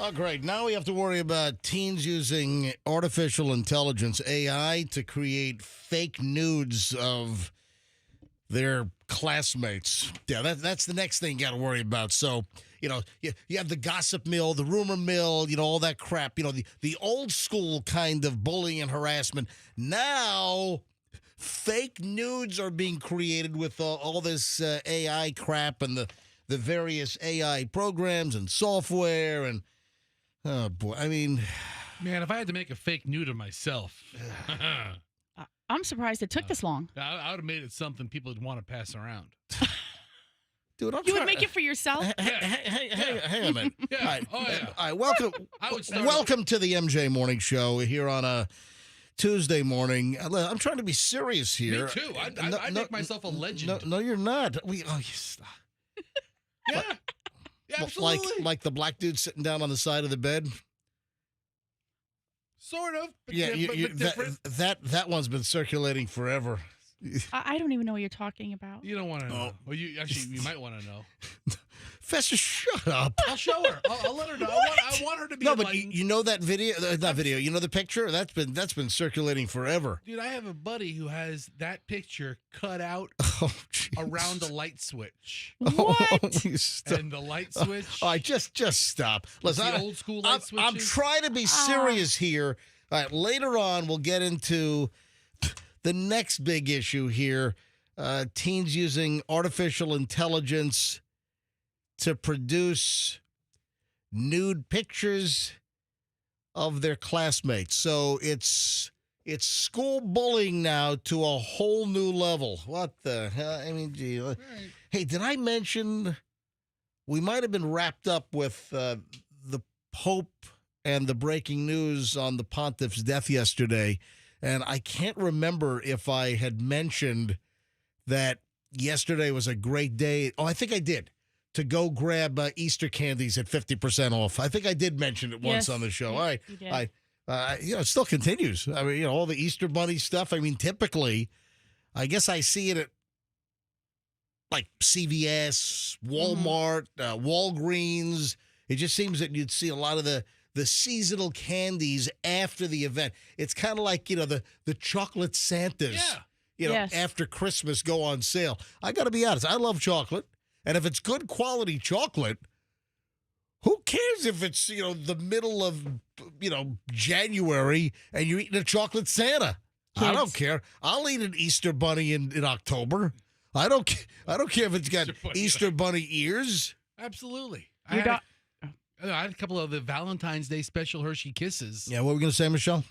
Oh, great. Now we have to worry about teens using artificial intelligence, AI, to create fake nudes of their classmates. Yeah, that's the next thing you got to worry about. So, you have the gossip mill, the rumor mill, all that crap, the old school kind of bullying and harassment. Now, fake nudes are being created with all this AI crap and the various AI programs and software and... Oh, boy. I mean... Man, if I had to make a fake nude of myself... I'm surprised it took this long. I would have made it something people would want to pass around. Dude, you would make it for yourself? Hang on a minute. Yeah. All right. Oh, yeah. All right, welcome to the MJ Morning Show here on a Tuesday morning. I'm trying to be serious here. Me too. I'd make myself a legend. No, you're not. You stop. Yeah. Yeah, absolutely. Like the black dude sitting down on the side of the bed. Sort of. But Yeah, but different. that one's been circulating forever. I don't even know what you're talking about. You don't want to know. Well, you might want to know. Fester, shut up. I'll show her. I'll let her know. I want her to be. No, but you know that video? That video. You know the picture? That's been circulating forever. Dude, I have a buddy who has that picture cut out around a light switch. What? And the light switch. All right, just stop. Listen, the old school light switches. I'm trying to be serious here. All right, later on we'll get into the next big issue here. Teens using artificial intelligence to produce nude pictures of their classmates. So it's school bullying now to a whole new level. What the hell? I mean, gee. Right. Hey, did I mention we might have been wrapped up with the Pope and the breaking news on the Pontiff's death yesterday, and I can't remember if I had mentioned that yesterday was a great day. Oh, I think I did. To go grab Easter candies at 50% off. I think I did mention it once on the show. All right. It still continues. I mean, all the Easter bunny stuff. I mean, typically, I guess I see it at like CVS, Walmart, Walgreens. It just seems that you'd see a lot of the seasonal candies after the event. It's kind of like, the chocolate Santas, after Christmas go on sale. I got to be honest. I love chocolate. And if it's good quality chocolate, who cares if it's, the middle of, January and you're eating a chocolate Santa? Kids. I don't care. I'll eat an Easter bunny in October. I don't care if it's got Easter bunny ears. Absolutely. I had a couple of the Valentine's Day special Hershey Kisses. Yeah, what were we going to say, Michelle?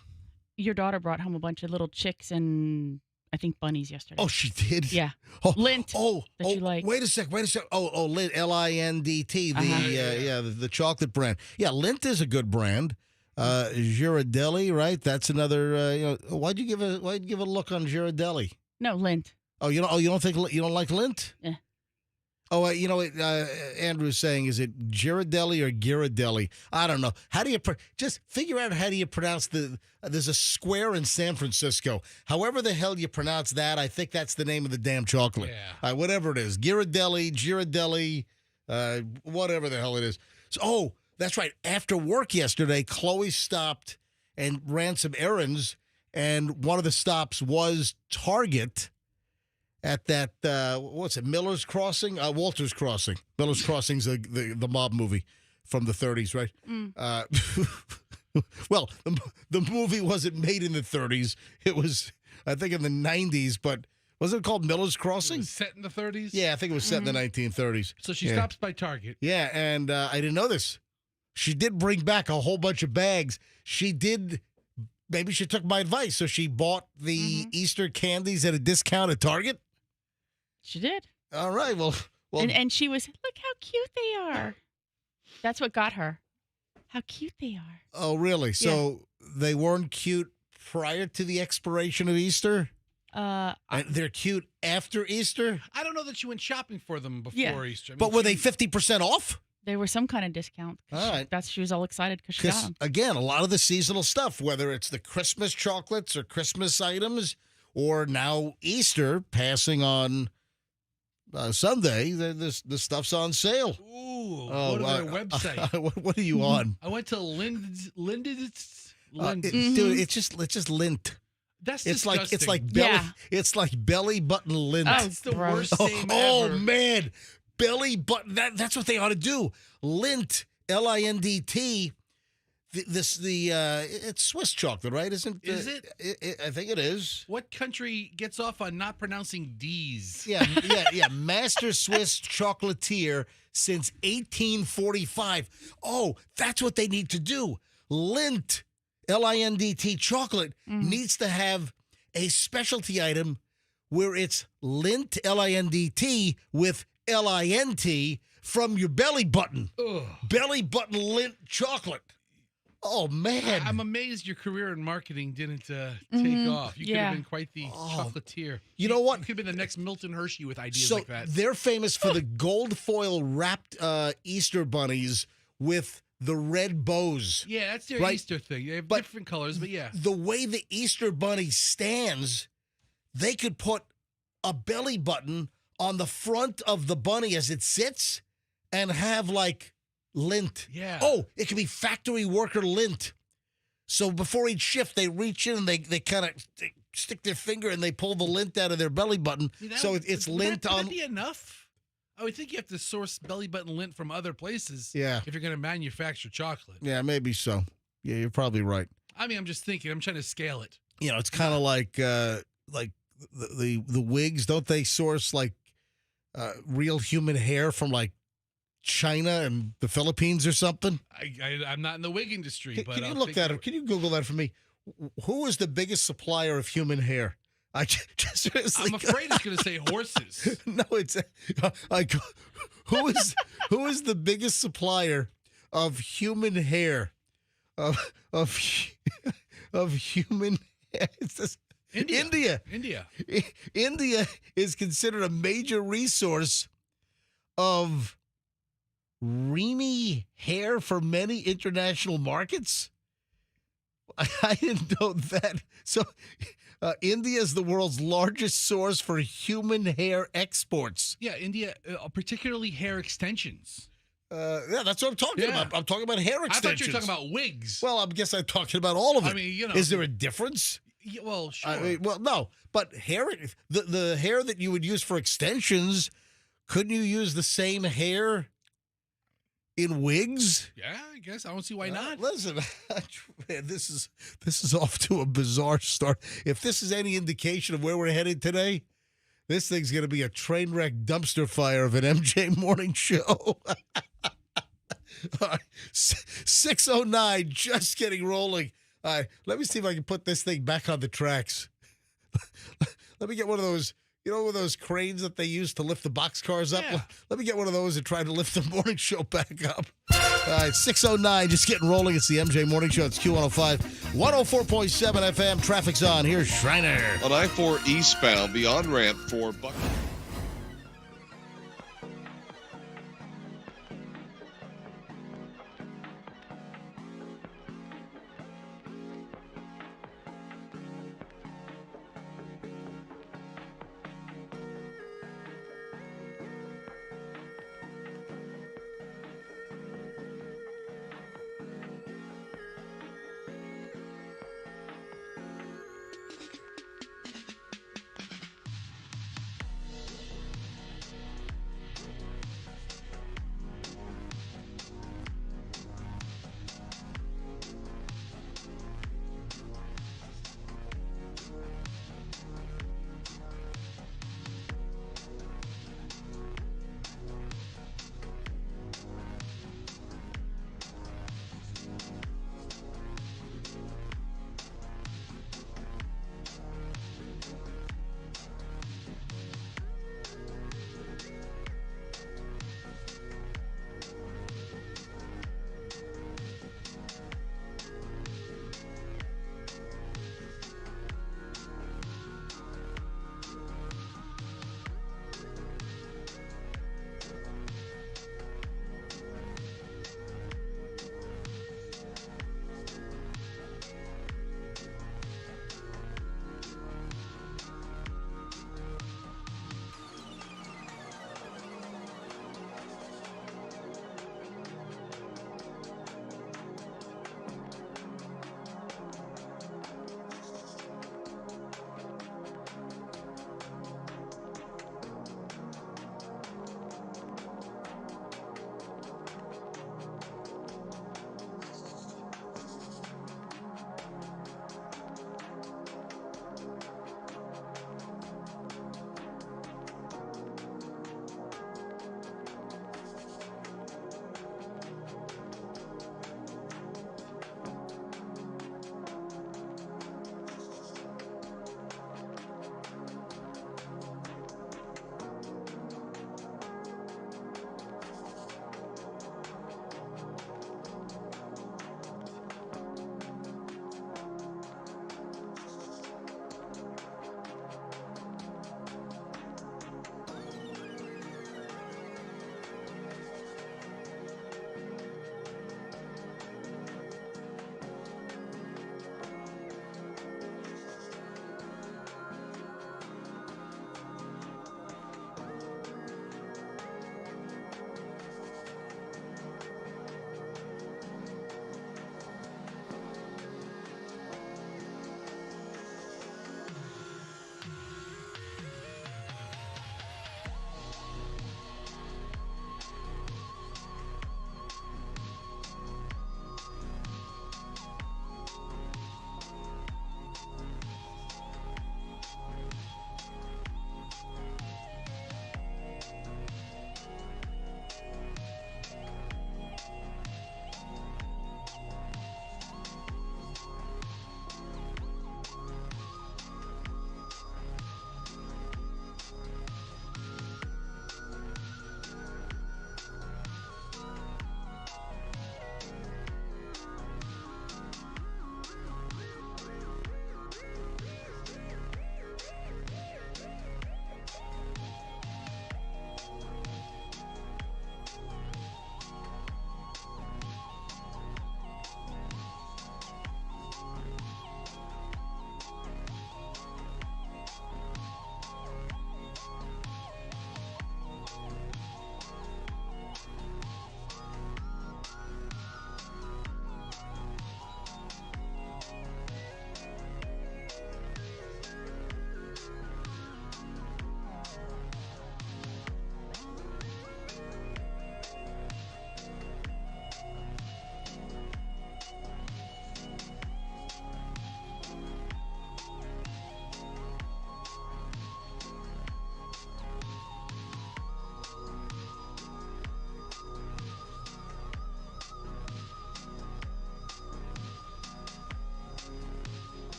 Your daughter brought home a bunch of little chicks and I think bunnies yesterday. Oh, she did? Yeah. Lint. That you like. Wait a sec. Oh, Lint, Lindt, the chocolate brand. Yeah, Lint is a good brand. Ghirardelli, right? That's another. Why'd you give a look on Ghirardelli? No, Lint. Oh, you don't like Lint? Yeah. Oh, Andrew's saying, is it Ghirardelli or Ghirardelli? I don't know. How do you just figure out how do you pronounce there's a square in San Francisco. However the hell you pronounce that, I think that's the name of the damn chocolate. Yeah. Whatever it is, Ghirardelli, whatever the hell it is. So, that's right. After work yesterday, Chloe stopped and ran some errands, and one of the stops was Target. At that, Miller's Crossing? Walter's Crossing. Miller's Crossing's the mob movie from the 30s, right? Well, the movie wasn't made in the 30s. It was, I think, in the 90s, but wasn't it called Miller's Crossing? It was set in the 30s? Yeah, I think it was set in the 1930s. So she stops by Target. Yeah, and I didn't know this. She did bring back a whole bunch of bags. Maybe she took my advice, so she bought the Easter candies at a discount at Target? She did. All right. Well, and she was, look how cute they are. That's what got her. How cute they are. Oh, really? So they weren't cute prior to the expiration of Easter? And they're cute after Easter? I don't know that you went shopping for them before Yeah. Easter. I mean, But were they 50% off? There was some kind of discount. All right. She was all excited because she got Because, them. again, a lot of the seasonal stuff, whether it's the Christmas chocolates or Christmas items, or now Easter passing on Sunday, the stuff's on sale. Ooh, go to their website. What are you on? I went to Linden's. Dude, it's just lint. That's It's disgusting. It's like belly button lint. Oh, It's the gross. worst name Oh ever. man, belly button. That's what they ought to do. Lint, Lindt. It's Swiss chocolate, right? Isn't Is it? I think it is. What country gets off on not pronouncing D's? Yeah. Master Swiss chocolatier since 1845. Oh, that's what they need to do. Lindt, Lindt chocolate needs to have a specialty item where it's Lindt, Lindt with Lint from your belly button. Ugh. Belly button Lindt chocolate. Oh, man. I'm amazed your career in marketing didn't take off. You could have been quite the chocolatier. You know what? You could have been the next Milton Hershey with ideas So like that. they're famous for the gold foil wrapped Easter bunnies with the red bows. Yeah, that's their Right. Easter thing. They have But different colors, but yeah. The way the Easter bunny stands, they could put a belly button on the front of the bunny as it sits and have like lint. Yeah. Oh, it could be factory worker lint. So before each shift, they reach in and they kind of stick their finger and they pull the lint out of their belly button. So it's lint would on. that be enough? I would think you have to source belly button lint from other places. Yeah. If you're going to manufacture chocolate. Yeah, maybe so. Yeah, you're probably right. I mean, I'm just thinking. I'm trying to scale it. You know, it's kind of like the wigs. Don't they source like real human hair from like China and the Philippines or something? I'm not in the wig industry, but Can you I'll look take that your- up? Can you Google that for me? Who is the biggest supplier of human hair? I just I'm afraid it's going to say horses. no, it's like who is the biggest supplier of human hair of human hair? It says India. India is considered a major resource of Reamy hair for many international markets. I didn't know that. So, India is the world's largest source for human hair exports. Yeah, India, particularly hair extensions. Yeah, that's what I'm talking Yeah. about. I'm talking about hair I extensions. thought you were talking about wigs. Well, I guess I'm talking about all of it. I mean, you know. Is there a difference? Yeah, well, sure. I mean, well, no, but the hair that you would use for extensions, couldn't you use the same hair in wigs? Yeah, I guess. I don't see why not. Listen, man, this is off to a bizarre start. If this is any indication of where we're headed today, this thing's going to be a train wreck dumpster fire of an MJ morning show. All right, 6:09, just getting rolling. All right, let me see if I can put this thing back on the tracks. Let me get one of those, you know, one of those cranes that they use to lift the boxcars up. Yeah. Let me get one of those and try to lift the morning show back up. All right, 6:09, just getting rolling. It's the MJ Morning Show. It's Q105, 104.7 FM. Traffic's on. Here's Shriner. On I-4 eastbound, beyond ramp for Buck.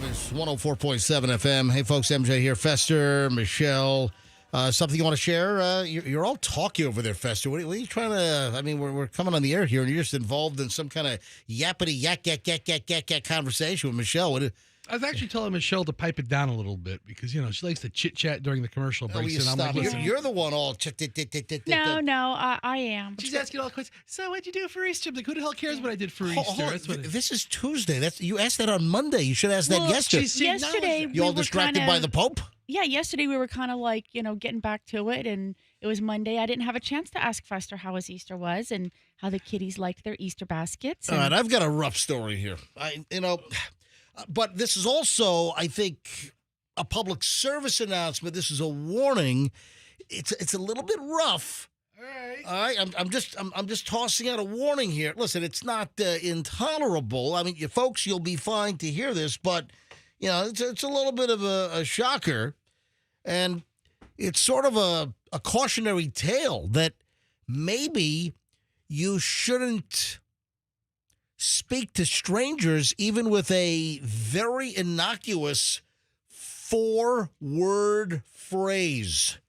It's 104.7 FM. Hey, folks, MJ here. Fester, Michelle. Something you want to share? You're all talky over there, Fester. What are you trying to... I mean, we're coming on the air here, and you're just involved in some kind of yappity yak conversation with Michelle. I was actually telling Michelle to pipe it down a little bit because, she likes to chit-chat during the commercial breaks. And I'm like, listen. You're the one all... No, I am. She's asking all the questions. So what'd you do for Easter? I'm like, who the hell cares what I did for Easter? That's what this is Tuesday. You asked that on Monday. You should ask that yesterday. Yesterday, You all distracted by the Pope? Yeah, yesterday we were kind of like, getting back to it, and it was Monday. I didn't have a chance to ask Fester how his Easter was and how the kiddies liked their Easter baskets. All right, I've got a rough story here. But this is also, I think, a public service announcement. This is a warning. It's a little bit rough. All right. I'm just tossing out a warning here. Listen, it's not intolerable. I mean, you folks, you'll be fine to hear this, but it's a little bit of a shocker, and it's sort of a cautionary tale that maybe you shouldn't speak to strangers even with a very innocuous 4-word phrase.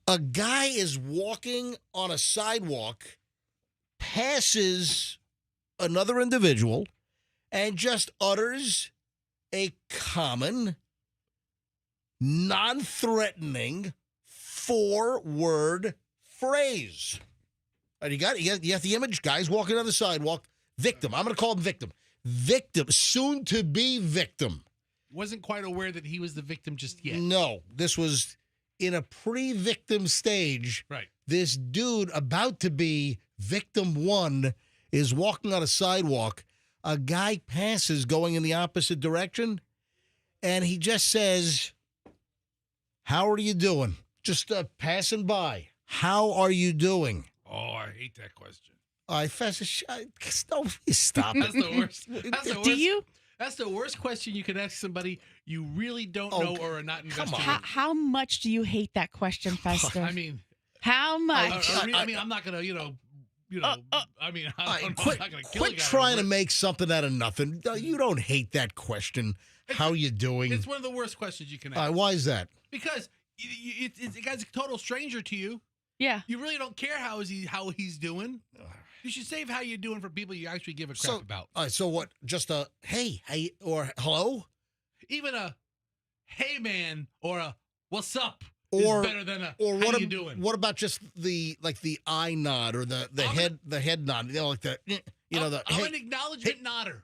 A guy is walking on a sidewalk, passes another individual, and just utters a common, non-threatening 4-word phrase. And you got the image. Guys walking on the sidewalk. Victim. I'm going to call him victim. Victim. Soon to be victim. Wasn't quite aware that he was the victim just yet. No, this was in a pre-victim stage. Right. This dude about to be victim 1 is walking on a sidewalk. A guy passes going in the opposite direction, and he just says, "How are you doing?" Just passing by. How are you doing? Oh, I hate that question. No, stop it. That's the worst. That's the worst. Do you? That's the worst question you could ask somebody you really don't know or are not invested in. How much do you hate that question, Fester? I mean, how much? I'm not going to, I'm not going to kill a guy. Quit trying to make something out of nothing. You don't hate that question. How you doing? It's one of the worst questions you can ask. Why is that? Because the guy's a total stranger to you. Yeah. You really don't care how he's doing. You should save how you're doing for people you actually give a crap about. All right, so what? Just a hey, or hello? Even a hey man or a what's up or, is better than a or how what you doing? What about just the eye nod or the head nod? Like the I'm an acknowledgement nodder.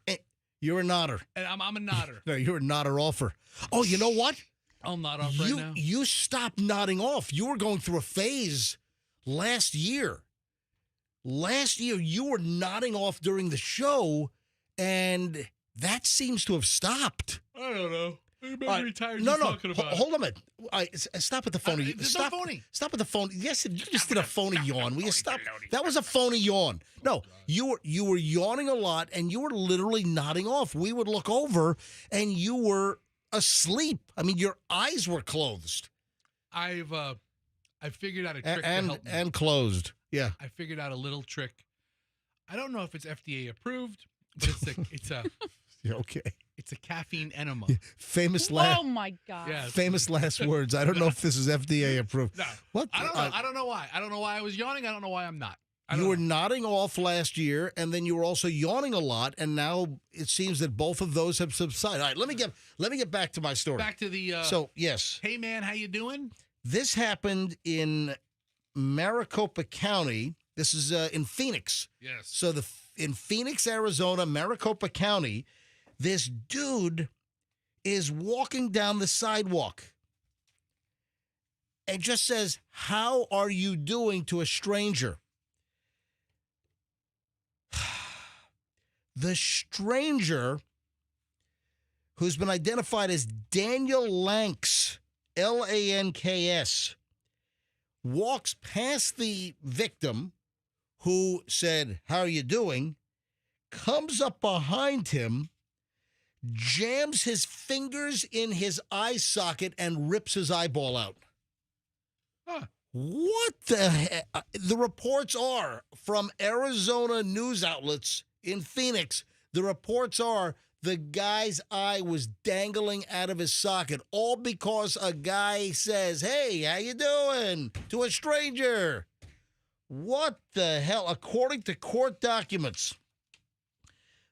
You're a nodder. And I'm a nodder. No, you're a nodder offer. Oh, you know what? I'll nod off right now. You stopped nodding off. You were going through a phase last year. Last year, you were nodding off during the show, and that seems to have stopped. I don't know. I'm retired. No, talking about hold on a minute. Stop at the phony. Stop. No phony. Stop at the phony. Yes, you just did a phony yawn. Will you stop? That was a phony yawn. No, you were yawning a lot, and you were literally nodding off. We would look over, and you were asleep. I mean, your eyes were closed. I figured out a trick to help me. And closed. Yeah. I figured out a little trick. I don't know if it's FDA approved, but it's a okay. It's a caffeine enema. Famous last. Oh my God. Yes. Famous last words. I don't know if this is FDA approved. No. What? I don't know. I don't know why. I don't know why I was yawning. I don't know why I'm not. You were nodding off last year, and then you were also yawning a lot, and now it seems that both of those have subsided. All right, let me get back to my story. Back to the yes. Hey man, how you doing? This happened in Maricopa County. This is in Phoenix. Yes. So in Phoenix, Arizona, Maricopa County, this dude is walking down the sidewalk and just says, "How are you doing?" to a stranger. The stranger, who's been identified as Daniel Lanks, Lanks, walks past the victim who said, "How are you doing?" comes up behind him, jams his fingers in his eye socket, and rips his eyeball out. Huh. What the heck? The reports are from Arizona news outlets in Phoenix. The reports are the guy's eye was dangling out of his socket, all because a guy says, "Hey, how you doing?" to a stranger. What the hell? According to court documents,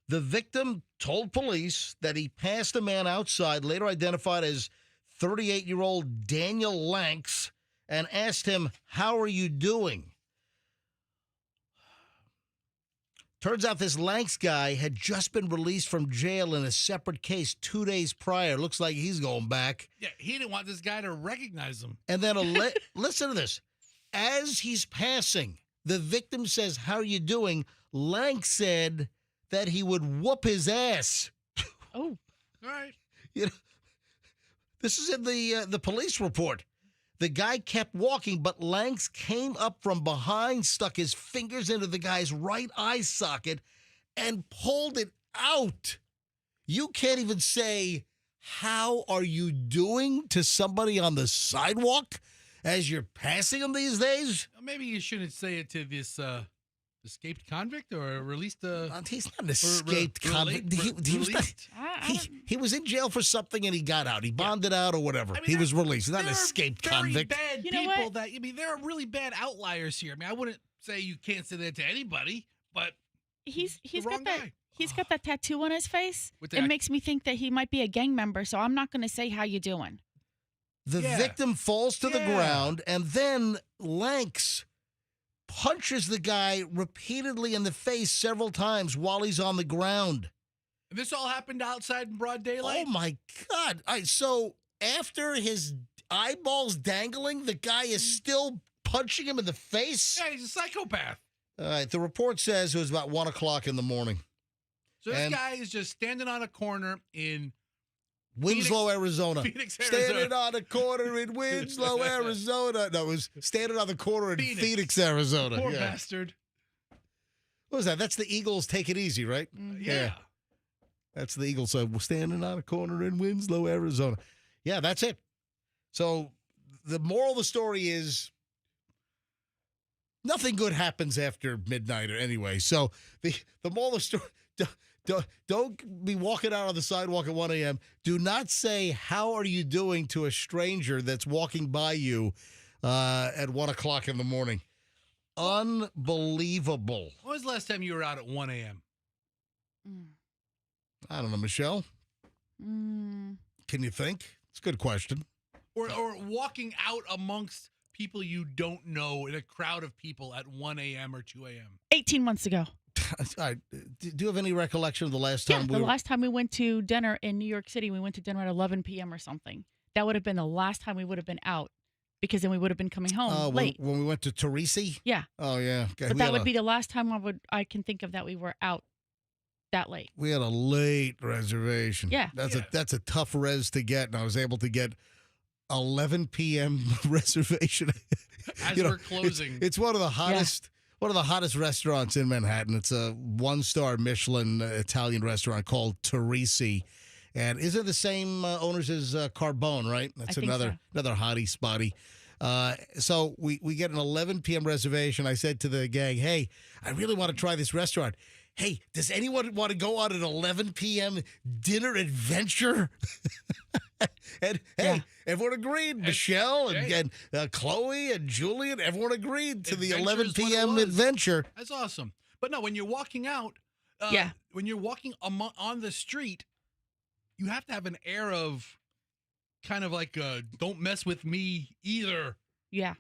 the victim told police that he passed a man outside, later identified as 38-year-old Daniel Lanks, and asked him, "How are you doing?" Turns out this Lanks guy had just been released from jail in a separate case 2 days prior. Looks like he's going back. Yeah, he didn't want this guy to recognize him. And then listen to this. As he's passing, the victim says, "How are you doing?" Lanks said that he would whoop his ass. Oh. All right. You know, this is in the police report. The guy kept walking, but Lanks came up from behind, stuck his fingers into the guy's right eye socket, and pulled it out. You can't even say, "How are you doing?" to somebody on the sidewalk as you're passing them these days. Maybe you shouldn't say it to this escaped convict or released. He's not an escaped convict. He was in jail for something and he got out. He bonded out or whatever. I mean, he was released. He's not an escaped very convict. Bad You know people what? that there are really bad outliers here. I mean, I wouldn't say you can't say that to anybody, but He's wrong got that guy. he's got that tattoo on his face. With It that- makes me think that he might be a gang member, so I'm not going to say how you doing. The Yeah. victim falls to the Yeah. ground, and then Lanks punches the guy repeatedly in the face several times while he's on the ground. this all happened outside in broad daylight. Oh, my God. All right, so after his eyeballs dangling, the guy is still punching him in the face? Yeah, he's a psychopath. All right, the report says it was about 1 o'clock in the morning. So this And- guy is just standing on a corner in Winslow, Arizona. Phoenix, Standing Arizona. on a corner in Winslow, Arizona. No, it was standing on the corner in Phoenix, Arizona. Poor Yeah. bastard. What was that? That's the Eagles Take It Easy, right? Yeah. That's the Eagles. So we're standing on a corner in Winslow, Arizona. Yeah, that's it. So the moral of the story is nothing good happens after midnight or anyway. So the moral of the story, don't be walking out on the sidewalk at 1 a.m. Do not say, "How are you doing?" to a stranger that's walking by you at 1 o'clock in the morning. Unbelievable. When was the last time you were out at 1 a.m.? I don't know, Michelle. Mm. Can you think? It's a good question. Or walking out amongst people you don't know in a crowd of people at 1 a.m. or 2 a.m.? 18 months ago. All right. Do you have any recollection of the last Yeah, time the last time we went to dinner in New York City, we went to dinner at 11 p.m. or something. That would have been the last time we would have been out, because then we would have been coming home late. when we went to Teresi? Yeah. Oh, yeah. Okay. But that would be the last time I can think of that we were out that late. We had a late reservation. Yeah. That's a tough res to get, and I was able to get 11 p.m. reservation. As You know, we're closing. It's one of the hottest. One of the hottest restaurants in Manhattan. It's a 1-star Michelin Italian restaurant called Teresi. And isn't it the same owners as Carbone, right? That's I think another hottie spotty. So we get an 11 p.m. reservation. I said to the gang, "Hey, I really want to try this restaurant. Hey, does anyone want to go on an 11 p.m. dinner adventure?" And hey, everyone agreed. Michelle and Chloe and Julian, everyone agreed to the 11 p.m. adventure. That's awesome. But no, when you're walking out, when you're walking on the street, you have to have an air of kind of like don't mess with me either Yeah.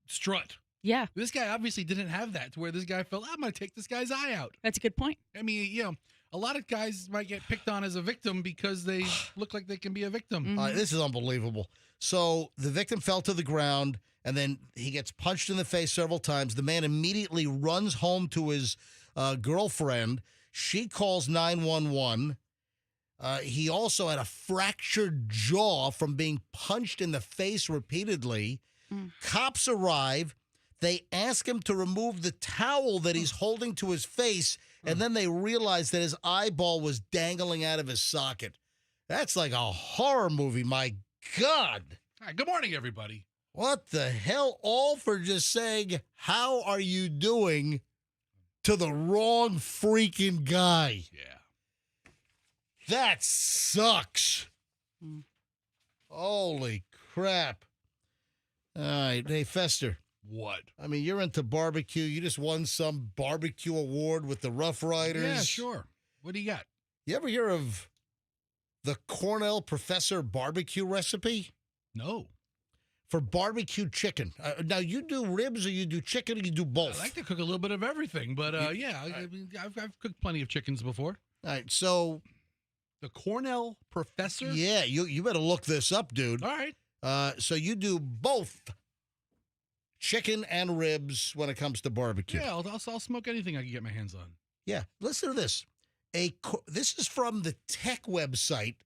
strut. Yeah. This guy obviously didn't have that, to where this guy felt, I'm going to take this guy's eye out. That's a good point. I mean, a lot of guys might get picked on as a victim because they look like they can be a victim. This is unbelievable. So the victim fell to the ground, and then he gets punched in the face several times. The man immediately runs home to his girlfriend. She calls 911. He also had a fractured jaw from being punched in the face repeatedly. Cops arrive. They ask him to remove the towel that he's holding to his face, and then they realize that his eyeball was dangling out of his socket. That's like a horror movie, my God. All right, good morning, everybody. What the hell? All for just saying, "How are you doing?" to the wrong freaking guy. Yeah. That sucks. Mm. Holy crap. All right. Hey, Fester. What? I mean, you're into barbecue. You just won some barbecue award with the Rough Riders. Yeah, sure. What do you got? You ever hear of the Cornell Professor barbecue recipe? No. For barbecue chicken. Now, you do ribs or you do chicken or you do both? I like to cook a little bit of everything, but I've cooked plenty of chickens before. All right, so... The Cornell Professor? Yeah, you better look this up, dude. All right. So you do both chicken and ribs when it comes to barbecue. Yeah, I'll smoke anything I can get my hands on. Yeah, listen to this. This is from the tech website,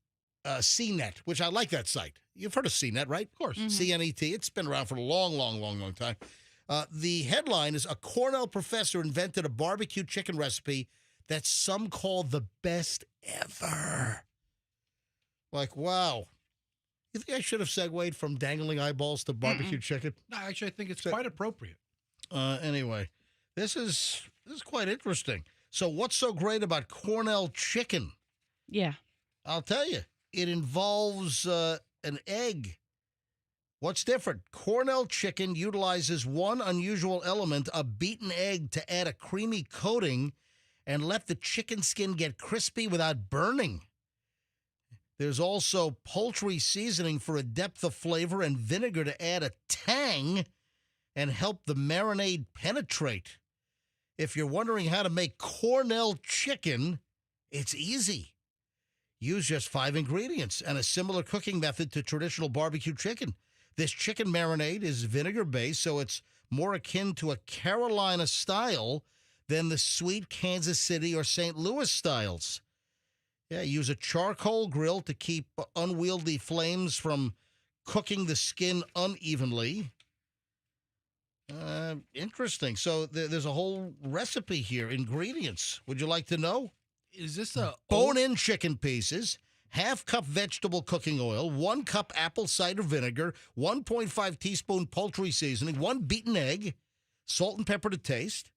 CNET, which I like that site. You've heard of CNET, right? Of course. Mhm. CNET. It's been around for a long time. The headline is, a Cornell professor invented a barbecue chicken recipe that some call the best ever. Like, wow. You think I should have segued from dangling eyeballs to barbecue chicken? No, actually, I think it's quite appropriate. Anyway, this is quite interesting. So what's so great about Cornell chicken? Yeah. I'll tell you. It involves an egg. What's different? Cornell chicken utilizes one unusual element, a beaten egg, to add a creamy coating and let the chicken skin get crispy without burning. There's also poultry seasoning for a depth of flavor and vinegar to add a tang and help the marinade penetrate. If you're wondering how to make Cornell chicken, it's easy. Use just 5 ingredients and a similar cooking method to traditional barbecue chicken. This chicken marinade is vinegar-based, so it's more akin to a Carolina style than the sweet Kansas City or St. Louis styles. Yeah, use a charcoal grill to keep unwieldy flames from cooking the skin unevenly. Interesting. So there's a whole recipe here, ingredients. Would you like to know? Is this a Bone-in chicken pieces, half-cup vegetable cooking oil, 1 cup apple cider vinegar, 1.5 teaspoon poultry seasoning, 1 beaten egg, salt and pepper to taste.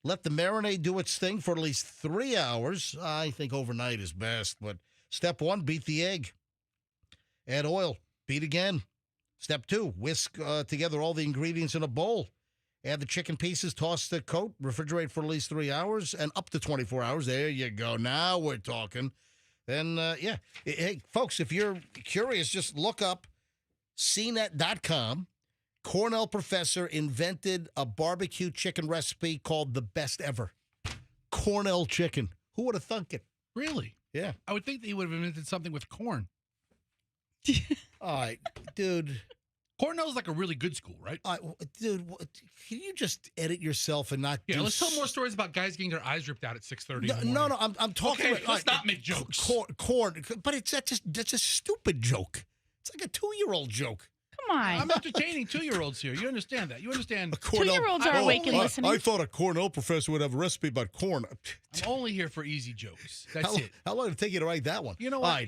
Let the marinade do its thing for at least 3 hours. I think overnight is best, but step 1, beat the egg. Add oil. Beat again. Step 2, whisk together all the ingredients in a bowl. Add the chicken pieces, toss the coat, refrigerate for at least 3 hours and up to 24 hours. There you go. Now we're talking. Then, yeah. Hey, folks, if you're curious, just look up cnet.com. Cornell professor invented a barbecue chicken recipe called the best ever. Cornell chicken. Who would have thunk it? Really? Yeah. I would think that he would have invented something with corn. All right, dude. Cornell's like a really good school, right? Dude, can you just edit yourself and not? Yeah, let's tell more stories about guys getting their eyes ripped out at 6:30. No, I'm talking. Okay, let's not make jokes. Corn, but that's a stupid joke. It's like a 2-year-old joke. Come on. I'm entertaining 2-year-olds here. You understand that? You understand? 2-year-olds are awake and listening. I thought a Cornell professor would have a recipe about corn. I'm only here for easy jokes. That's it. How long did it take you to write that one? You know what?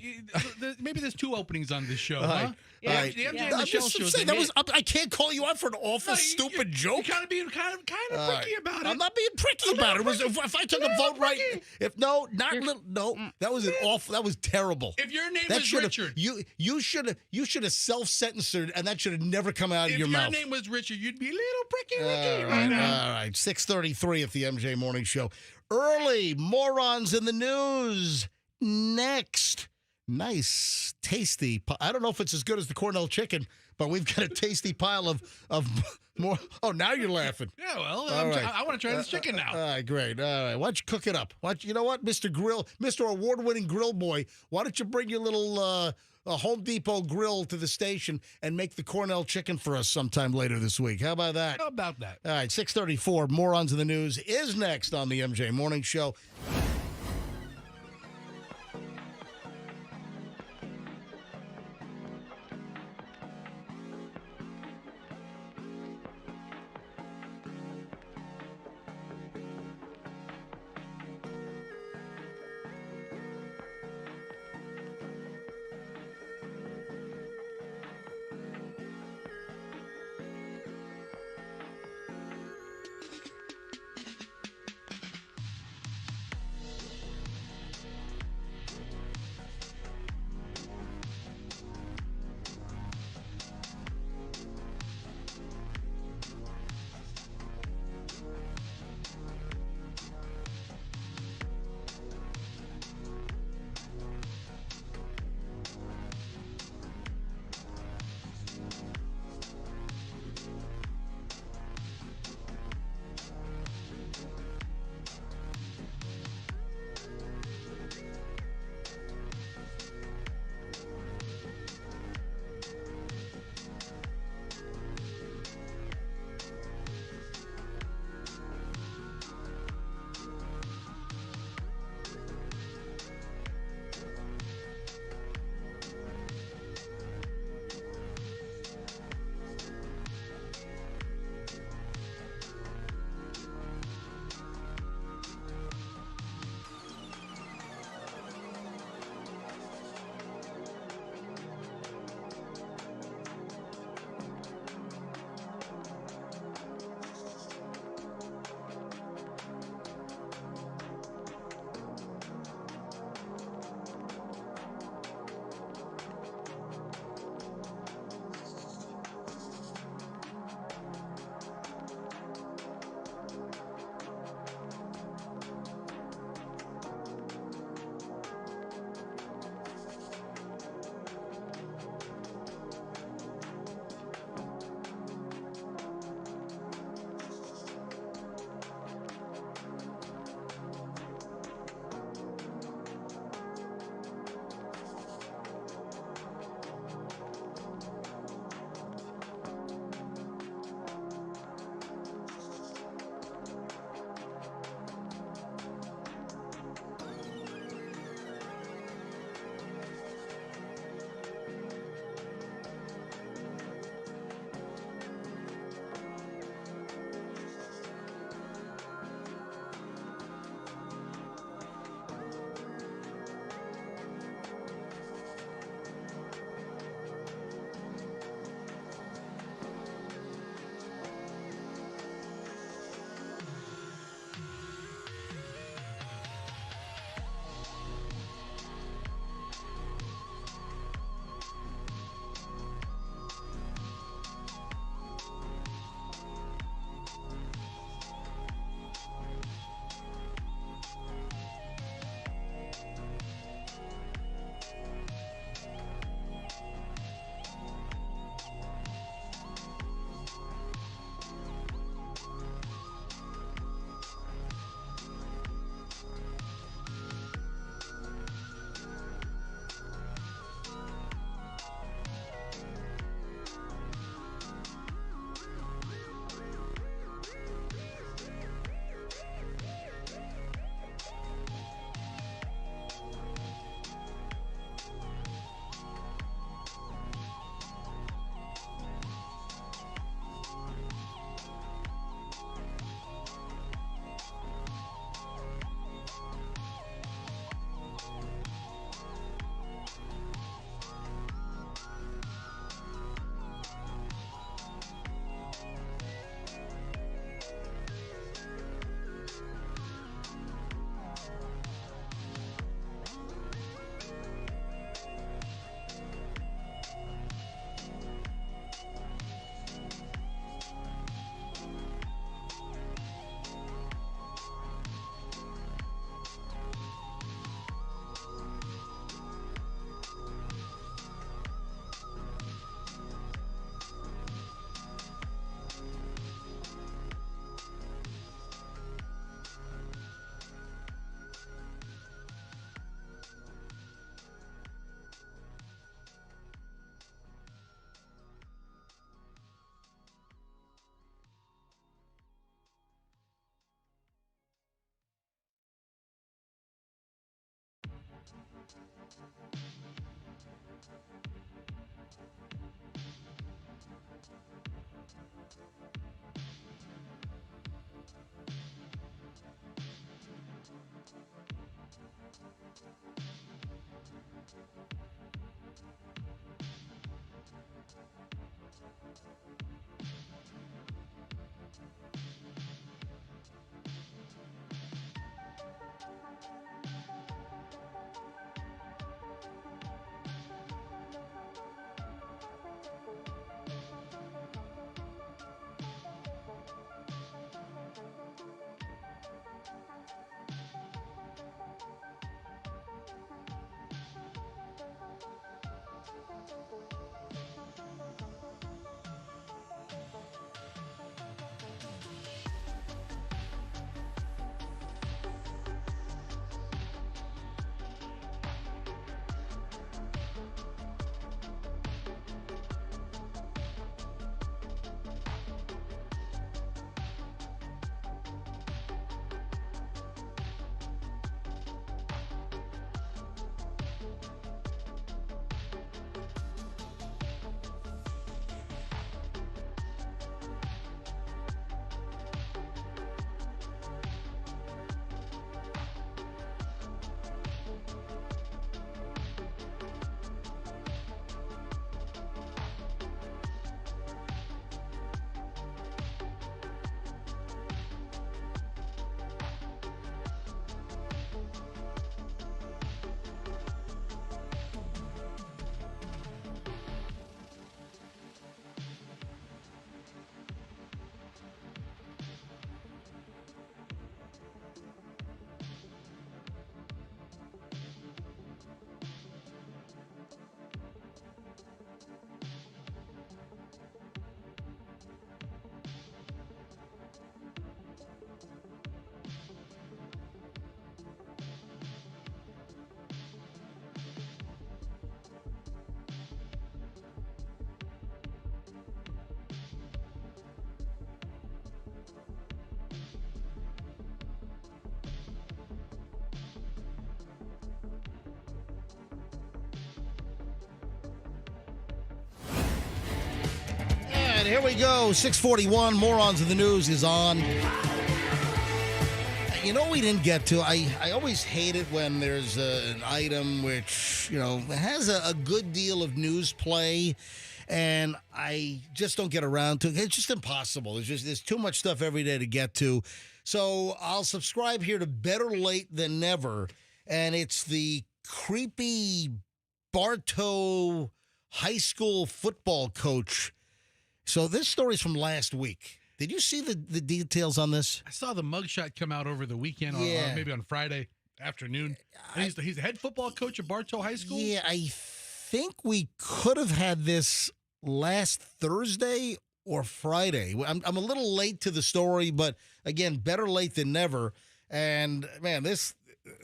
Maybe there's 2 openings on this show, huh? Yeah. The MJ Yeah. and Michelle shows. I can't call you out for an awful, stupid joke. You're kind of being kind of pricky about it. I'm not being pricky about it. It was, if I took a vote right, that was an awful. That was terrible. If your name was Richard, you should have self-censored, and that should have never come out of your mouth. If your name was Richard, you'd be a little pricky right now. All right, 6:33 at the MJ Morning Show. Early morons in the news. Next. Nice, tasty. I don't know if it's as good as the Cornell chicken, but we've got a tasty pile of more. Oh, now you're laughing. Yeah, well, right. I want to try this chicken now. All right, great. All right, why don't you cook it up? You know what, Mr. Award-winning Grill Boy, why don't you bring your little Home Depot grill to the station and make the Cornell chicken for us sometime later this week? How about that? How about that? All right, 6:34. Morons in the News is next on the MJ Morning Show. And here we go. 641, Morons in the News is on. You know we didn't get to? I always hate it when there's an item which, has a good deal of news play, and I just don't get around to it. It's just impossible. There's too much stuff every day to get to. So I'll subscribe here to Better Late Than Never, and it's the creepy Bartow high school football coach. So this story's from last week. Did you see the details on this? I saw the mugshot come out over the weekend, or maybe on Friday afternoon. And he's the head football coach of Bartow High School? Yeah, I think we could have had this last Thursday or Friday. I'm a little late to the story, but again, better late than never. And man, this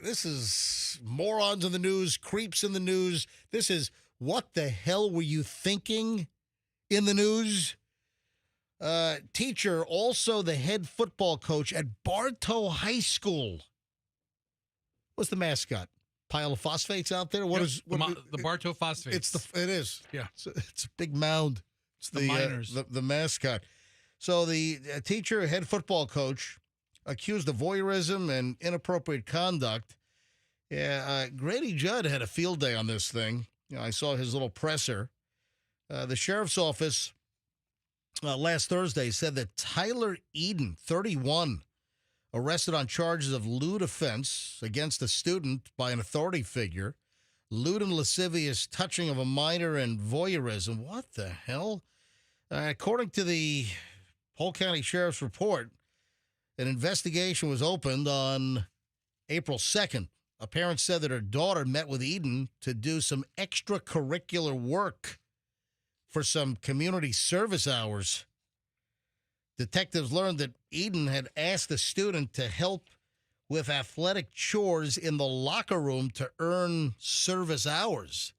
is morons in the news, creeps in the news. This is what the hell were you thinking in the news? Teacher, also the head football coach at Bartow High School. What's the mascot? Pile of phosphates out there? What is the Bartow phosphates? It is. Yeah. It's a big mound. It's the miners. The mascot. So the teacher, head football coach, accused of voyeurism and inappropriate conduct. Yeah, Grady Judd had a field day on this thing. I saw his little presser. The sheriff's office last Thursday said that Tyler Eden, 31, arrested on charges of lewd offense against a student by an authority figure, lewd and lascivious touching of a minor, and voyeurism. What the hell? According to the Polk County Sheriff's report, an investigation was opened on April 2nd. A parent said that her daughter met with Eden to do some extracurricular work for some community service hours. Detectives learned that Eden had asked the student to help with athletic chores in the locker room to earn service hours.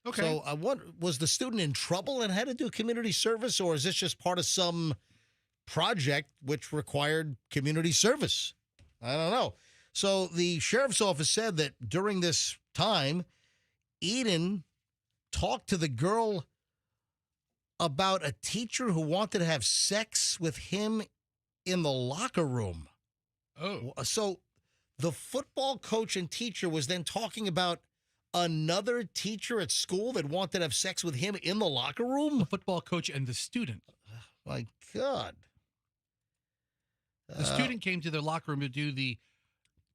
Okay. So was the student in trouble and had to do community service, or is this just part of some project which required community service? I don't know. So the sheriff's office said that during this time, Eden talked to the girl about a teacher who wanted to have sex with him in the locker room. Oh. So the football coach and teacher was then talking about another teacher at school that wanted to have sex with him in the locker room? The football coach and the student. My God. The student came to their locker room to do the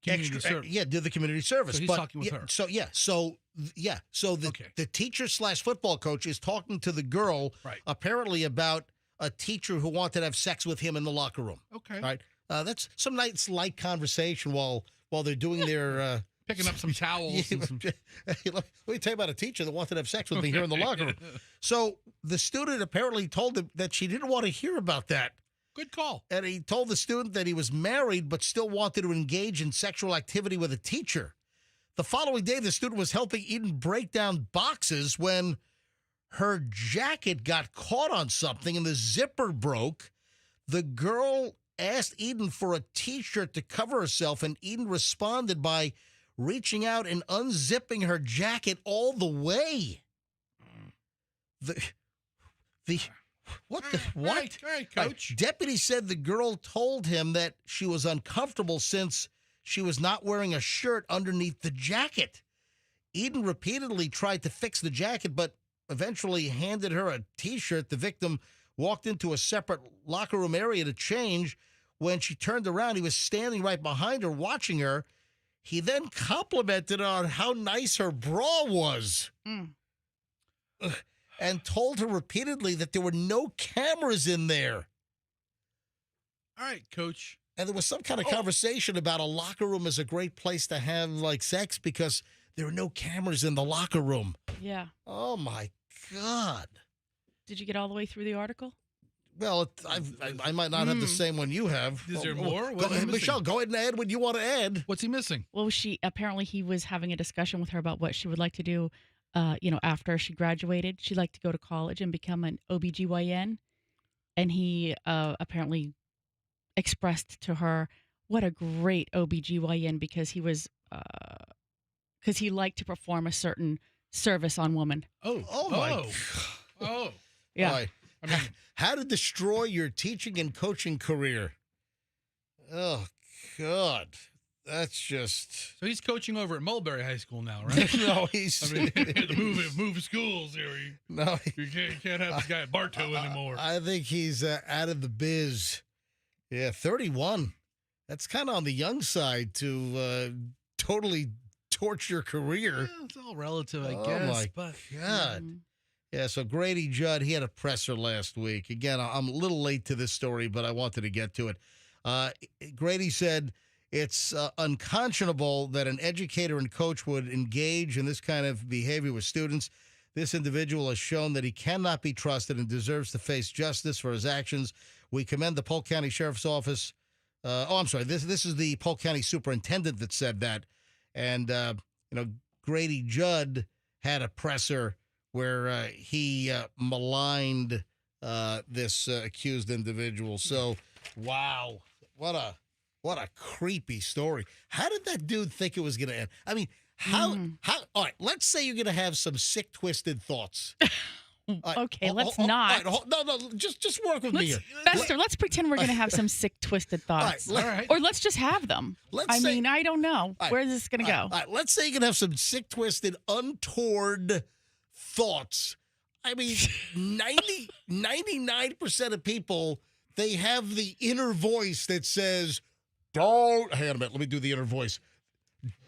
community service. Yeah, do the community service. So he's talking with her. So the teacher / football coach is talking to the girl, Right. apparently about a teacher who wanted to have sex with him in the locker room. Okay. Right. That's some nice light conversation while they're doing their picking up some towels. And some... Let me tell you about a teacher that wanted to have sex with me here in the locker room. So the student apparently told him that she didn't want to hear about that. Good call. And he told the student that he was married but still wanted to engage in sexual activity with a teacher. The following day, the student was helping Eden break down boxes when her jacket got caught on something and the zipper broke. The girl asked Eden for a T-shirt to cover herself, and Eden responded by reaching out and unzipping her jacket all the way. What? All right, Coach. Deputy said the girl told him that she was uncomfortable since she was not wearing a shirt underneath the jacket. Eden repeatedly tried to fix the jacket, but eventually handed her a T-shirt. The victim walked into a separate locker room area to change. When she turned around, he was standing right behind her, watching her. He then complimented her on how nice her bra was. And told her repeatedly that there were no cameras in there. All right, Coach. And there was some kind of conversation about a locker room is a great place to have, like, sex because there are no cameras in the locker room. Yeah. Oh, my God. Did you get all the way through the article? Well, I might not have the same one you have. Is there more? Go ahead, Michelle, go ahead and add what you want to add. What's he missing? Well, apparently he was having a discussion with her about what she would like to do. After she graduated, she'd like to go to college and become an OBGYN. And he apparently expressed to her what a great OBGYN because he was, because he liked to perform a certain service on women. Oh my God. Oh. Yeah. All right. I mean, how to destroy your teaching and coaching career. Oh, God. That's just... So he's coaching over at Mulberry High School now, right? No, he's... I mean, move schools here. You can't have this guy at Bartow anymore. I think he's out of the biz. Yeah, 31. That's kind of on the young side to totally torch your career. Well, it's all relative, I Oh, guess. my but God. Yeah, so Grady Judd, he had a presser last week. Again, I'm a little late to this story, but I wanted to get to it. Grady said... It's unconscionable that an educator and coach would engage in this kind of behavior with students. This individual has shown that he cannot be trusted and deserves to face justice for his actions. We commend the Polk County Sheriff's Office. This is the Polk County Superintendent that said that. And, Grady Judd had a presser where he maligned this accused individual. So, wow, what a creepy story. How did that dude think it was going to end? I mean, how, all right, let's say you're going to have some sick, twisted thoughts. Okay, let's not. No, just work with me here. Fester, let's pretend we're going to have some sick, twisted thoughts. All right. Or let's just have them. I don't know. Right, Where's this going to go? All right, let's say you're going to have some sick, twisted, untoward thoughts. I mean, 99% of people, they have the inner voice that says, don't, hang on a minute, let me do the inner voice.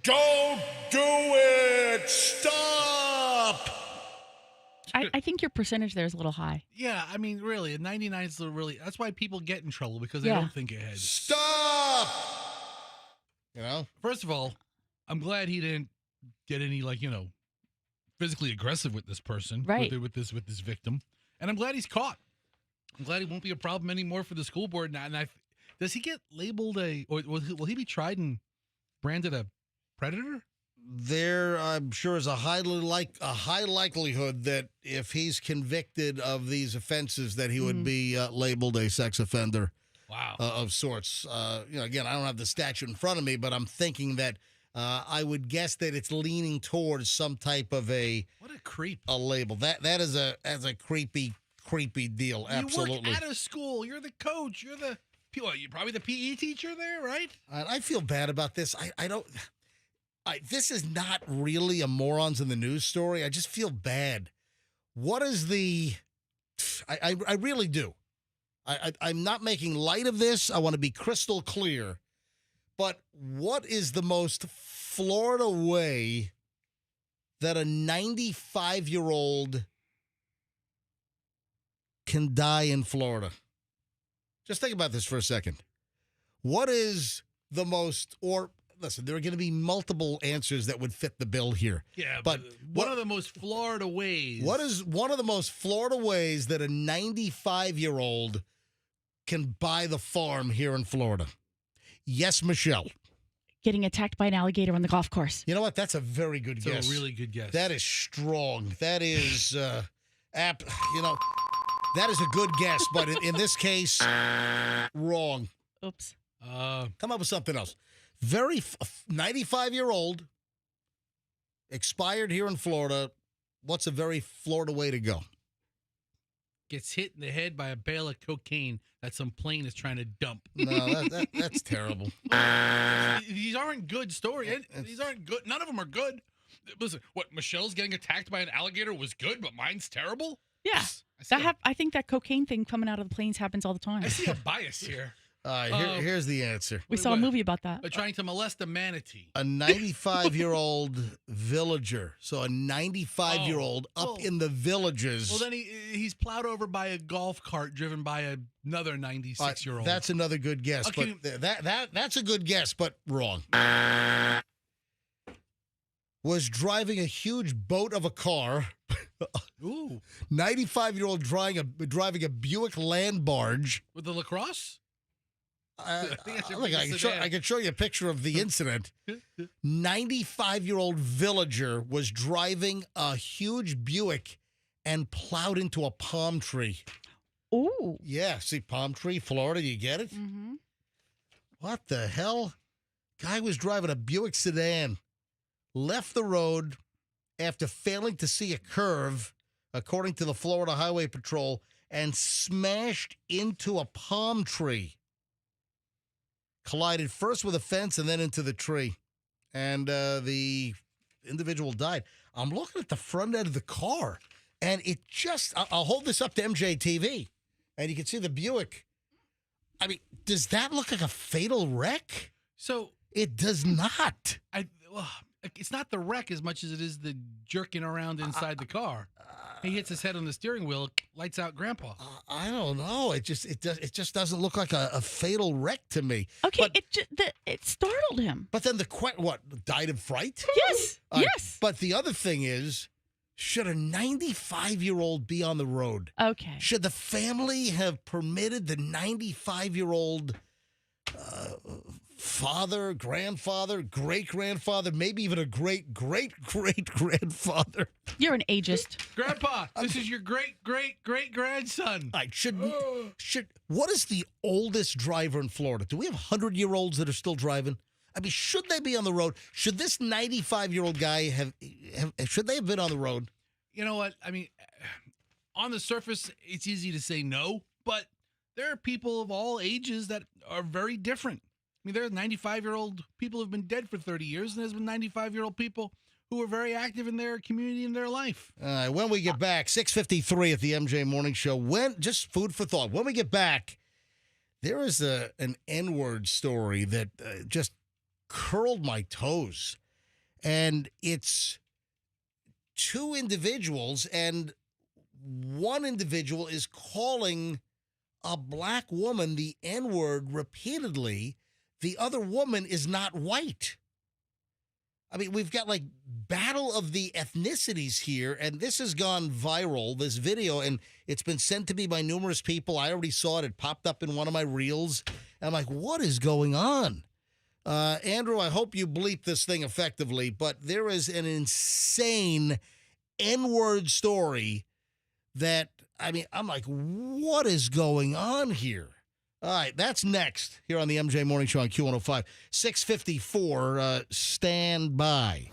Don't do it! Stop! I think your percentage there is a little high. Yeah, I mean, really, a 99 is really, that's why people get in trouble because they don't think ahead. Stop! First of all, I'm glad he didn't get any, physically aggressive with this person. Right. With this victim. And I'm glad he's caught. I'm glad he won't be a problem anymore for the school board now. And does he get labeled or will he be tried and branded a predator? There, I'm sure, is a high likelihood that if he's convicted of these offenses, that he would be labeled a sex offender. Wow. Of sorts. Again, I don't have the statute in front of me, but I'm thinking that I would guess that it's leaning towards some type of what a creep. a label. That is a creepy deal. Absolutely. You work at a school. You're the coach. You're probably the PE teacher there, right? I feel bad about this. I don't. This is not really a morons in the news story. I just feel bad. What is the? I really do. I'm not making light of this. I want to be crystal clear. But what is the most Florida way that a 95-year-old can die in Florida? Just think about this for a second. What is the most, or listen, there are going to be multiple answers that would fit the bill here. Yeah, but one of the most Florida ways. What is one of the most Florida ways that a 95-year-old can buy the farm here in Florida? Yes, Michelle. Getting attacked by an alligator on the golf course. You know what? That's a very good guess. That's a really good guess. That is strong. That is, that is a good guess, but in this case, wrong. Oops. Come up with something else. 95-year-old, expired here in Florida. What's a very Florida way to go? Gets hit in the head by a bale of cocaine that some plane is trying to dump. No, that's terrible. These aren't good stories. These aren't good. None of them are good. Listen, what, Michelle's getting attacked by an alligator was good, but mine's terrible? Yeah. I think that cocaine thing coming out of the planes happens all the time. I see a bias here. Here's the answer. We saw a movie about that. They're trying to molest a manatee. A 95-year-old villager. So a 95-year-old up in the villages. Well, then he's plowed over by a golf cart driven by another 96-year-old. That's another good guess. Okay. But that's a good guess, but wrong. Was driving a huge boat of a car. Ooh. 95-year-old driving a Buick land barge. With the lacrosse? I can show you a picture of the incident. 95-year-old villager was driving a huge Buick and plowed into a palm tree. Ooh. Yeah, see, palm tree, Florida, you get it? Mm-hmm. What the hell? Guy was driving a Buick sedan, left the road after failing to see a curve, according to the Florida Highway Patrol, and smashed into a palm tree. Collided first with a fence and then into the tree. And the individual died. I'm looking at the front end of the car, and it just, I'll hold this up to MJTV, and you can see the Buick. I mean, does that look like a fatal wreck? So it does not. It's not the wreck as much as it is the jerking around inside the car. He hits his head on the steering wheel, lights out Grandpa. I don't know. It just doesn't look like a fatal wreck to me. Okay, but it startled him. But then died of fright? Yes, yes. But the other thing is, should a 95-year-old be on the road? Okay. Should the family have permitted the 95-year-old father, grandfather, great-grandfather, maybe even a great-great-great-grandfather? You're an ageist. Grandpa, this is your great-great-great-grandson. What is the oldest driver in Florida? Do we have 100-year-olds that are still driving? I mean, should they be on the road? Should this 95-year-old guy should they have been on the road? You know what? I mean, on the surface, it's easy to say no, but there are people of all ages that are very different. I mean, there are 95-year-old people who have been dead for 30 years, and there's been 95-year-old people who are very active in their community and their life. When we get back, 6:53 at the MJ Morning Show. Just food for thought. When we get back, there is an N-word story that just curled my toes. And it's two individuals, and one individual is calling a black woman the N-word repeatedly. The other woman is not white. I mean, we've got like battle of the ethnicities here, and this has gone viral, this video, and it's been sent to me by numerous people. I already saw it. It popped up in one of my reels. And I'm like, what is going on? Andrew, I hope you bleep this thing effectively, but there is an insane N-word story that, I mean, I'm like, what is going on here? All right, that's next here on the MJ Morning Show on Q105. 6:54, stand by.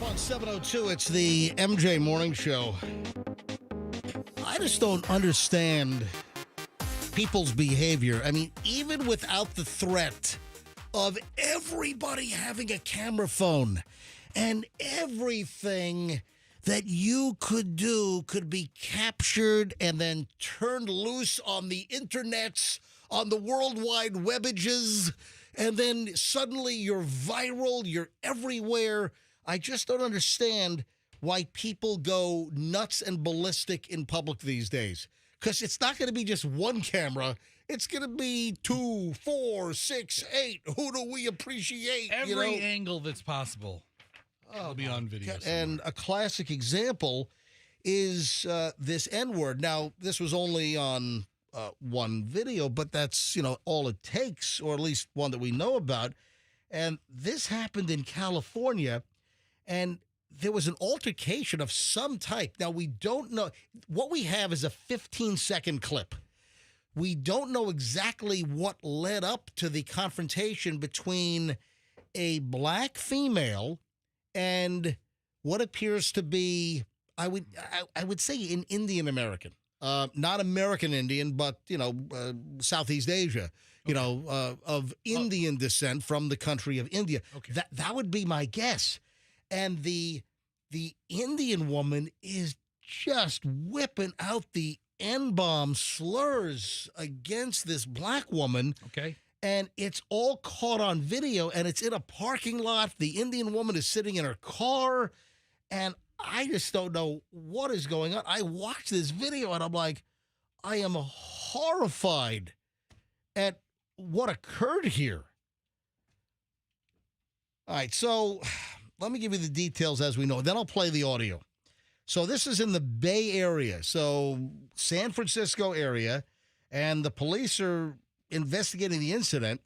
On 702, it's the MJ Morning Show. I just don't understand people's behavior. I mean, even without the threat of everybody having a camera phone and everything that you could do could be captured and then turned loose on the internets, on the World Wide Webages, and then suddenly you're viral, you're everywhere. I just don't understand why people go nuts and ballistic in public these days. Because it's not going to be just one camera. It's going to be 2, 4, 6, 8. Who do we appreciate? Every angle that's possible will be on video. And a classic example is this N-word. Now, this was only on one video, but that's, all it takes, or at least one that we know about. And this happened in California. And there was an altercation of some type. Now, we don't know. What we have is a 15-second clip. We don't know exactly what led up to the confrontation between a black female and what appears to be, I would say, an Indian American. Not American Indian, but, Southeast Asia, of Indian descent from the country of India. Okay. That would be my guess. And the Indian woman is just whipping out the N-bomb slurs against this black woman. Okay. And it's all caught on video, and it's in a parking lot. The Indian woman is sitting in her car, and I just don't know what is going on. I watched this video, and I'm like, I am horrified at what occurred here. All right, so let me give you the details as we know. Then I'll play the audio. So this is in the Bay Area, so San Francisco area, and the police are investigating the incident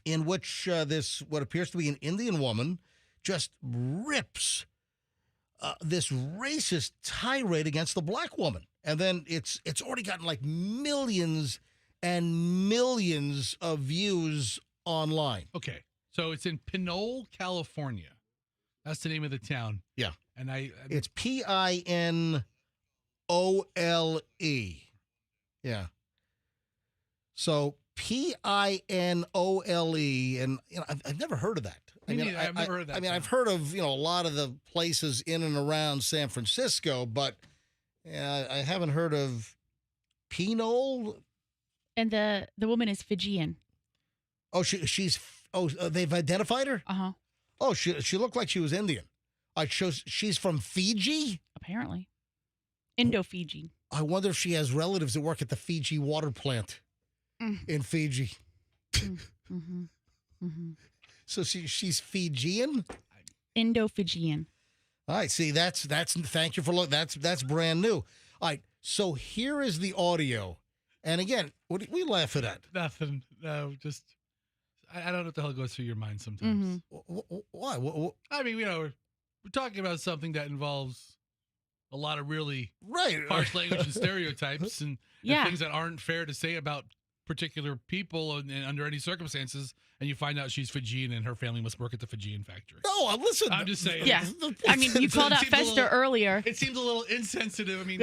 in which this, what appears to be an Indian woman, just rips this racist tirade against the black woman. And then it's already gotten like millions and millions of views online. Okay, so it's in Pinole, California. That's the name of the town. Yeah. And It's Pinole. Yeah. So Pinole, and I've never heard of that. Me neither. I've never heard of that I mean, town. I've heard of a lot of the places in and around San Francisco, but I haven't heard of Pinole. And the woman is Fijian. Oh, they've identified her. Oh, she looked like she was Indian. She's from Fiji. Apparently, Indo-Fiji. I wonder if she has relatives that work at the Fiji water plant in Fiji. So she's Fijian. Indo-Fijian. All right. See, that's. Thank you for look. That's brand new. All right. So here is the audio, and again, what are we laughing at? Nothing. No, just I don't know what the hell goes through your mind sometimes. Why? I mean, we're talking about something that involves a lot of really harsh language and stereotypes and things that aren't fair to say about particular people and under any circumstances, and you find out she's Fijian and her family must work at the Fijian factory. No, listen. I'm just saying. Yeah. I mean, you called out Fester earlier. It seems a little insensitive. I mean,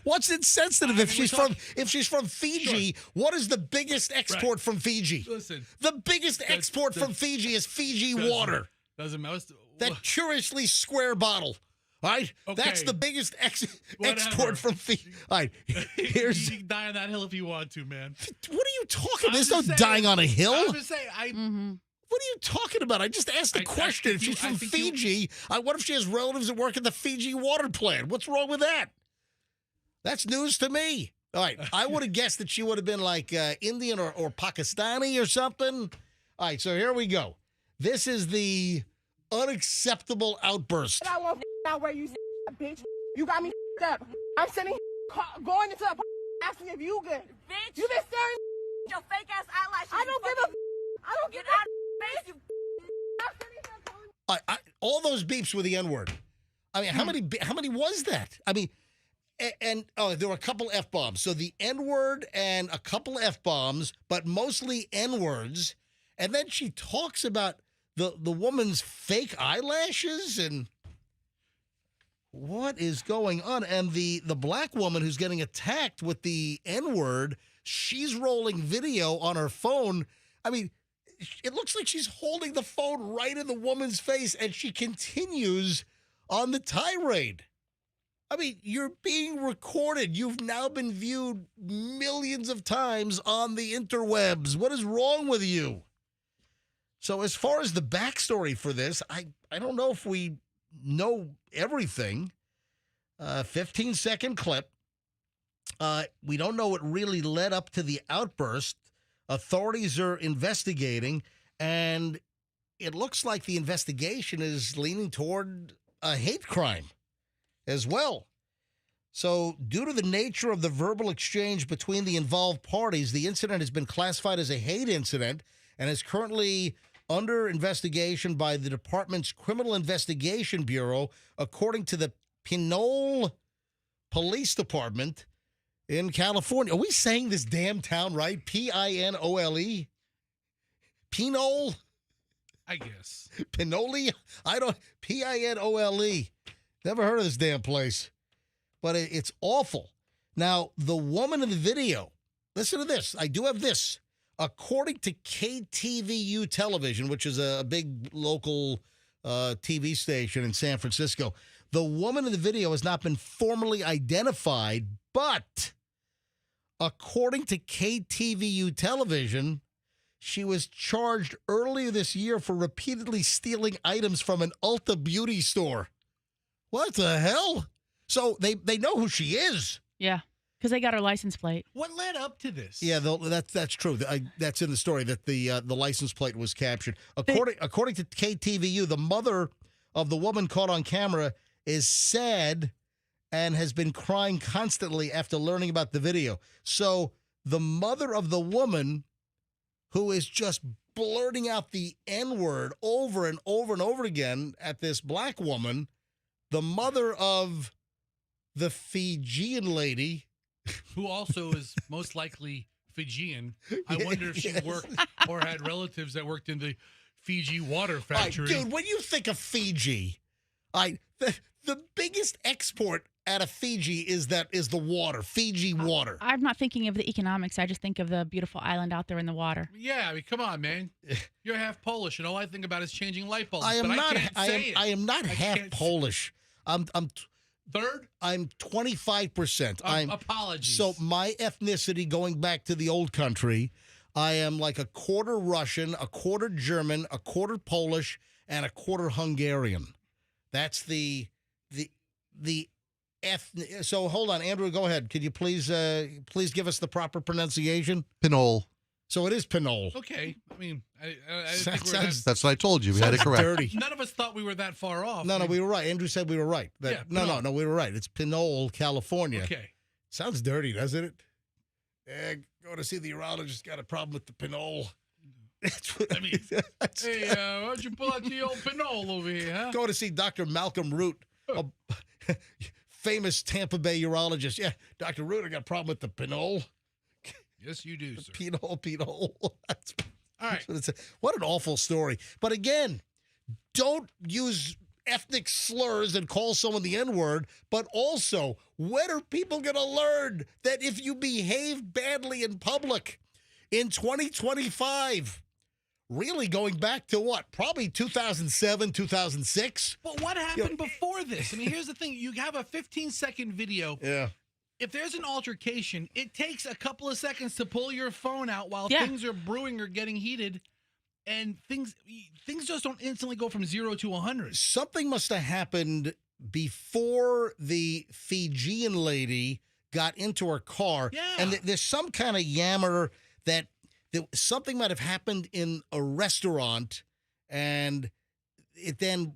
what's insensitive if she's from Fiji? Sure. What is the biggest export from Fiji? Listen, the biggest export from Fiji is Fiji water. Doesn't matter. That curiously square bottle. All right, okay. That's the biggest export from Fiji. All right, here's you can die on that hill if you want to, man. What are you talking about? There's no dying on a hill. I'm just saying. What are you talking about? I just asked a question. If she's from Fiji, what if she has relatives that work at the Fiji water plant? What's wrong with that? That's news to me. All right, I would have guessed that she would have been like Indian or Pakistani or something. All right, so here we go. This is the unacceptable outburst. I won't out where you bitch. You got me up. I'm sitting going into a asking if you good. Bitch. You been staring Your fake ass eyelashes. I don't give a I don't Get give out of face, you. All those beeps were the N-word. I mean, how many was that? I mean, and there were a couple F-bombs. So the N-word and a couple F-bombs, but mostly N-words. And then she talks about the woman's fake eyelashes and what is going on? And the black woman who's getting attacked with the N-word, she's rolling video on her phone. I mean, it looks like she's holding the phone right in the woman's face, and she continues on the tirade. I mean, you're being recorded. You've now been viewed millions of times on the interwebs. What is wrong with you? So as far as the backstory for this, I don't know if we know everything. 15-second clip. We don't know what really led up to the outburst. Authorities are investigating, and it looks like the investigation is leaning toward a hate crime as well. So due to the nature of the verbal exchange between the involved parties, the incident has been classified as a hate incident and is currently under investigation by the department's Criminal Investigation Bureau, according to the Pinole Police Department in California. Are we saying this damn town right? Pinole? Pinole? I guess. Pinole? Pinole. Never heard of this damn place. But it's awful. Now, the woman in the video, listen to this. I do have this. According to KTVU Television, which is a big local TV station in San Francisco, the woman in the video has not been formally identified, but according to KTVU Television, she was charged earlier this year for repeatedly stealing items from an Ulta beauty store. What the hell? So they know who she is. Yeah, because they got her license plate. What led up to this? Yeah, that's true. That's in the story that the license plate was captured. According to KTVU, the mother of the woman caught on camera is sad and has been crying constantly after learning about the video. So the mother of the woman, who is just blurting out the N-word over and over and over again at this black woman, the mother of the Fijian lady, who also is most likely Fijian. I wonder if she Yes. worked or had relatives that worked in the Fiji water All right, factory. dude, when you think of Fiji, the biggest export out of Fiji is the water, Fiji water. I'm not thinking of the economics. I just think of the beautiful island out there in the water. Yeah, I mean, come on, man. You're half Polish, and all I think about is changing light bulbs. I am but not. I can't say it. I am not I half can't say- Polish. I'm Third? 25%. Apologies. So my ethnicity, going back to the old country, I am like a quarter Russian, a quarter German, a quarter Polish, and a quarter Hungarian. That's the ethnic. So hold on, Andrew, go ahead. Could you please give us the proper pronunciation? Pinole. So it is Pinole. Okay. I mean, I didn't think Sounds- we were that, That's what I told you. We had it correct. Dirty. none of us thought we were that far off. No, I mean, we were right. Andrew said we were right. Yeah, No, we were right. It's Pinole, California. Okay. Sounds dirty, doesn't it? Go to see the urologist. Got a problem with the Pinole. That's what I mean, that's- Hey, why don't you pull out the old pinole over here, huh? Go to see Dr. Malcolm Root, a famous Tampa Bay urologist. Yeah, Dr. Root, I got a problem with the Pinole. Yes, you do, sir. Pinole. That's All right. what it's. What an awful story. But again, don't use ethnic slurs and call someone the N-word, but also, when are people going to learn that if you behave badly in public in 2025, really going back to what? Probably 2007, 2006? But what happened before this? I mean, here's the thing. You have a 15-second video. Yeah. If there's an altercation, it takes a couple of seconds to pull your phone out while Yeah. things are brewing or getting heated, and things just don't instantly go from 0 to 100. Something must have happened before the Fijian lady got into her car. Yeah. And there's some kind of yammer that something might have happened in a restaurant, and it then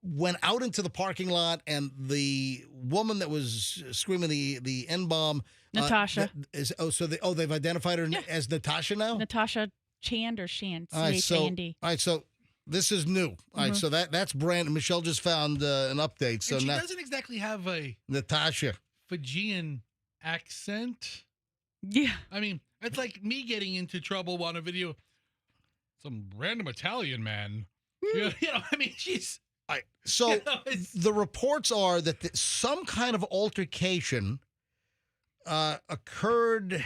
went out into the parking lot, and the woman that was screaming the N-bomb. Natasha. They've identified her Yeah. as Natasha now? Natasha Chand or Shand, All right, C-H-A-N-D. All right, so this is new. All right, so that's brand. Michelle just found an update. So And she now doesn't exactly have a Natasha. Fijian accent. Yeah. I mean, it's like me getting into trouble on a video. Some random Italian man. You know, I mean, she's. So You know, it's- the reports are that some kind of altercation occurred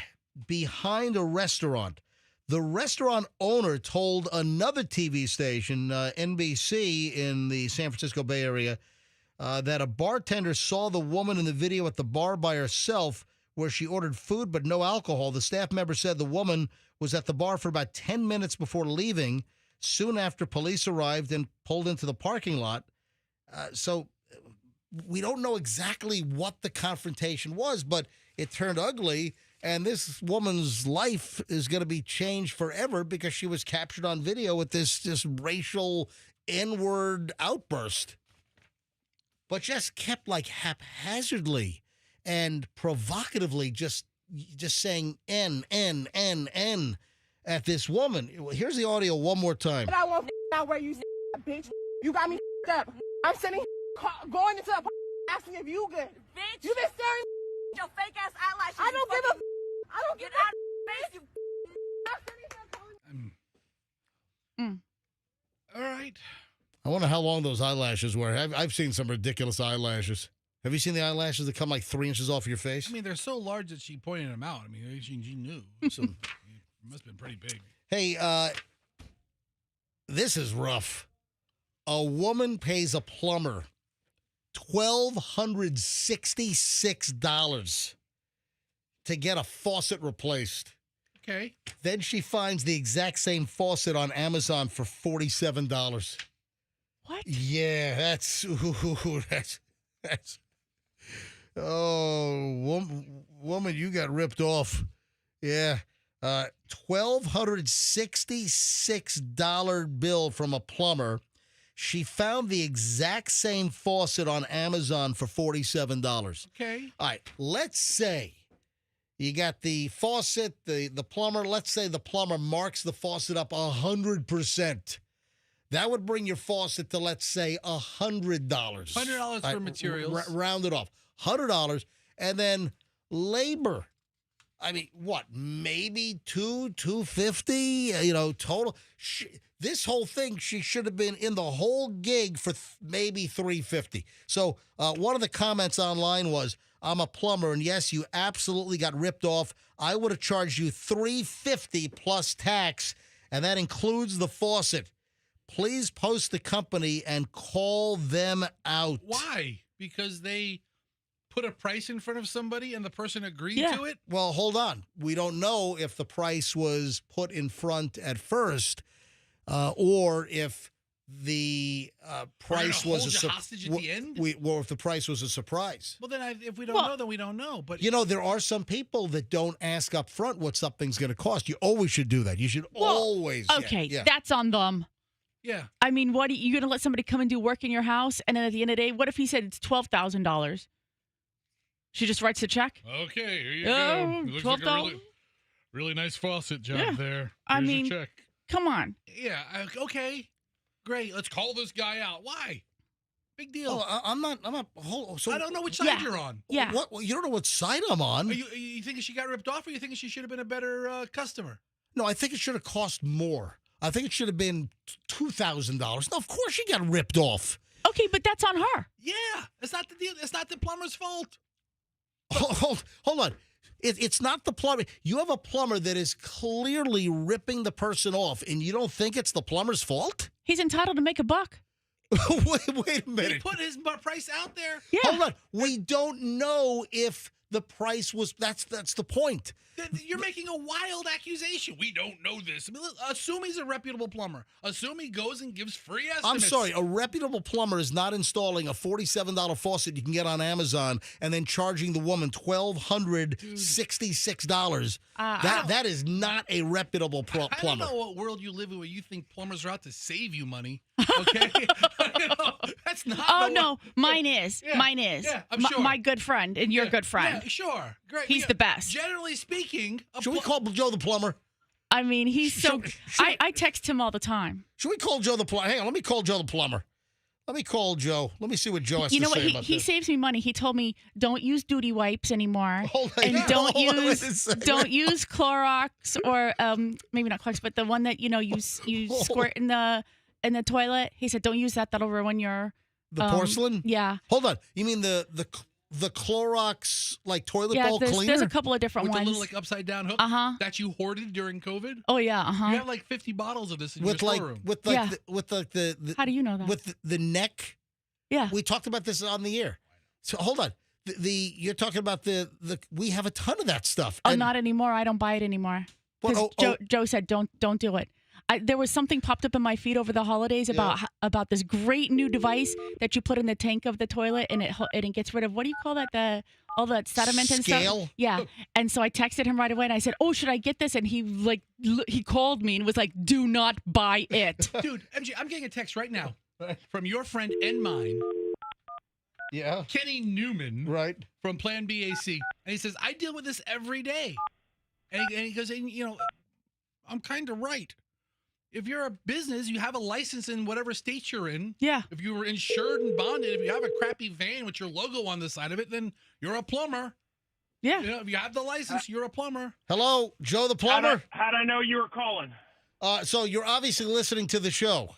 behind a restaurant. The restaurant owner told another TV station, NBC, in the San Francisco Bay Area, that a bartender saw the woman in the video at the bar by herself where she ordered food but no alcohol. The staff member said the woman was at the bar for about 10 minutes before leaving, soon after police arrived and pulled into the parking lot. So we don't know exactly what the confrontation was, but it turned ugly. And this woman's life is going to be changed forever because she was captured on video with this racial N-word outburst. But just kept like haphazardly and provocatively just saying N at this woman. Here's the audio one more time. But I won't out where you bitch. You got me up. I'm sitting going into a asking if you good. Bitch, You been staring. your fake ass eyelashes. I don't you give a. fucking- I don't Get give out of face, you. All right. I wonder how long those eyelashes were. I've seen some ridiculous eyelashes. Have you seen the eyelashes that come like 3 inches off your face? I mean, they're so large that she pointed them out. I mean, she knew. So it must have been pretty big. Hey, this is rough. A woman pays a plumber $1,266 to get a faucet replaced. Okay. Then she finds the exact same faucet on Amazon for $47. What? Yeah, that's woman, you got ripped off. Yeah. $1,266 bill from a plumber. She found the exact same faucet on Amazon for $47. Okay. All right, let's say you got the faucet, the plumber. Let's say the plumber marks the faucet up 100%. That would bring your faucet to, let's say, $100. $100 for materials. Round it off. $100. And then labor. I mean, what? Maybe $250, total. This whole thing, she should have been in the whole gig for maybe $350. So one of the comments online was, I'm a plumber, and yes, you absolutely got ripped off. I would have charged you $350 plus tax, and that includes the faucet. Please post the company and call them out. Why? Because they put a price in front of somebody and the person agreed to it? Well, hold on. We don't know if the price was put in front at first, or if the price was hostage at the end. Or if the price was a surprise. Well, then if we don't know, then we don't know. But there are some people that don't ask up front what something's going to cost. You always should do that. You should always. Okay, that's on them. Yeah. I mean, what are you going to let somebody come and do work in your house, and then at the end of the day, what if he said it's $12,000? She just writes the check. Okay, here you go. It looks like a $12,000. really nice faucet job there. I Here's mean, your check. Come on. Yeah. Okay. Great. Let's call this guy out. Why? Big deal. Oh, I'm not. So I don't know which side you're on. Yeah. What? You don't know what side I'm on. Are you thinking she got ripped off, or you thinking she should have been a better customer? No, I think it should have cost more. I think it should have been $2,000. No, of course she got ripped off. Okay, but that's on her. Yeah. It's not the deal. It's not the plumber's fault. Hold on. It's not the plumber. You have a plumber that is clearly ripping the person off, and you don't think it's the plumber's fault? He's entitled to make a buck. Wait a minute. He put his price out there. Yeah. Hold on. We don't know if the price was. That's the point. You're making a wild accusation. We don't know this. I mean, assume he's a reputable plumber. Assume he goes and gives free estimates. I'm sorry. A reputable plumber is not installing a $47 faucet you can get on Amazon and then charging the woman $1,266. That is not a reputable plumber. I don't know what world you live in where you think plumbers are out to save you money. Okay, that's not. Oh no, mine is. Yeah. Mine is. Yeah, I'm sure. My good friend and your good friend. Yeah, sure, great. He's the best. Generally speaking, Should we call Joe the plumber? I mean, he's so. I text him all the time. Should we call Joe the plumber? Hang on, let me call Joe the plumber. Let me call Joe. Let me see what Joe has to say about this. You know what? He saves me money. He told me don't use duty wipes anymore, Hold on, and hold on, wait a second. don't use Clorox or maybe not Clorox, but the one that you squirt in the toilet. He said don't use that. That'll ruin your the porcelain. Yeah. Hold on. You mean the Clorox toilet bowl cleaner? There's a couple of different with ones. the little upside down hook that you hoarded during COVID. Oh yeah. You have 50 bottles of this in your storeroom. With the How do you know that? with the neck. Yeah. We talked about this on the air. So hold on. You're talking about the we have a ton of that stuff. Oh, not anymore. I don't buy it anymore. 'Cause Joe said don't do it. There was something popped up in my feed over the holidays about this great new device that you put in the tank of the toilet and it gets rid of, what do you call that, all that sediment and stuff. Yeah. And so I texted him right away and I said, "Oh, should I get this?" And he he called me and was like, "Do not buy it." Dude, MG, I'm getting a text right now from your friend and mine. Yeah. Kenny Newman. Right. From Plan BAC. And he says, "I deal with this every day." And he goes, I'm kind of right. If you're a business, you have a license in whatever state you're in. Yeah. If you were insured and bonded, if you have a crappy van with your logo on the side of it, then you're a plumber. Yeah. If you have the license, you're a plumber. Hello, Joe the plumber. How'd I know you were calling? So you're obviously listening to the show.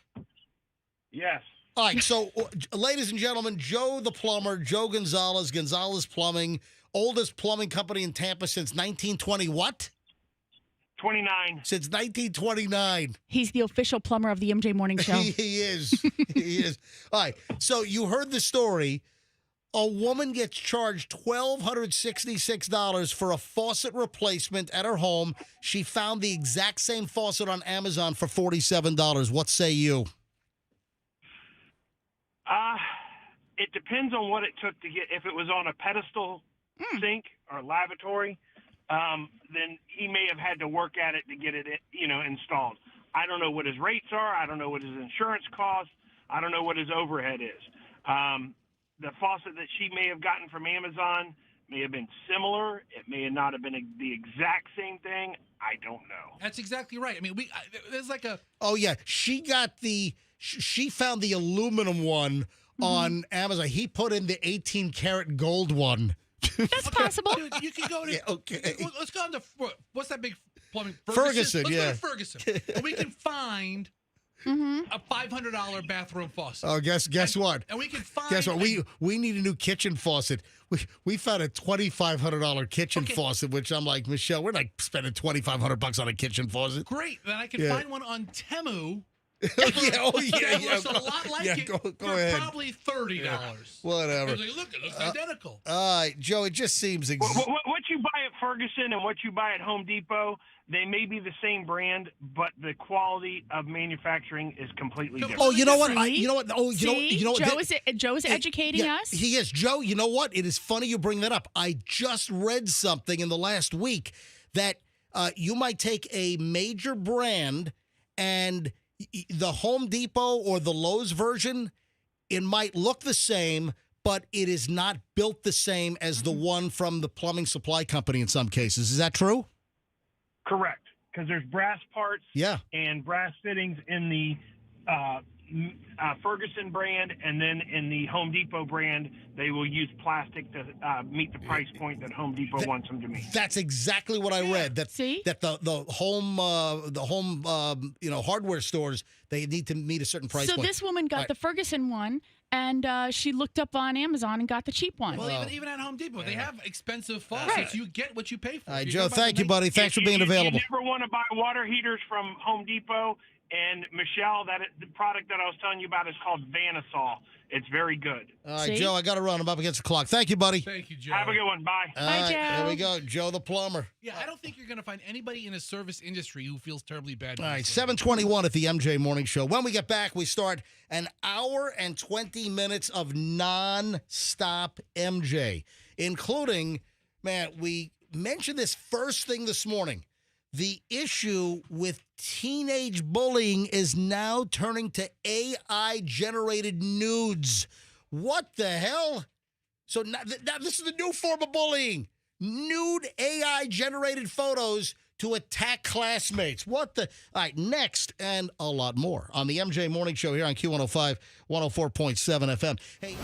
Yes. All right. So, ladies and gentlemen, Joe the plumber, Joe Gonzalez, Gonzalez Plumbing, oldest plumbing company in Tampa since 1920. What? 29. Since 1929. He's the official plumber of the MJ Morning Show. He is. He is. All right. So you heard the story. A woman gets charged $1,266 for a faucet replacement at her home. She found the exact same faucet on Amazon for $47. What say you? It depends on what it took to get. If it was on a pedestal sink or lavatory, then he may have had to work at it to get it, installed. I don't know what his rates are. I don't know what his insurance costs. I don't know what his overhead is. The faucet that she may have gotten from Amazon may have been similar. It may not have been the exact same thing. I don't know. That's exactly right. I mean, there's like a... Oh, yeah. She found the aluminum one on Amazon. He put in the 18 karat gold one. That's possible. Dude, you can go to. Yeah, okay. Let's go on to what's that big plumbing? Ferguson, Let's yeah. go to Ferguson, and we can find a $500 bathroom faucet. Oh, guess what? And we can find. Guess what? We need a new kitchen faucet. We found a $2,500 kitchen faucet, which I'm like, Michelle, we're not spending $2,500 on a kitchen faucet. Great. Then I can Yeah. find one on Temu. Yeah, That yeah. looks a lot like it. Go for ahead. Probably $30. Whatever. I was like, look, it looks identical. All right, Joe, it just seems What you buy at Ferguson and what you buy at Home Depot, they may be the same brand, but the quality of manufacturing is completely different. Oh, you know what? See? You know what? Oh, you know what? Joe's educating Yeah, us. He is. Joe, you know what? It is funny you bring that up. I just read something in the last week that you might take a major brand and the Home Depot or the Lowe's version, it might look the same, but it is not built the same as the one from the plumbing supply company in some cases. Is that true? Correct, because there's brass parts Yeah. and brass fittings in the Ferguson brand, and then in the Home Depot brand, they will use plastic to meet the price point that Home Depot wants them to meet. That's exactly what I read. That See? that the home hardware stores, they need to meet a certain price So point. this woman got All right. the Ferguson one, and she looked up on Amazon and got the cheap one. Well, even at Home Depot, they have expensive faucets. Right. You get what you pay for. All right, You Joe, go by the thank you, make- buddy. Thanks for being available. You never want to buy water heaters from Home Depot. And Michelle, the product that I was telling you about is called Vanisol. It's very good. All right, See? Joe, I got to run. I'm up against the clock. Thank you, buddy. Thank you, Joe. Have a good one. Bye. All Bye, right, Joe. There we go. Joe the plumber. Yeah, I don't think you're going to find anybody in a service industry who feels terribly bad. All right, 7:21 at the MJ Morning Show. When we get back, we start an hour and 20 minutes of non-stop MJ, including, man, we mentioned this first thing this morning. The issue with teenage bullying is now turning to AI-generated nudes. What the hell? So now this is the new form of bullying. Nude AI-generated photos to attack classmates. What the? All right, next and a lot more on the MJ Morning Show here on Q105, 104.7 FM. Hey.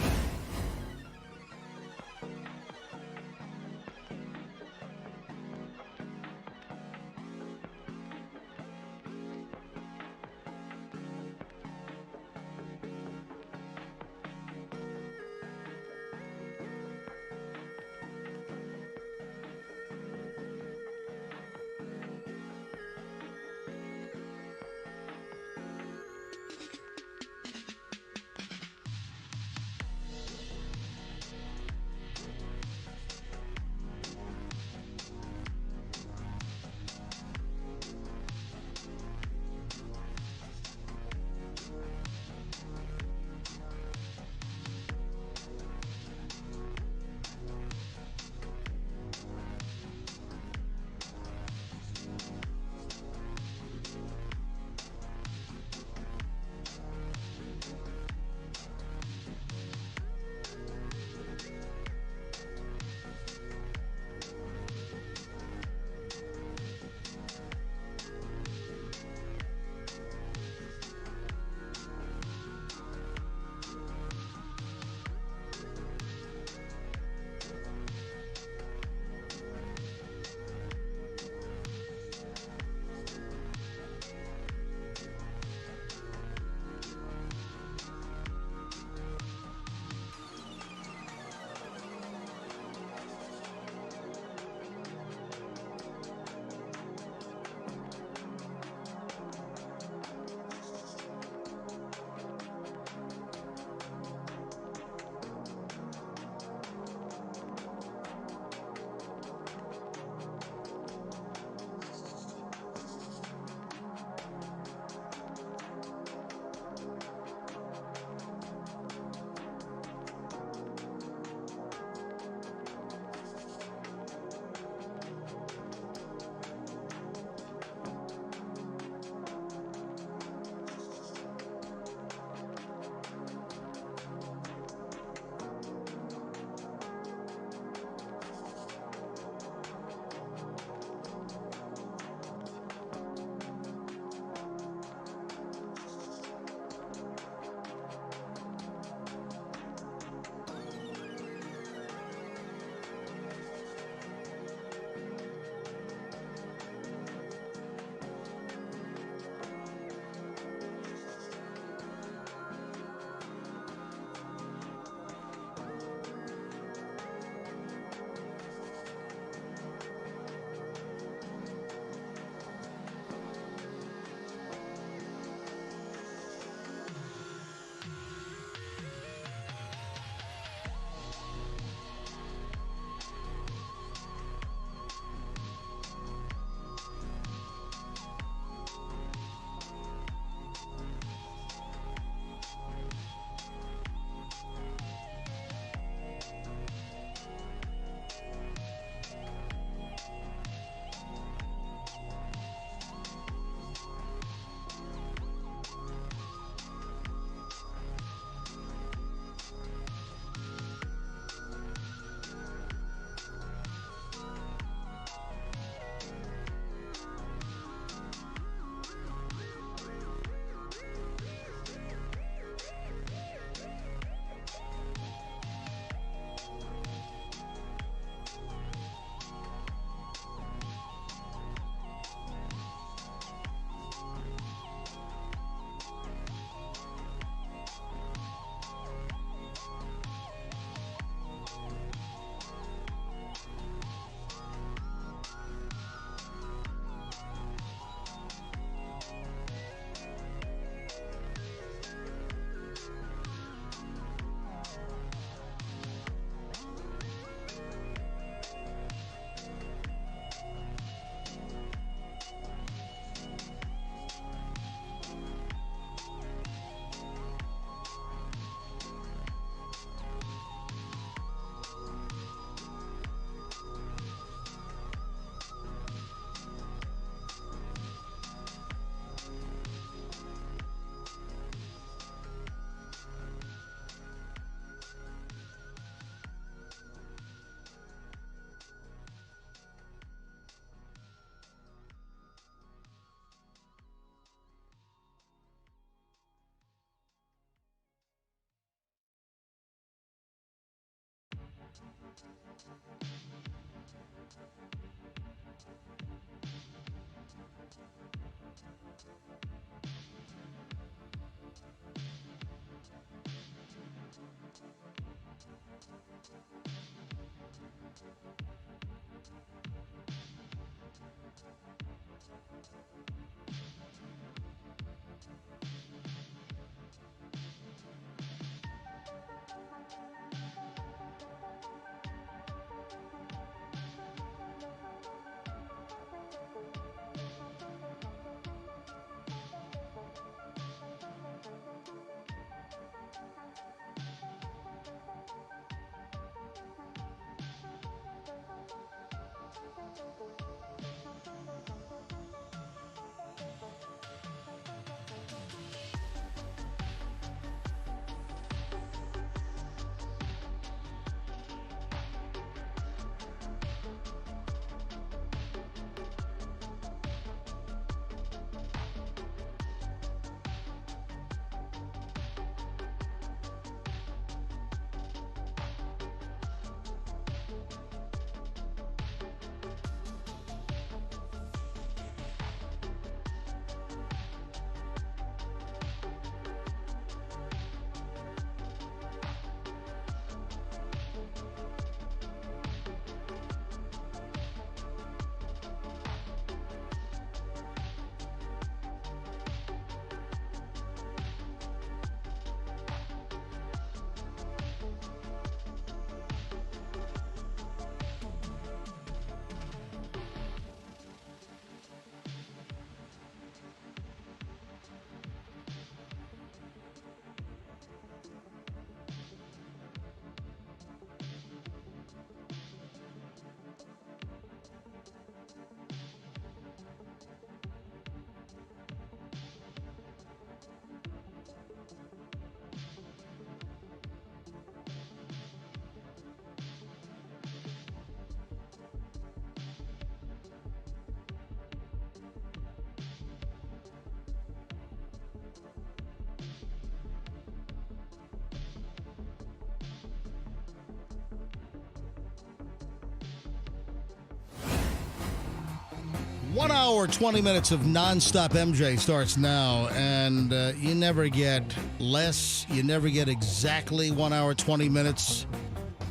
1 hour, 20 minutes of nonstop MJ starts now, and you never get less. You never get exactly 1 hour, 20 minutes.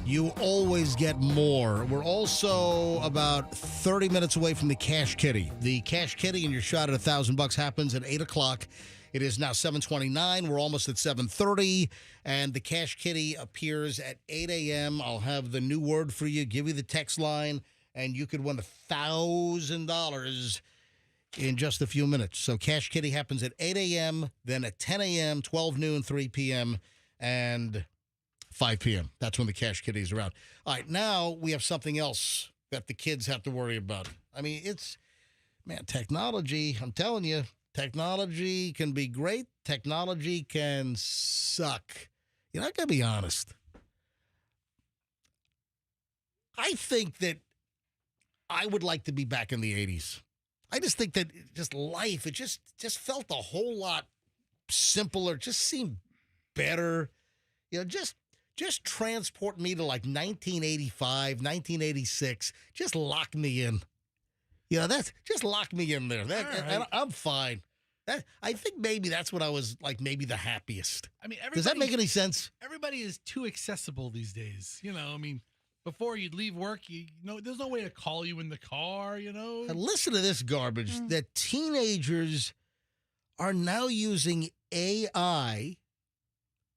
You always get more. We're also about 30 minutes away from the Cash Kitty. The Cash Kitty and your shot at $1,000 happens at 8 o'clock. It is now 7:29. We're almost at 7:30, and the Cash Kitty appears at 8 a.m. I'll have the new word for you, give you the text line, and you could win $1,000 in just a few minutes. So Cash Kitty happens at 8 a.m., then at 10 a.m., 12 noon, 3 p.m., and 5 p.m. That's when the Cash Kitty is around. All right, now we have something else that the kids have to worry about. I mean, technology, I'm telling you, technology can be great. Technology can suck. You know, I got to be honest. I think that I would like to be back in the 80s. I just think that just life, it just felt a whole lot simpler, just seemed better. You know, just transport me to like 1985, 1986. Just lock me in. You know, just lock me in there. And I'm fine. I think maybe that's what I was like, maybe the happiest. I mean, does that make any sense? Everybody is too accessible these days. You know, I mean, before you'd leave work, there's no way to call you in the car, you know? And listen to this garbage that teenagers are now using AI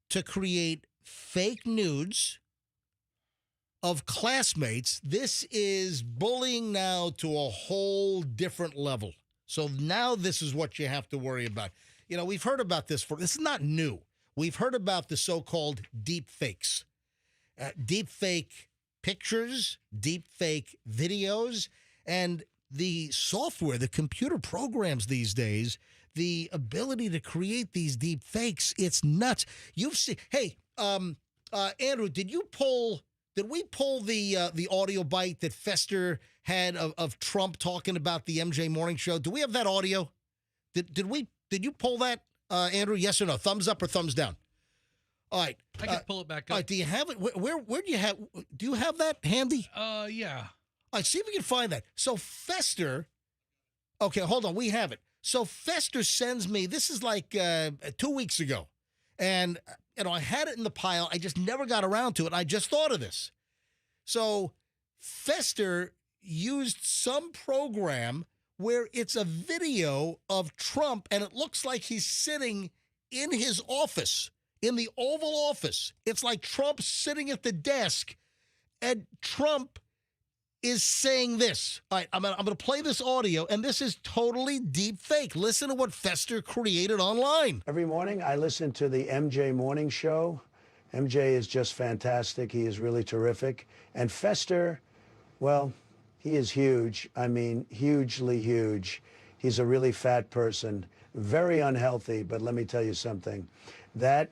to create fake nudes of classmates. This is bullying now to a whole different level. So now this is what you have to worry about. You know, we've heard about this this is not new. We've heard about the so-called deepfakes. Deepfake pictures, deepfake videos, and the software, the computer programs these days, the ability to create these deepfakes, it's nuts. You've seen, hey, Andrew, did we pull the audio bite that Fester had of Trump talking about the MJ Morning Show? Do we have that audio? Did you pull that, Andrew? Yes or no? Thumbs up or thumbs down? All right. I can pull it back up. All right, do you have it? Where do you have that handy? Yeah. All right, see if we can find that. So Fester, okay, hold on, we have it. So Fester sends me, this is like 2 weeks ago, and I had it in the pile. I just never got around to it. I just thought of this. So Fester used some program where it's a video of Trump, and it looks like he's sitting in his office, in the Oval Office. It's like Trump sitting at the desk, and Trump is saying this. All right, I'm gonna play this audio, and this is totally deep fake. Listen to what Fester created online. Every morning I listen to the MJ Morning Show. MJ is just fantastic. He is really terrific. And Fester, well, he is huge. I mean, hugely huge. He's a really fat person, very unhealthy, but let me tell you something. That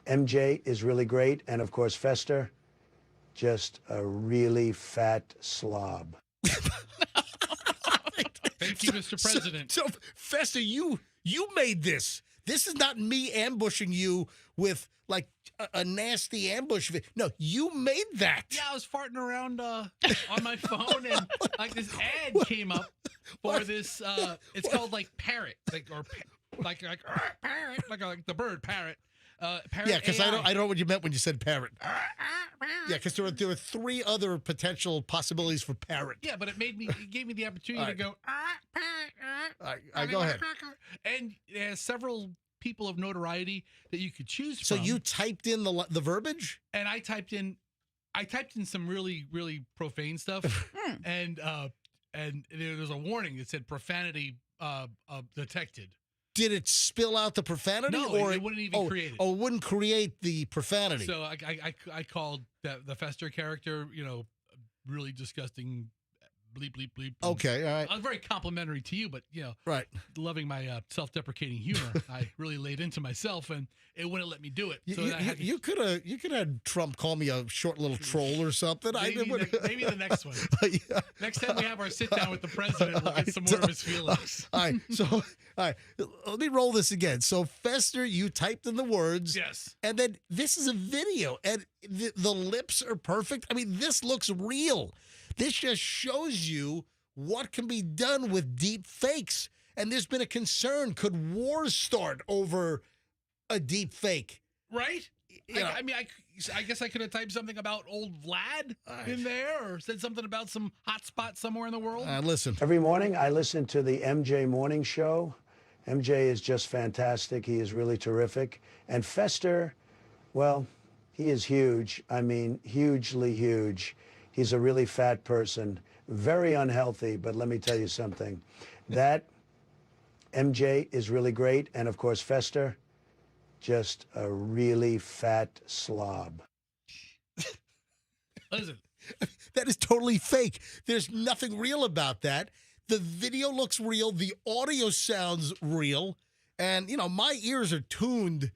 MJ is really great, and of course Fester, just a really fat slob. Thank you, Mr. President. So Fester, you made this. This is not me ambushing you with like a nasty ambush. No, you made that. Yeah, I was farting around on my phone, and like this ad came up for this. It's called like Parrot, like parrot, like the bird parrot. Parrot Yeah, because I AI. don't know what you meant when you said parrot. Yeah, because there were three other potential possibilities for parrot. Yeah, but it gave me the opportunity to go. All right, go ahead. And it has several people of notoriety that you could choose So from. you typed in the verbiage? And I typed in some really, really profane stuff, and there was a warning that said profanity detected. Did it spill out the profanity? No, or it wouldn't even create it. Oh, it wouldn't create the profanity. So I called the Fester character, really disgusting, bleep bleep bleep. Okay, all right. I was very complimentary to you, but Right. loving my self-deprecating humor, I really laid into myself, and it wouldn't let me do it. So I had to, You could have had Trump call me a short little troll or something. maybe the next one. Yeah. Next time we have our sit down with the president, we'll get some more of his feelings. All right, all right, let me roll this again. So Fester, you typed in the words. Yes. And then this is a video, and the lips are perfect. I mean, this looks real. This just shows you what can be done with deep fakes. And there's been a concern. Could wars start over a deep fake? Right? You know. I guess I could have typed something about old Vlad in there, or said something about some hot spot somewhere in the world. Listen. Every morning I listen to the MJ Morning Show. MJ is just fantastic. He is really terrific. And Fester, well, he is huge. I mean, hugely huge. He's a really fat person, very unhealthy, but let me tell you something. That MJ is really great, and of course Fester, just a really fat slob. Listen, That is totally fake. There's nothing real about that. The video looks real. The audio sounds real. And, my ears are tuned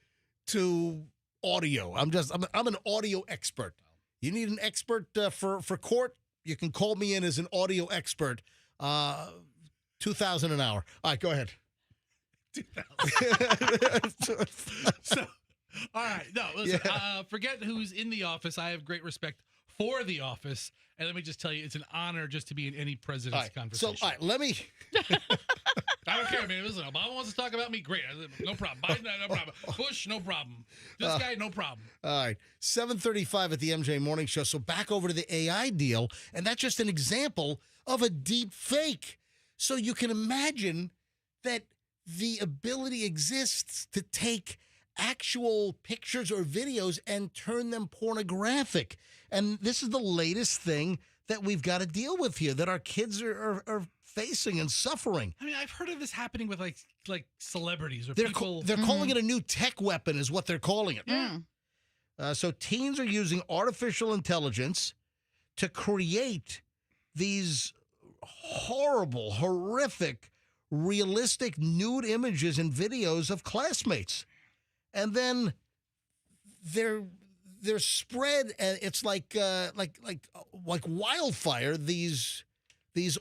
to audio. I'm an audio expert. You need an expert for court? You can call me in as an audio expert. $2,000 an hour. All right, go ahead. 2,000. So, all right. No, listen, forget who's in the office. I have great respect for the office. And let me just tell you, it's an honor just to be in any president's conversation. So, all right, let me... I don't care, man. Listen, Obama wants to talk about me. Great. No problem. Biden, no problem. Bush, no problem. This guy, no problem. All right. 7:35 at the MJ Morning Show. So back over to the AI deal. And that's just an example of a deep fake. So you can imagine that the ability exists to take actual pictures or videos and turn them pornographic. And this is the latest thing that we've got to deal with here, that our kids are facing and suffering. I mean, I've heard of this happening with like celebrities or They're people. they're calling it a new tech weapon is what they're calling it. Yeah. So teens are using artificial intelligence to create these horrible, horrific, realistic nude images and videos of classmates. And then they're spread, and it's like wildfire. These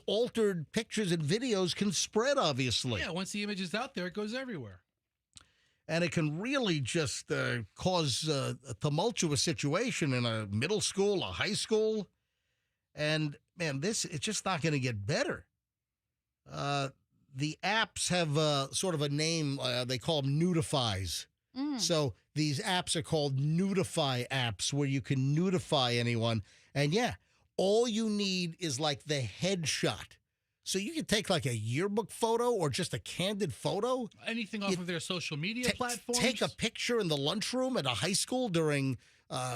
altered pictures and videos can spread, obviously. Yeah, once the image is out there, it goes everywhere. And it can really just cause a tumultuous situation in a middle school, a high school. And, man, it's just not going to get better. The apps have sort of a name. They call them nudifies. So these apps are called nudify apps where you can nudify anyone. And yeah, all you need is like the headshot. So you can take like a yearbook photo or just a candid photo. Anything off of their social media platforms. Take a picture in the lunchroom at a high school during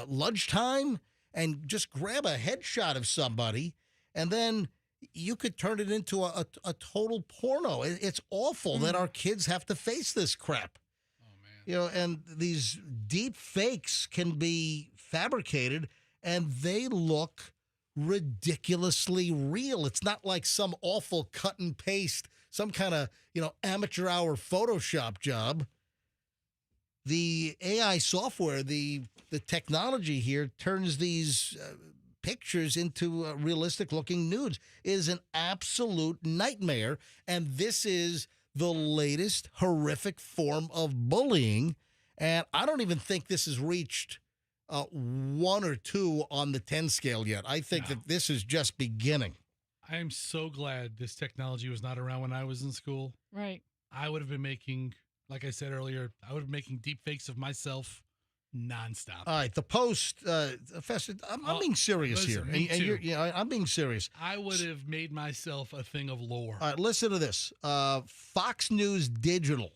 lunchtime and just grab a headshot of somebody, and then you could turn it into a total porno. It's awful that our kids have to face this crap. Oh, man. You know, and these deep fakes can be fabricated, and they look ridiculously real. It's not like some awful cut and paste, some kind of, amateur hour Photoshop job. The AI software, the technology here turns these pictures into realistic looking nudes. It is an absolute nightmare. And this is the latest horrific form of bullying. And I don't even think this has reached 1 or 2 on the 10 scale yet. I think that this is just beginning. I am so glad this technology was not around when I was in school. Right. I would have been making, like I said earlier, I would have been making deep fakes of myself nonstop. All right, the Post, Fester, I'm being serious listen, here. me too. I'm being serious. I would have made myself a thing of lore. All right, listen to this. Fox News Digital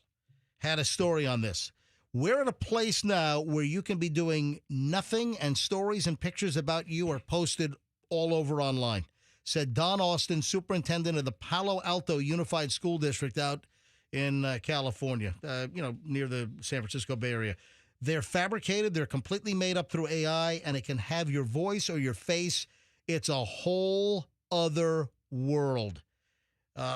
had a story on this. We're at a place now where you can be doing nothing, and stories and pictures about you are posted all over online, said Don Austin, superintendent of the Palo Alto Unified School District out in California, near the San Francisco Bay Area. They're fabricated. They're completely made up through AI, and it can have your voice or your face. It's a whole other world.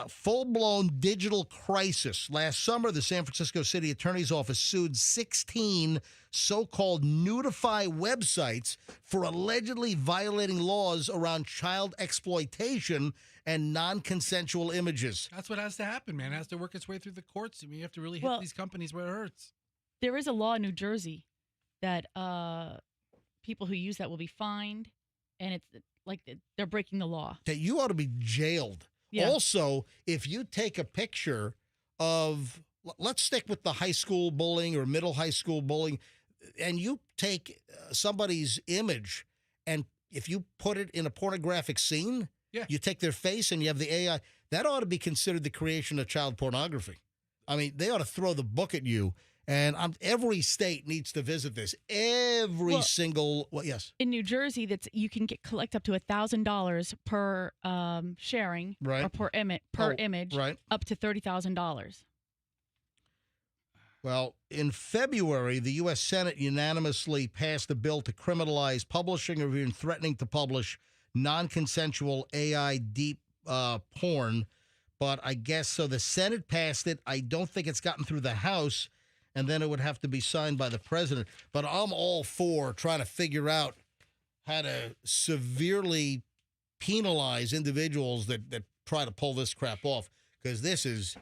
Full-blown digital crisis. Last summer, the San Francisco City Attorney's Office sued 16 so-called nudify websites for allegedly violating laws around child exploitation and non-consensual images. That's what has to happen, man. It has to work its way through the courts. I mean, you have to really hit these companies where it hurts. There is a law in New Jersey that people who use that will be fined, and it's like they're breaking the law. That you ought to be jailed. Yeah. Also, if you take a picture of, let's stick with the high school bullying or middle high school bullying, and you take somebody's image, and if you put it in a pornographic scene, you take their face and you have the AI, that ought to be considered the creation of child pornography. I mean, they ought to throw the book at you. And every state needs to visit this. Every single, yes. In New Jersey, you can collect up to $1,000 per sharing, or per image, right, up to $30,000. Well, in February, the U.S. Senate unanimously passed a bill to criminalize publishing or even threatening to publish non-consensual AI deep porn. But I guess so. The Senate passed it. I don't think it's gotten through the House. And then it would have to be signed by the president. But I'm all for trying to figure out how to severely penalize individuals that try to pull this crap off, because this is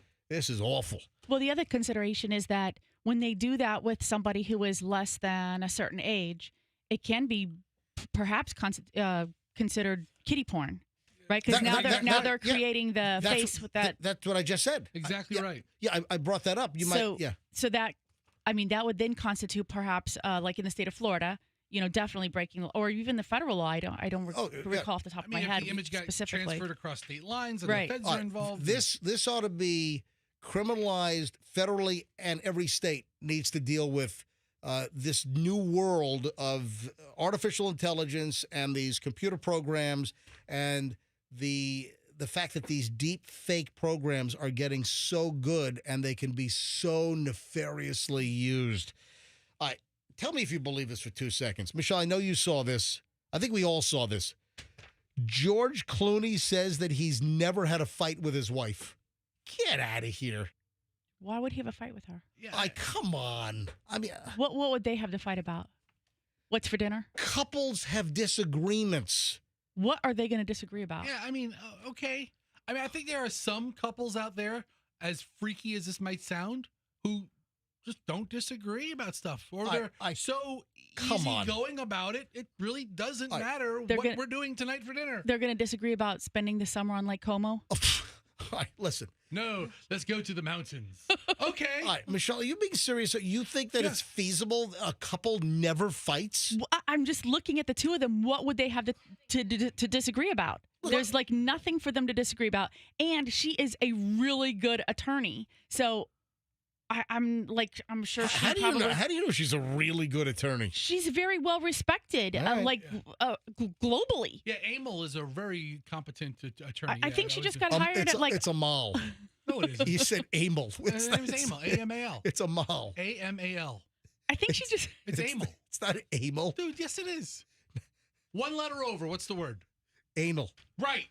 awful. Well, the other consideration is that when they do that with somebody who is less than a certain age, it can be perhaps considered kiddie porn. Right, because now they're creating the face with that. That's what I just said. Exactly right. Yeah, I brought that up. So that, I mean, that would then constitute perhaps, like in the state of Florida, definitely breaking, or even the federal law. I don't recall off the top of my head. If the image got specifically transferred across state lines, and the feds are involved. This ought to be criminalized federally, and every state needs to deal with this new world of artificial intelligence and these computer programs, and the fact that these deep fake programs are getting so good and they can be so nefariously used. All right, tell me if you believe this for 2 seconds. Michelle, I know you saw this. I think we all saw this. George Clooney says that he's never had a fight with his wife. Get out of here. Why would he have a fight with her? Yeah, come on. I mean, what would they have to fight about? What's for dinner? Couples have disagreements. What are they going to disagree about? Yeah, I mean, okay. I mean, I think there are some couples out there, as freaky as this might sound, who just don't disagree about stuff, or they're so easygoing about it. It really doesn't matter what we're doing tonight for dinner. They're going to disagree about spending the summer on Lake Como. All right, listen. No, let's go to the mountains. Okay. All right, Michelle, are you being serious? You think that Yeah. it's feasible a couple never fights? I'm just looking at the two of them. What would they have to disagree about? There's like nothing for them to disagree about. And she is a really good attorney. So I'm sure she How do probably. you know? How do you know she's a really good attorney? She's very well respected, All right. globally. Yeah, Emil is a very competent attorney. I think she just got hired at It's a mall. No, it isn't. You said Amal. His name is Emil. A-M-A-L. It's a mall. A-M-A-L. I think she just. It's Emil. It's not Amal. Dude, yes it is. One letter over. What's the word? Anal. Right.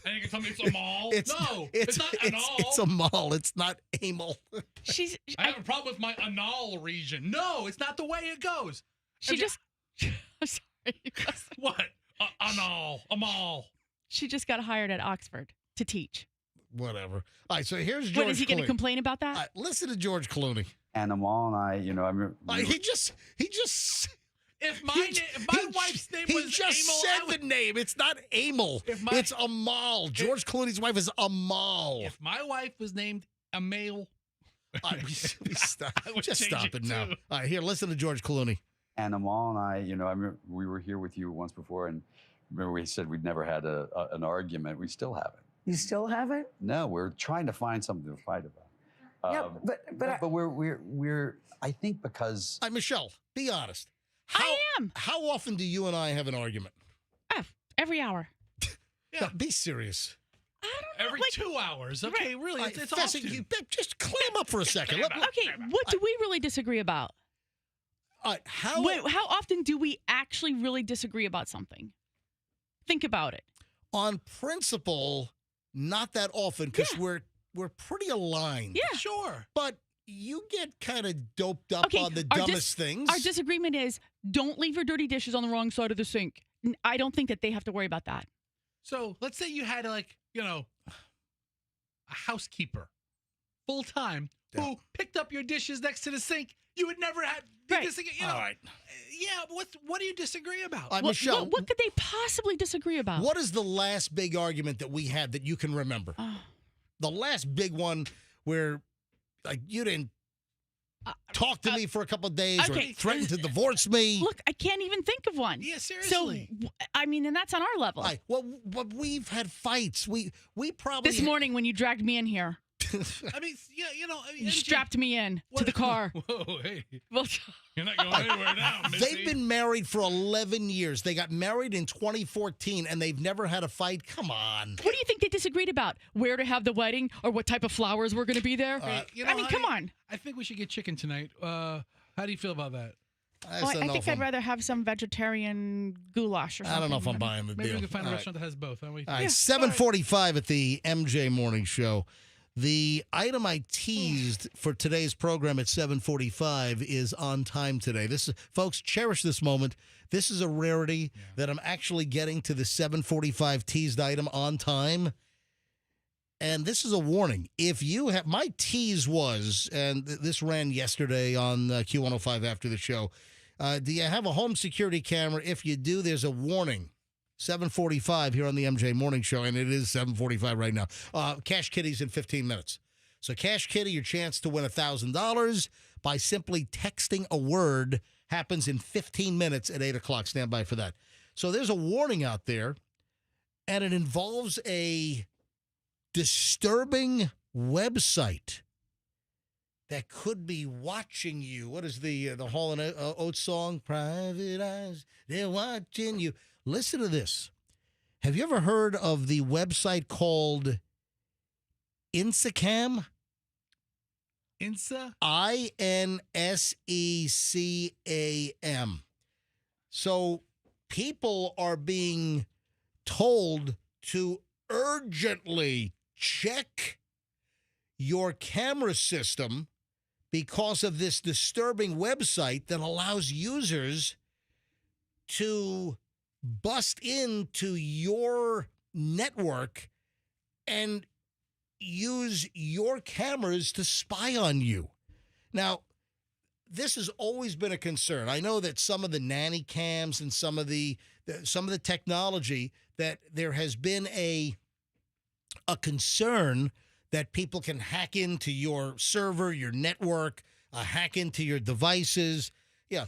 And you can tell me it's a mall? No, it's not anal. It's a mall. It's not Amal. She's. I have a problem with my anal region. No, it's not the way it goes. She just. I'm sorry. What? Anal. A mall. She just got hired at Oxford to teach. Whatever. All right, so here's George What, is he going to Clooney. complain about that? All right, listen to George Clooney. And Amal and I, you know, I remember. He just If my wife's name he was just Emil, said the name. It's not Amal. It's Amal. George Clooney's wife is Amal. If my wife was named Emil, All right, we stop. I would Just change stop it it now. too. All right, here, listen to George Clooney. And Amal and I, you know, I remember we were here with you once before, and remember we said we'd never had an argument. We still haven't. You still haven't? No, we're trying to find something to fight about. Yeah, but we're I think because All right, Michelle, be honest. I am. How often do you and I have an argument? Every hour. Yeah. No, be serious. I don't know. every 2 hours. Okay, really, it's Fessy, often. just clam up for a second. Look, Okay, what do we really disagree about? all right, how often do we actually really disagree about something? Think about it. on principle, not that often because we're pretty aligned. Yeah. Sure. But you get kind of doped up Okay, on the our dumbest things. Our disagreement is don't leave your dirty dishes on the wrong side of the sink. I don't think that they have to worry about that. So let's say you had a housekeeper full time who picked up your dishes next to the sink. You would never have. Right. All right. Yeah. What do you disagree about? Michelle, what could they possibly disagree about? what is the last big argument that we had that you can remember? The last big one where like you didn't talk to me for a couple of days or threatened to divorce me. Look, I can't even think of one. Yeah, seriously. So, I mean, and that's on our level. All right, well, but we've had fights. We probably This morning when you dragged me in here, I mean, yeah, you strapped me in to the car. Whoa, hey, Well, you're not going anywhere now, Missy. They've been married for 11 years. They got married in 2014, and they've never had a fight. Come on. what do you think they disagreed about? Where to have the wedding or what type of flowers were going to be there? I mean, come on. I think we should get chicken tonight. How do you feel about that? I think I'd rather have some vegetarian goulash or something. I don't know if I'm buying the Maybe deal. we can find a All right. restaurant that has both. Aren't we? All right, 7:45 at the MJ Morning Show. The item I teased for today's program at 7:45 is on time today. Folks, cherish this moment. This is a rarity that I'm actually getting to the 7:45 teased item on time. And this is a warning. If you have, my tease was, and this ran yesterday on Q105 after the show. Do you have a home security camera? If you do, there's a warning. 7:45 here on the MJ Morning Show, and it is 7:45 right now. Cash Kitty's in 15 minutes. So Cash Kitty, your chance to win $1,000 by simply texting a word happens in 15 minutes at 8 o'clock. Stand by for that. So there's a warning out there, and it involves a disturbing website that could be watching you. What is the Hall & Oates song? Private eyes, they're watching you. Listen to this. Have you ever heard of the website called Insecam? Insa? INSECAM. So people are being told to urgently check your camera system because of this disturbing website that allows users to bust into your network and use your cameras to spy on you. Now, this has always been a concern. I know that some of the nanny cams and some of the technology, that there has been a concern that people can hack into your server, your network, hack into your devices. Yeah,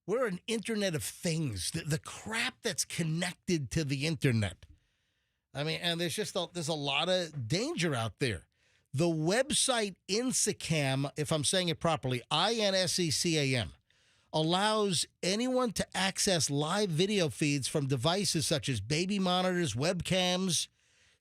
we're an Internet of Things. The crap that's connected to the internet. I mean, and there's a lot of danger out there. The website Insecam, if I'm saying it properly, INSECAM, allows anyone to access live video feeds from devices such as baby monitors, webcams,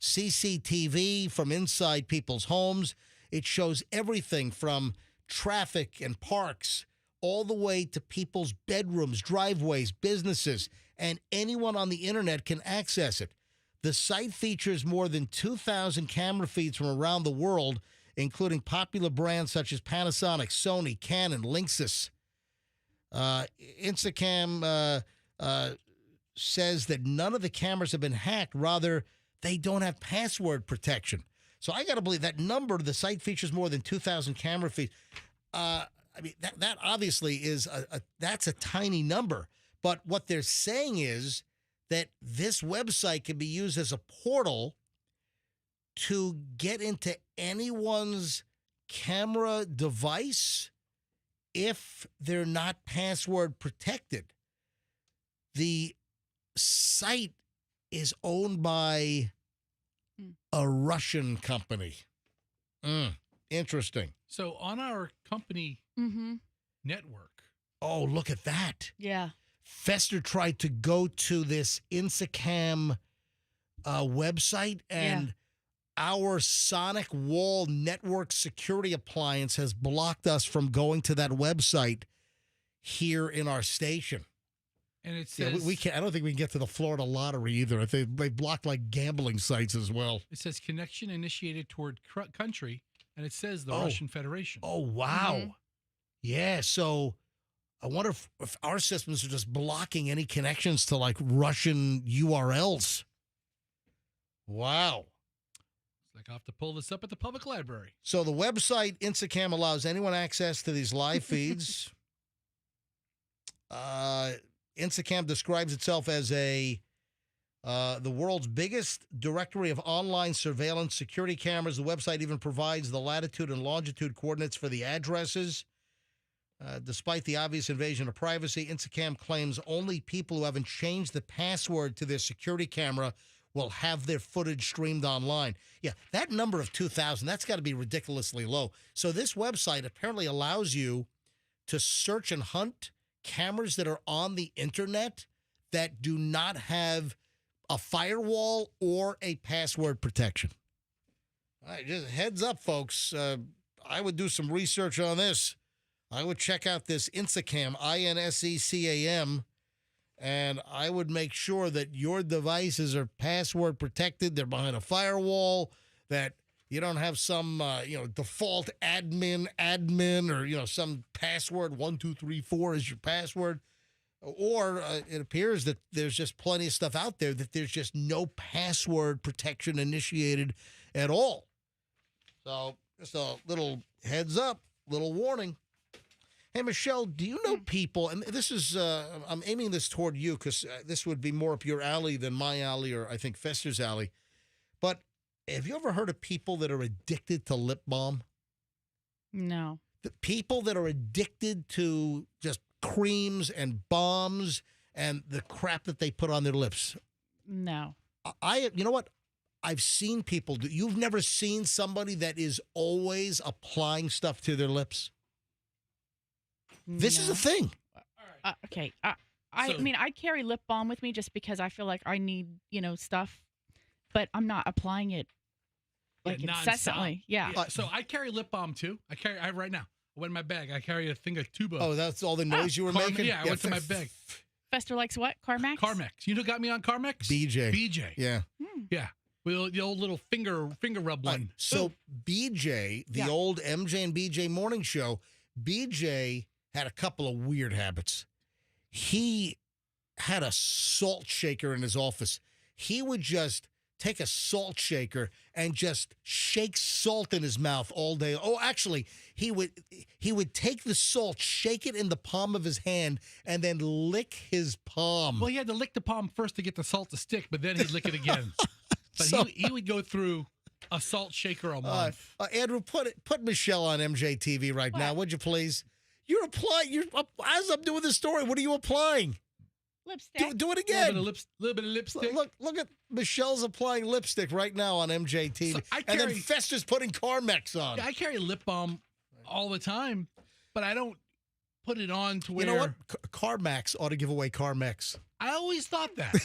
CCTV from inside people's homes. It shows everything from traffic and parks all the way to people's bedrooms, driveways, businesses, and anyone on the internet can access it. The site features more than 2,000 camera feeds from around the world, including popular brands such as Panasonic, Sony, Canon, Linksys. Instacam says that none of the cameras have been hacked. Rather, they don't have password protection. So I got to believe that number, the site features more than 2,000 camera feeds. I mean, that obviously is that's a tiny number. But what they're saying is that this website can be used as a portal to get into anyone's camera device if they're not password protected. The site is owned by a Russian company. Interesting. So on our company network. Oh, look at that. Yeah. Fester tried to go to this Insecam website, and our Sonic Wall network security appliance has blocked us from going to that website here in our station. And it says we can't. I don't think we can get to the Florida lottery either. I think they blocked like gambling sites as well. It says connection initiated toward country, and it says the Russian Federation. Oh, wow. Yeah, so I wonder if our systems are just blocking any connections to like Russian URLs. Wow. It's like I'll have to pull this up at the public library. So the website Instacam allows anyone access to these live feeds. Instacam describes itself as the world's biggest directory of online surveillance security cameras. The website even provides the latitude and longitude coordinates for the addresses. Despite the obvious invasion of privacy, Instacam claims only people who haven't changed the password to their security camera will have their footage streamed online. Yeah, that number of 2,000, that's got to be ridiculously low. So this website apparently allows you to search and hunt cameras that are on the internet that do not have a firewall or a password protection. All right, just heads up, folks. I would do some research on this. I would check out this Instacam, INSECAM, and I would make sure that your devices are password protected. They're behind a firewall, that you don't have some, default admin, or, some password, 1234 is your password. Or it appears that there's just plenty of stuff out there that there's just no password protection initiated at all. So just a little heads up, little warning. Hey, Michelle, do you know people, and this is, I'm aiming this toward you because this would be more up your alley than my alley or I think Fester's alley, but have you ever heard of people that are addicted to lip balm? No. The people that are addicted to just creams and balms and the crap that they put on their lips? No. You know what? I've seen people do. You've never seen somebody that is always applying stuff to their lips? This is a thing. Okay. I carry lip balm with me just because I feel like I need, stuff, but I'm not applying it incessantly. Yeah. So I carry lip balm too. I right now. I went in my bag. I carry a thing of tuba. Oh, that's all the noise you were making? Yeah, I went to my bag. Fester likes what? Carmex? Carmex. You know who got me on Carmex? BJ. Yeah. Yeah. Well, the old little finger rub one. So BJ, the old MJ and BJ morning show, BJ had a couple of weird habits. He had a salt shaker in his office. He would just take a salt shaker and just shake salt in his mouth all day. Oh, actually, he would take the salt, shake it in the palm of his hand, and then lick his palm. Well, he had to lick the palm first to get the salt to stick, but then he'd lick it again. But he would go through a salt shaker a month. Andrew, put Michelle on MJTV right now, would you please? You're applying. As I'm doing this story, what are you applying? Lipstick. Do it again. Little bit of lipstick. Look at Michelle's applying lipstick right now on MJTV. So and then Fester's putting Carmex on. I carry lip balm all the time, but I don't put it on to where... You know what? Carmex ought to give away Carmex. I always thought that.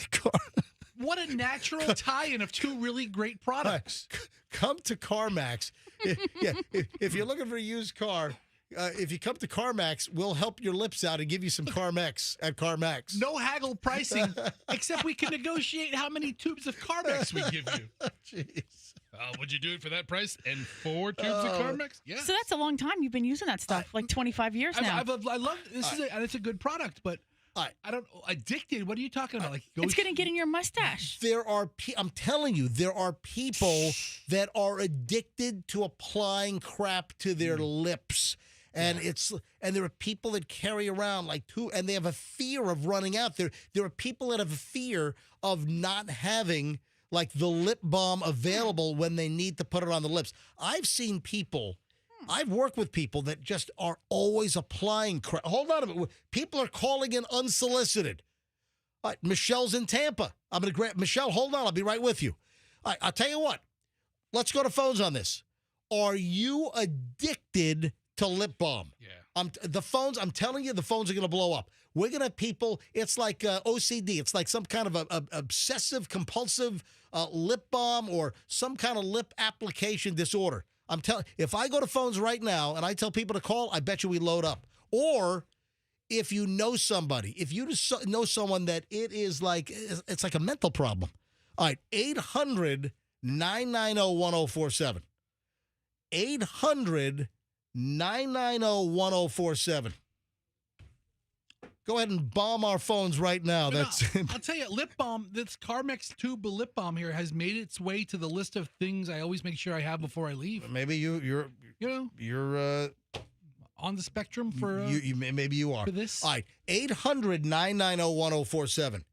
What a natural tie-in of two really great products. Come to CarMax. If you're looking for a used car, if you come to CarMax, we'll help your lips out and give you some Carmex at CarMax. No haggle pricing, except we can negotiate how many tubes of Carmex we give you. Jeez. Would you do it for that price and 4 tubes of Carmex? Yeah. So that's a long time you've been using that stuff, like 25 years now. I love this. And it's a good product, but I don't addicted. What are you talking about? Like it's going to get in your mustache. I'm telling you, there are people that are addicted to applying crap to their lips. And there are people that carry around and they have a fear of running out. There are people that have a fear of not having the lip balm available when they need to put it on the lips. I've seen people, I've worked with people that just are always applying crap. Hold on a minute. People are calling in unsolicited. All right, Michelle's in Tampa. I'm going to grab Michelle. Hold on. I'll be right with you. All right, I'll tell you what. Let's go to phones on this. Are you addicted to lip balm? Yeah. I'm telling you, the phones are going to blow up. We're going to have people, it's like OCD. It's like some kind of a obsessive, compulsive lip balm or some kind of lip application disorder. I'm telling if I go to phones right now and I tell people to call, I bet you we load up. Or if you know somebody, if you know someone that it's like a mental problem. All right, 800-990-1047. 800-990-1047. Go ahead and bomb our phones right now. I'll tell you, lip balm, this Carmex tube lip balm here has made its way to the list of things I always make sure I have before I leave. Maybe you're on the spectrum for maybe you are for this. All right, 800-990-1047.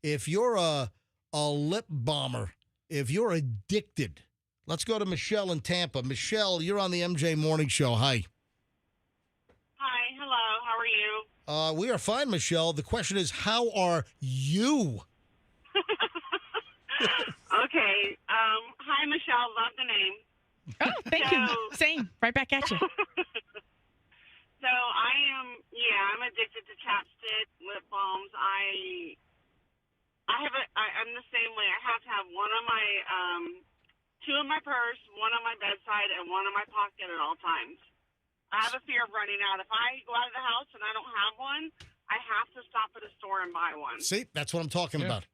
If you're a lip balmer, if you're addicted, let's go to Michelle in Tampa. Michelle, you're on the MJ Morning Show. Hi. Hi, hello. How are you? We are fine, Michelle. The question is, how are you? Okay. Hi, Michelle. Love the name. Oh, thank you. Same. Right back at you. So I'm addicted to chapstick, lip balms. I'm the same way. I have to have one on my, 2 in my purse, 1 on my bedside, and 1 in my pocket at all times. I have a fear of running out. If I go out of the house and I don't have one, I have to stop at a store and buy one. See, that's what I'm talking about.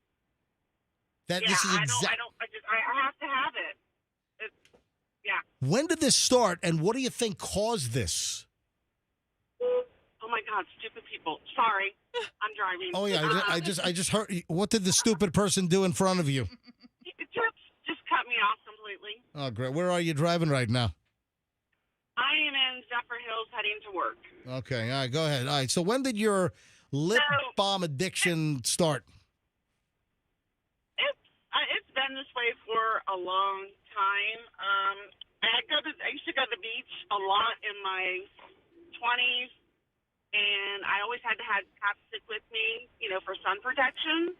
I have to have it. When did this start, and what do you think caused this? Oh my God, stupid people. Sorry, I'm driving. Oh yeah, I just heard. What did the stupid person do in front of you? Just cut me off completely. Oh great. Where are you driving right now? I am in Zephyr Hills heading to work. Okay, all right, go ahead. All right, so when did your lip balm addiction start? It's been this way for a long time. I used to go to the beach a lot in my 20s, and I always had to have chapstick with me, for sun protection.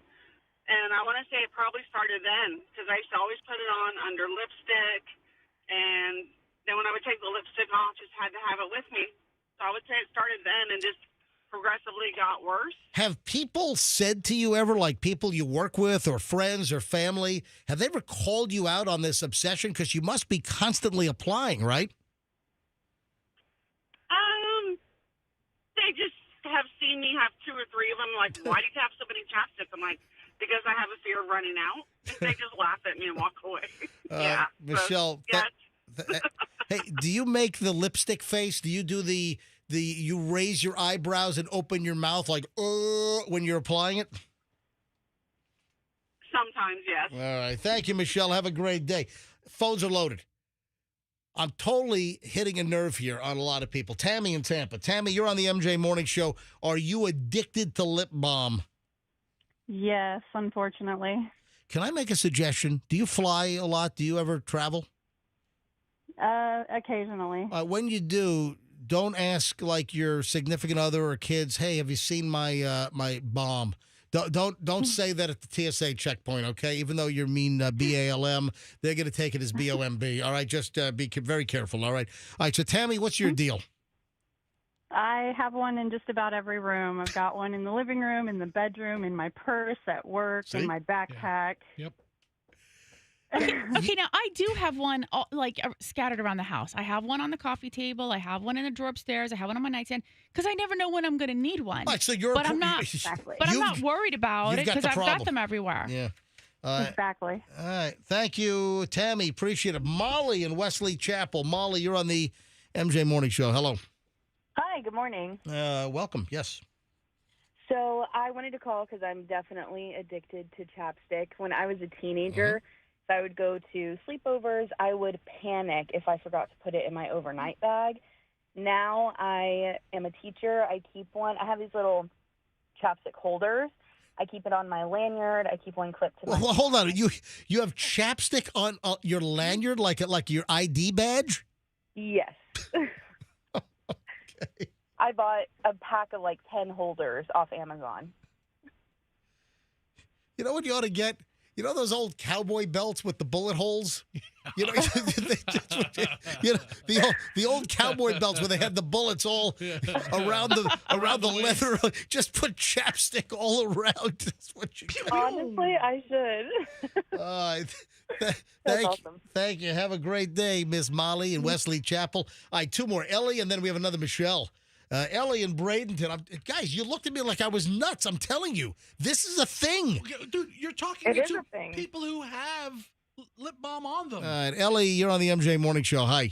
And I want to say it probably started then, because I used to always put it on under lipstick, and then when I would take the lipstick off, just had to have it with me. So I would say it started then and just progressively got worse. Have people said to you ever, like people you work with or friends or family, have they ever called you out on this obsession? Because you must be constantly applying, right? They just have seen me have 2 or 3 of them. Like, why do you have so many chapsticks? I'm like, because I have a fear of running out. They just laugh at me and walk away. Yeah. Michelle, hey, do you make the lipstick face? Do you do you raise your eyebrows and open your mouth like when you're applying it? Sometimes, yes. All right. Thank you, Michelle. Have a great day. Phones are loaded. I'm totally hitting a nerve here on a lot of people. Tammy in Tampa. Tammy, you're on the MJ Morning Show. Are you addicted to lip balm? Yes, unfortunately. Can I make a suggestion? Do you fly a lot? Do you ever travel? Occasionally. When you do, don't ask like your significant other or kids, "Hey, have you seen my my balm?" Don't say that at the TSA checkpoint, okay? Even though you mean BALM, they're going to take it as BOMB. All right, just be very careful. All right. So Tammy, what's your deal? I have one in just about every room. I've got one in the living room, in the bedroom, in my purse, at work, in my backpack. Yep. Okay, now I do have one scattered around the house. I have one on the coffee table. I have one in the drawer upstairs. I have one on my nightstand because I never know when I'm going to need one. Right, so you're, but I'm not. But I'm not worried about it because I've got them everywhere. Yeah. Exactly. All right. Thank you, Tammy. Appreciate it. Molly in Wesley Chapel. Molly, you're on the MJ Morning Show. Hello. Hi. Good morning. Welcome. Yes. So I wanted to call because I'm definitely addicted to chapstick. When I was a teenager, if I would go to sleepovers, I would panic if I forgot to put it in my overnight bag. Now I am a teacher. I keep one. I have these little chapstick holders. I keep it on my lanyard. I keep one clipped to my. Well, hold on. You have chapstick on your lanyard, like your ID badge? Yes. Okay. I bought a pack of like 10 holders off Amazon. You know what you ought to get? You know those old cowboy belts with the bullet holes? You know, the old cowboy belts where they had the bullets all around the leather. Just put chapstick all around. That's what you got. Honestly, I should. Thank you. Have a great day, Miss Molly in Wesley Chapel. All right, two more. Ellie, and then we have another Michelle. Ellie in Bradenton. Guys, you looked at me like I was nuts. I'm telling you, this is a thing. Dude, you're talking It is to a thing. people who have lip balm on them. All right, Ellie, you're on the MJ Morning Show. Hi.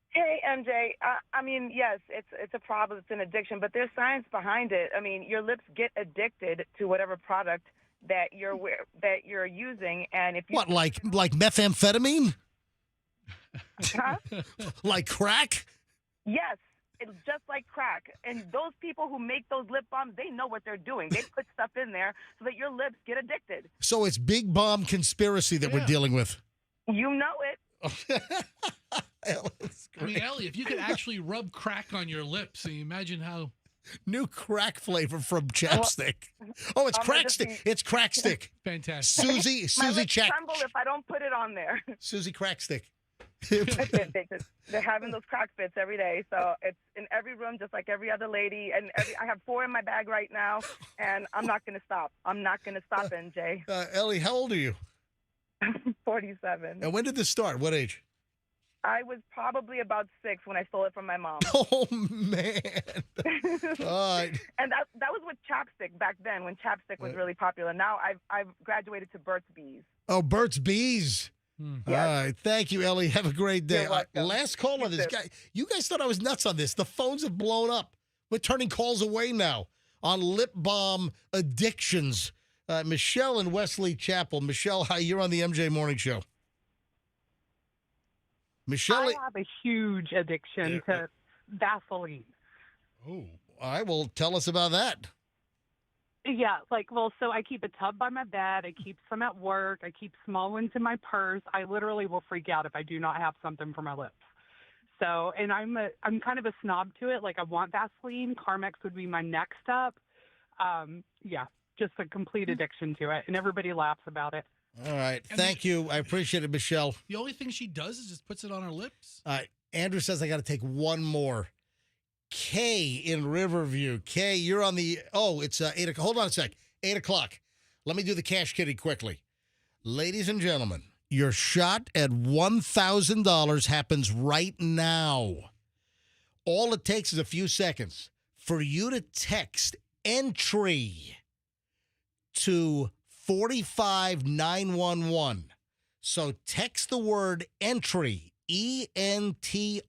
Hey, MJ. I mean, yes, it's a problem. It's an addiction, but there's science behind it. I mean, your lips get addicted to whatever product that you're using, and if you Like methamphetamine? Huh? Like crack? Yes. It's just like crack. And those people who make those lip balms, they know what they're doing. They put stuff in there so that your lips get addicted. So it's big bomb conspiracy that we're dealing with. You know it. I mean, Ellie, if you could actually rub crack on your lips, and you imagine how. New crack flavor from chapstick. Oh, it's crack stick. It's crack stick. Fantastic. Susie My lips Crack. tremble if I don't put it on there. Susie Crack Stick. They're having those crack fits every day, so it's in every room, just like every other lady. And I have 4 in my bag right now, and I'm not going to stop. I'm not going to stop, NJ. Ellie, how old are you? 47. And when did this start? What age? I was probably about 6 when I stole it from my mom. Oh, man. All right. And that was with chapstick back then, when chapstick was really popular. Now I've graduated to Burt's Bees. Oh, Burt's Bees. Yes. All right. Thank you, Ellie. Have a great day. You're welcome. Last call on this guy. You guys thought I was nuts on this. The phones have blown up. We're turning calls away now on lip balm addictions. Michelle in Wesley Chapel. Michelle, hi. You're on the MJ Morning Show. Michelle. I have a huge addiction to Vaseline. Oh, all right. Well, tell us about that. Yeah, so I keep a tub by my bed. I keep some at work. I keep small ones in my purse. I literally will freak out if I do not have something for my lips. So, and I'm kind of a snob to it. Like, I want Vaseline. Carmex would be my next up. Yeah, just a complete addiction to it, and everybody laughs about it. All right. Thank you. I appreciate it, Michelle. The only thing she does is just puts it on her lips. All right. Andrew says I got to take one more. Kay in Riverview. Kay, you're on the, it's 8 o'clock. Hold on a sec. 8 o'clock. Let me do the cash kitty quickly. Ladies and gentlemen, your shot at $1,000 happens right now. All it takes is a few seconds for you to text entry to 45911. So text the word entry, ENTRY,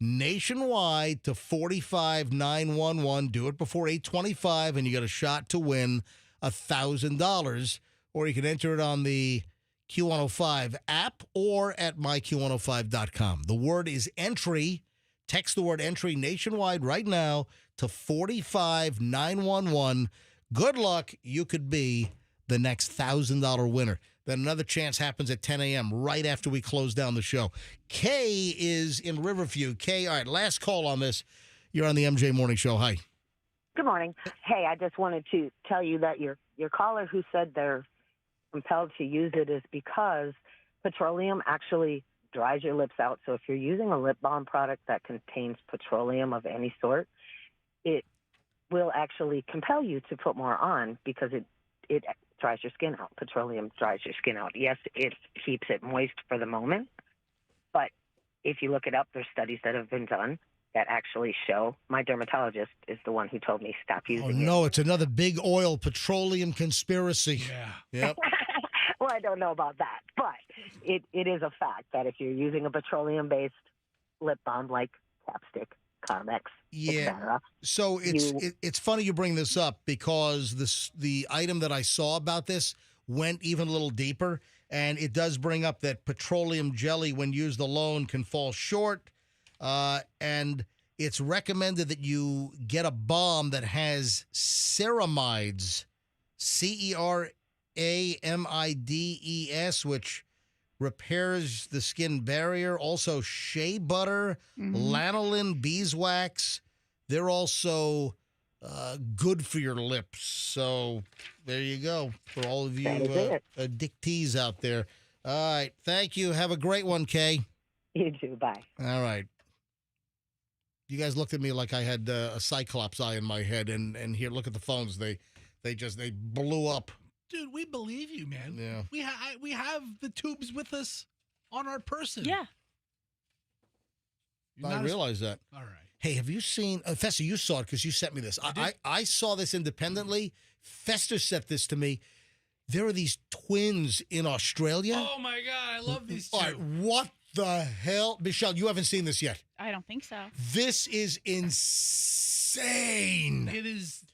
nationwide to 45911. Do it before 8:25, and you got a shot to win $1,000. Or you can enter it on the Q105 app or at myQ105.com. The word is entry. Text the word entry nationwide right now to 45911. Good luck. You could be the next $1,000 winner. Then another chance happens at 10 a.m. right after we close down the show. Kay is in Riverview. Kay, all right, last call on this. You're on the MJ Morning Show. Hi. Good morning. Hey, I just wanted to tell you that your caller who said they're compelled to use it is because petroleum actually dries your lips out. So if you're using a lip balm product that contains petroleum of any sort, it will actually compel you to put more on because it dries your skin out. Petroleum dries your skin out. Yes, it keeps it moist for the moment, but if you look it up, there's studies that have been done that actually show. My dermatologist is the one who told me stop using it. Oh, no, it's another big oil petroleum conspiracy. Yeah. Yep. Well, I don't know about that, but it is a fact that if you're using a petroleum-based lip balm like Chapstick, Carmex, etc. So it's funny you bring this up because the item that I saw about this went even a little deeper, and it does bring up that petroleum jelly, when used alone, can fall short, and it's recommended that you get a balm that has ceramides, CERAMIDES, which repairs the skin barrier. Also, shea butter, lanolin, beeswax. They're also good for your lips. So there you go for all of you addictees out there. All right. Thank you. Have a great one, Kay. You too. Bye. All right. You guys looked at me like I had a cyclops eye in my head, and here, look at the phones. They blew up. Dude, we believe you, man. Yeah. We have the tubes with us on our person. Yeah. I realize that. All right. Hey, have you seen Fester? You saw it because you sent me this. I saw this independently. Fester sent this to me. There are these twins in Australia. Oh my God, I love these two. All right, what the hell, Michelle? You haven't seen this yet. I don't think so. This is insane. It is.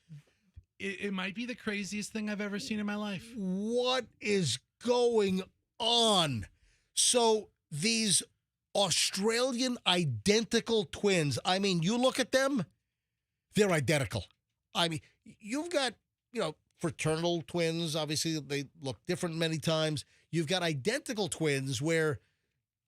It might be the craziest thing I've ever seen in my life. What is going on? So these Australian identical twins, I mean, you look at them, they're identical. I mean, you've got, fraternal twins. Obviously, they look different many times. You've got identical twins where,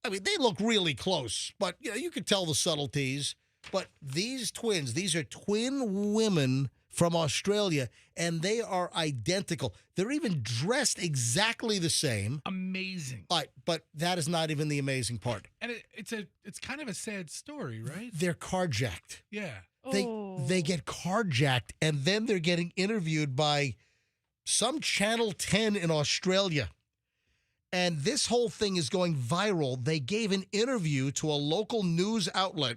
I mean, they look really close, but, you can tell the subtleties. But these twins, these are twin women from Australia, and they are identical. They're even dressed exactly the same. Amazing. But that is not even the amazing part. And it's kind of a sad story, right? They're carjacked. Yeah. They get carjacked, and then they're getting interviewed by some Channel 10 in Australia. And this whole thing is going viral. They gave an interview to a local news outlet,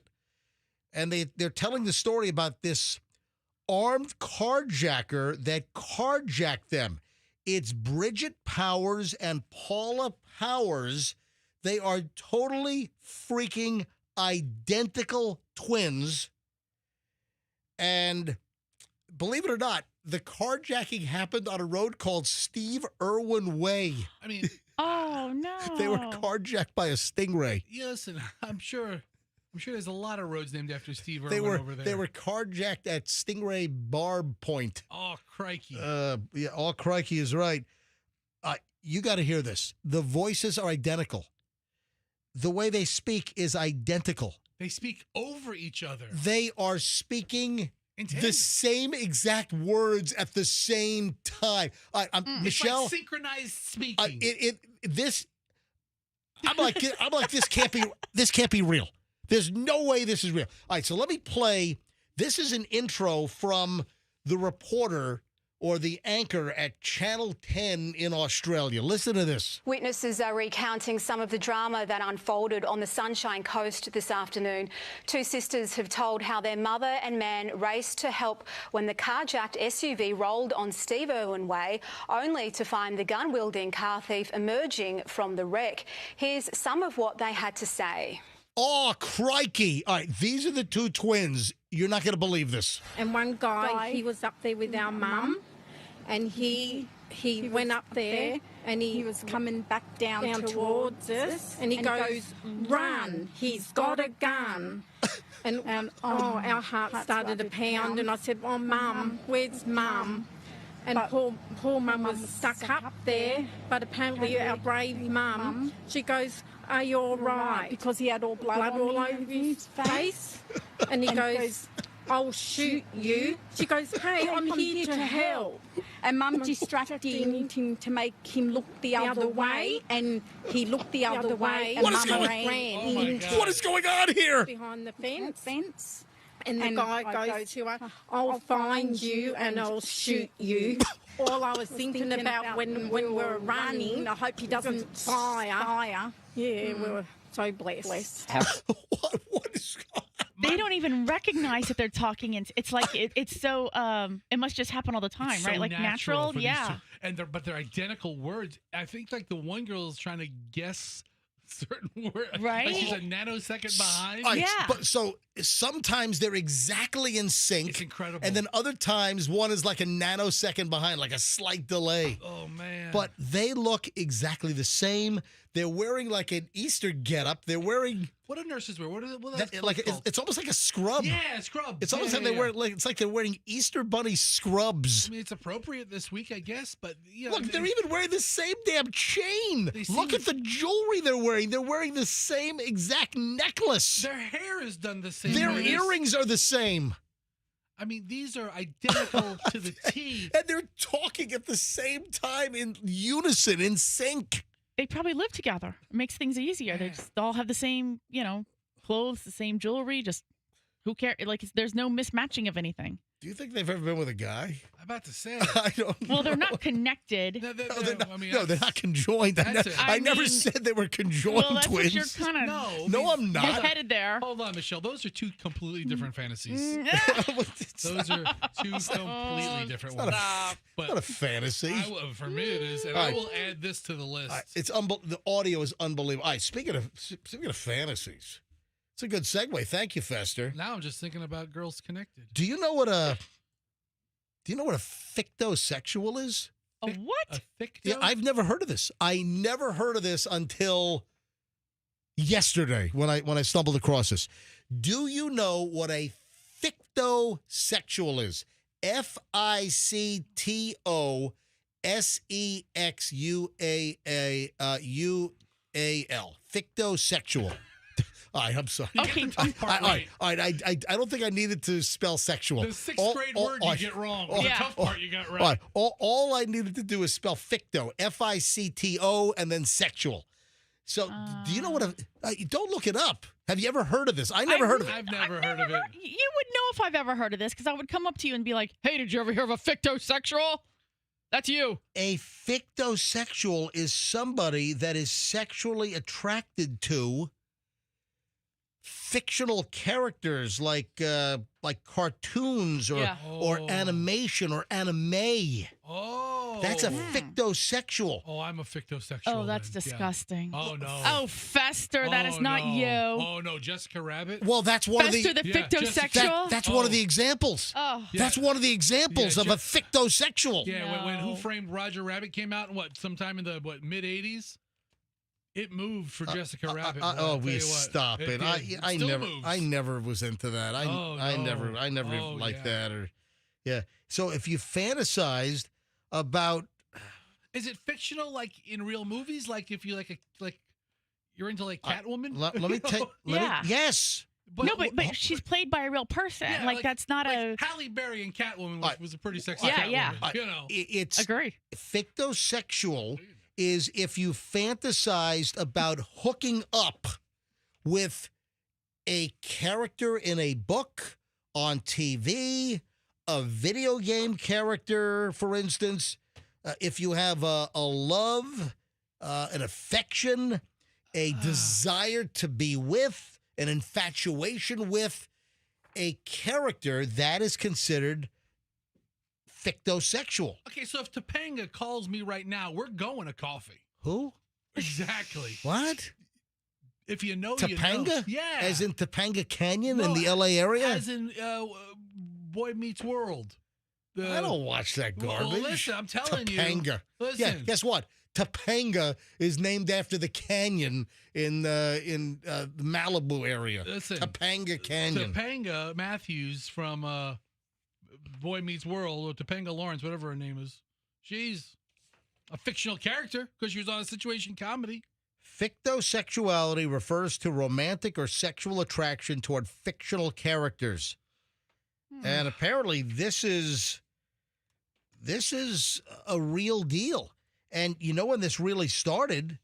and they're telling the story about this armed carjacker that carjacked them. It's Bridget Powers and Paula Powers. They are totally freaking identical twins. And believe it or not, the carjacking happened on a road called Steve Irwin Way. I mean, oh no. They were carjacked by a Stingray. Yeah, listen, I'm sure there's a lot of roads named after Steve Irwin over there. They were carjacked at Stingray Barb Point. Oh, crikey. Yeah, oh, crikey is right. You got to hear this. The voices are identical. The way they speak is identical. They speak over each other. They are speaking the same exact words at the same time. Michelle, it's like synchronized speaking. I'm like this can't be real. There's no way this is real. All right, so let me play. This is an intro from the reporter or the anchor at Channel 10 in Australia. Listen to this. Witnesses are recounting some of the drama that unfolded on the Sunshine Coast this afternoon. Two sisters have told how their mother and man raced to help when the carjacked SUV rolled on Steve Irwin Way, only to find the gun-wielding car thief emerging from the wreck. Here's some of what they had to say. Oh, crikey. All right, these are the two twins. You're not going to believe this. And one guy, he was up there with our mum, and he went up there, and he was coming back down towards us, and he goes, "Run, he's got a gun." And our heart started to pound, and I said, "Oh, Mum, where's Mum?" And poor mum was stuck up there, but apparently our brave mum, she goes, "Are you all right?" Because he had all blood all over his face. And he goes, "I'll shoot you." She goes, "Hey, I'm here to help." And Mum distracted him to make him look the other way, and he looked the other way, and Mum ran. What is going on here? Behind the fence. And the guy goes to her, "I'll find you and I'll shoot you." All I was thinking about when we were running, I hope he doesn't fire. Yeah, we were so blessed. What is going on? They don't even recognize that they're talking. It's like it's so. It must just happen all the time, It's right? so Like natural, for these yeah. two. And they're identical words. I think like the one girl is trying to guess certain words. Right. Like she's a nanosecond behind. All right, but so sometimes they're exactly in sync. It's incredible. And then other times one is like a nanosecond behind, like a slight delay. Oh, man. But they look exactly the same. They're wearing like an Easter getup. They're wearing What do nurses wear? What are those like called? it's almost like a scrub. Yeah, scrub. It's almost Yeah, like they yeah, wear yeah. like it's like they're wearing Easter bunny scrubs. I mean, it's appropriate this week, I guess, but you know, Look, they're even wearing the same damn chain. They Look seem- at the jewelry they're wearing. They're wearing the same exact necklace. their hair is done the same. Their way. earrings are the same. I mean, these are identical to the T. And they're talking at the same time in unison, in sync. They probably live together. It makes things easier. They just all have the same, clothes, the same jewelry. Just who cares? Like, there's no mismatching of anything. Do you think they've ever been with a guy? I'm about to say. I don't Well, they're not connected. they're not conjoined. I never said they were conjoined Well, that's twins. what you're kind of. No, I'm not. You're headed there. Hold on, Michelle. Those are two completely different fantasies. It's Those are two completely different ones. It's not a fantasy. For me, it is, and All I right. will add this to the list. It's the audio is unbelievable. All right, speaking of fantasies, it's a good segue. Thank you, Fester. Now I'm just thinking about girls connected. Do you know what a fictosexual is? A what? A ficto? Yeah, I've never heard of this. I never heard of this until yesterday when I stumbled across this. Do you know what a fictosexual is? Fictosexual. Fictosexual. All right, I'm sorry. Okay. All right. I don't think I needed to spell sexual. The sixth grade word you get wrong. The tough part you got right. All right. All I needed to do is spell ficto, Ficto, and then sexual. So, do you know what don't look it up. Have you ever heard of this? I never heard of it. I've never heard of it. You would know if I've ever heard of this because I would come up to you and be like, "Hey, did you ever hear of a fictosexual?" That's you. A fictosexual is somebody that is sexually attracted to fictional characters like cartoons or animation or anime. Oh, that's a fictosexual. Oh, I'm a fictosexual. Oh, that's then. Yeah. disgusting. Oh no. Oh, Fester, that is not you. Oh no, Jessica Rabbit. Well, that's one Fester of the fictosexual. That's one of the examples. Oh, That's one of the examples of a fictosexual. Yeah, when Who Framed Roger Rabbit came out, sometime in the mid '80s, it moved for Jessica Rabbit. Stop it! I never was into that. I never liked that. So if you fantasized about, is it fictional like in real movies? Like if you you're into Catwoman? let me take. Yes. But she's played by a real person. Yeah, like that's not a Halle Berry in Catwoman was a pretty sexy. Yeah. Catwoman, It's agree. Fictosexual is if you fantasized about hooking up with a character in a book, on TV, a video game character, for instance. If you have a love, an affection, a desire to be with, an infatuation with a character, that is considered fictosexual. Okay, so if Topanga calls me right now, we're going to coffee. Who? Exactly. What? If you know, Topanga? you know. Yeah. As in Topanga Canyon in the LA area? As in Boy Meets World. I don't watch that garbage. Well, listen, I'm telling Topanga. you. Listen. Yeah, guess what? Topanga is named after the canyon in the Malibu area. Listen, Topanga Canyon. Topanga Matthews from Boy Meets World or Topanga Lawrence, whatever her name is. She's a fictional character because she was on a situation comedy. Fictoexuality refers to romantic or sexual attraction toward fictional characters. And apparently this is a real deal. And you know when this really started?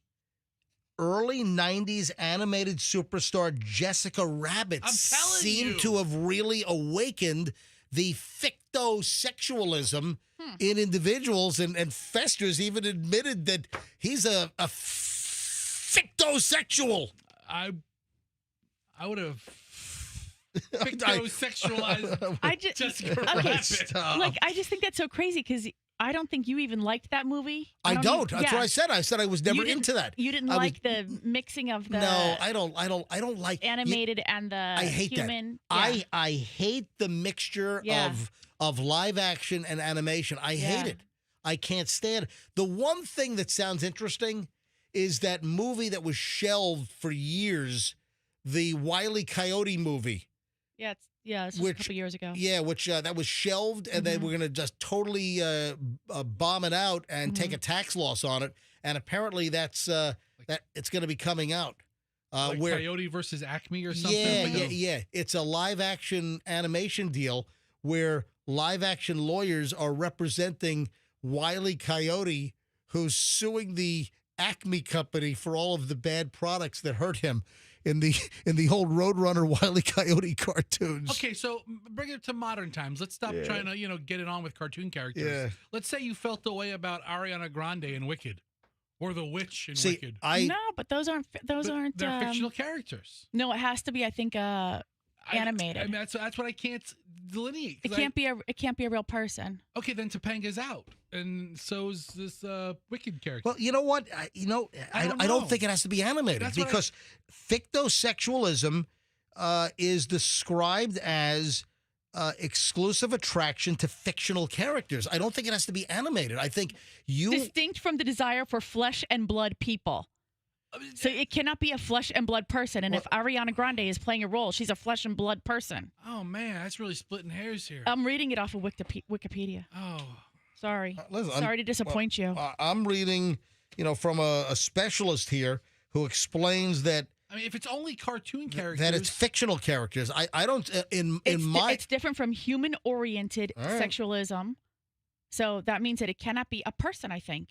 Early 90s animated superstar Jessica Rabbit seemed to have really awakened the fictosexualism in individuals. And Fester's even admitted that he's a fictosexual. I would have fictosexualized Jessica Rabbit. Like, I just think that's so crazy because I don't think you even liked that movie. I don't. That's what I said. I said I was never into that. You didn't like the mixing of the No, I don't like animated and the I hate human. that. Yeah. I hate the mixture of live action and animation. I hate it. I can't stand it. The one thing that sounds interesting is that movie that was shelved for years, the Wile E. Coyote movie. This was a couple years ago. Yeah, which that was shelved, and then we're going to just totally bomb it out and take a tax loss on it. And apparently that's that it's going to be coming out. Like where Coyote versus Acme or something? Yeah. It's a live-action animation deal where live-action lawyers are representing Wile E. Coyote, who's suing the Acme company for all of the bad products that hurt him in the old Roadrunner Wile E. Coyote cartoons. Okay, so bring it to modern times. Let's stop trying to, get it on with cartoon characters. Yeah. Let's say you felt the way about Ariana Grande in Wicked, or the witch in Wicked. No, but those aren't. They're fictional characters. No, it has to be. I think animated. I mean, that's what I can't delineate. It can't be a real person. Okay, then Topanga's out, and so's this Wicked character. Well, you know what? I don't think it has to be animated because fictosexualism is described as exclusive attraction to fictional characters. I don't think it has to be animated. I think distinct from the desire for flesh and blood people. So it cannot be a flesh and blood person. And if Ariana Grande is playing a role, she's a flesh and blood person. Oh, man, that's really splitting hairs here. I'm reading it off of Wikipedia. Oh. Sorry. Listen, Sorry to disappoint you. I'm reading, from a specialist here who explains that. I mean, if it's only cartoon characters. That it's fictional characters. I don't, It's different from human-oriented sexualism. So that means that it cannot be a person, I think.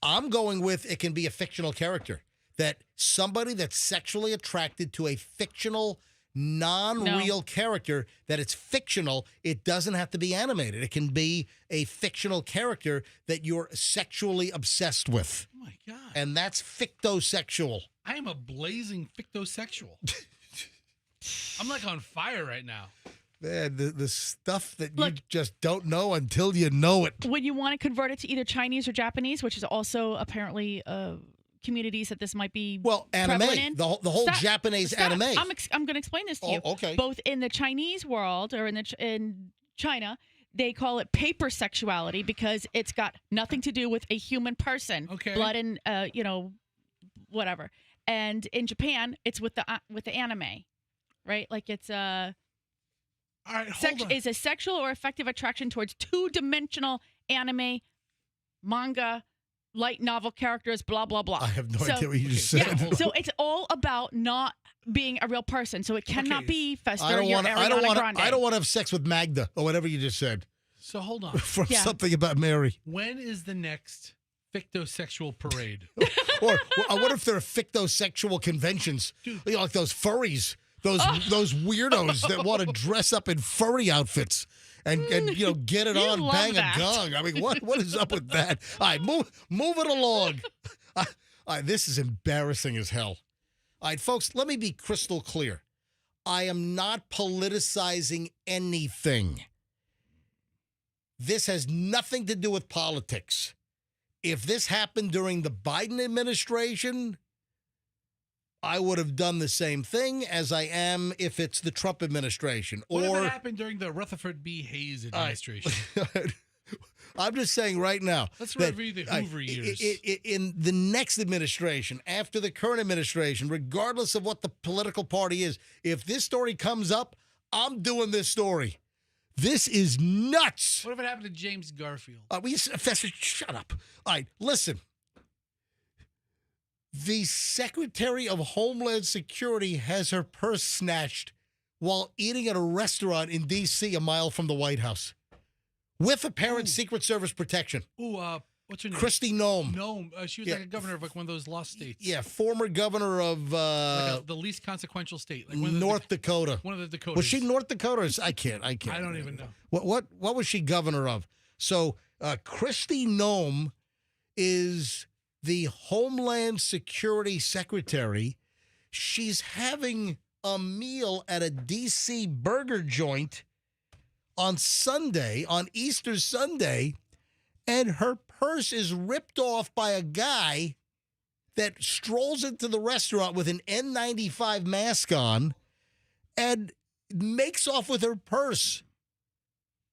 I'm going with it can be a fictional character. That somebody that's sexually attracted to a fictional, non-real character, that it's fictional, it doesn't have to be animated. It can be a fictional character that you're sexually obsessed with. Oh, my God. And that's fictosexual. I am a blazing fictosexual. I'm like on fire right now. Man, the stuff that you just don't know until you know it. When you want to convert it to either Chinese or Japanese, which is also apparently communities that this might be anime, in. the whole Japanese anime. I'm going to explain this to you. Okay. Both in the Chinese world or in China, they call it paper sexuality because it's got nothing to do with a human person. Okay. Blood and whatever. And in Japan, it's with the anime, right? Like it's all right, hold on. Is a sexual or affective attraction towards two-dimensional anime, manga, light novel characters, blah, blah, blah. I have no idea what you just said. Yeah, so it's all about not being a real person. So it cannot be Fester. I don't want Grande. I don't want to have sex with Magda or whatever you just said. So hold on. From something about Mary. When is the next fictosexual parade? Or what if there are fictosexual conventions? Like those furries. Those weirdos that want to dress up in furry outfits and get it on, bang a gong. I mean, what is up with that? All right, move it along. All right, this is embarrassing as hell. All right, folks, let me be crystal clear. I am not politicizing anything. This has nothing to do with politics. If this happened during the Biden administration, I would have done the same thing as I am if it's the Trump administration. What if it happened during the Rutherford B. Hayes administration? I'm just saying right now. Let's review the Hoover years. In the next administration, after the current administration, regardless of what the political party is, if this story comes up, I'm doing this story. This is nuts. What if it happened to James Garfield? Fester, shut up. All right, listen. The Secretary of Homeland Security has her purse snatched while eating at a restaurant in D.C. a mile from the White House with apparent Secret Service protection. What's her name? Kristi Noem. Noem. She was like a governor of like one of those lost states. Yeah, former governor of the least consequential state, like North Dakota. One of the Dakotas. Was she North Dakota? I can't. I don't even know. What was she governor of? So Kristi Noem is the Homeland Security Secretary. She's having a meal at a D.C. burger joint on Sunday, on Easter Sunday, and her purse is ripped off by a guy that strolls into the restaurant with an N95 mask on and makes off with her purse.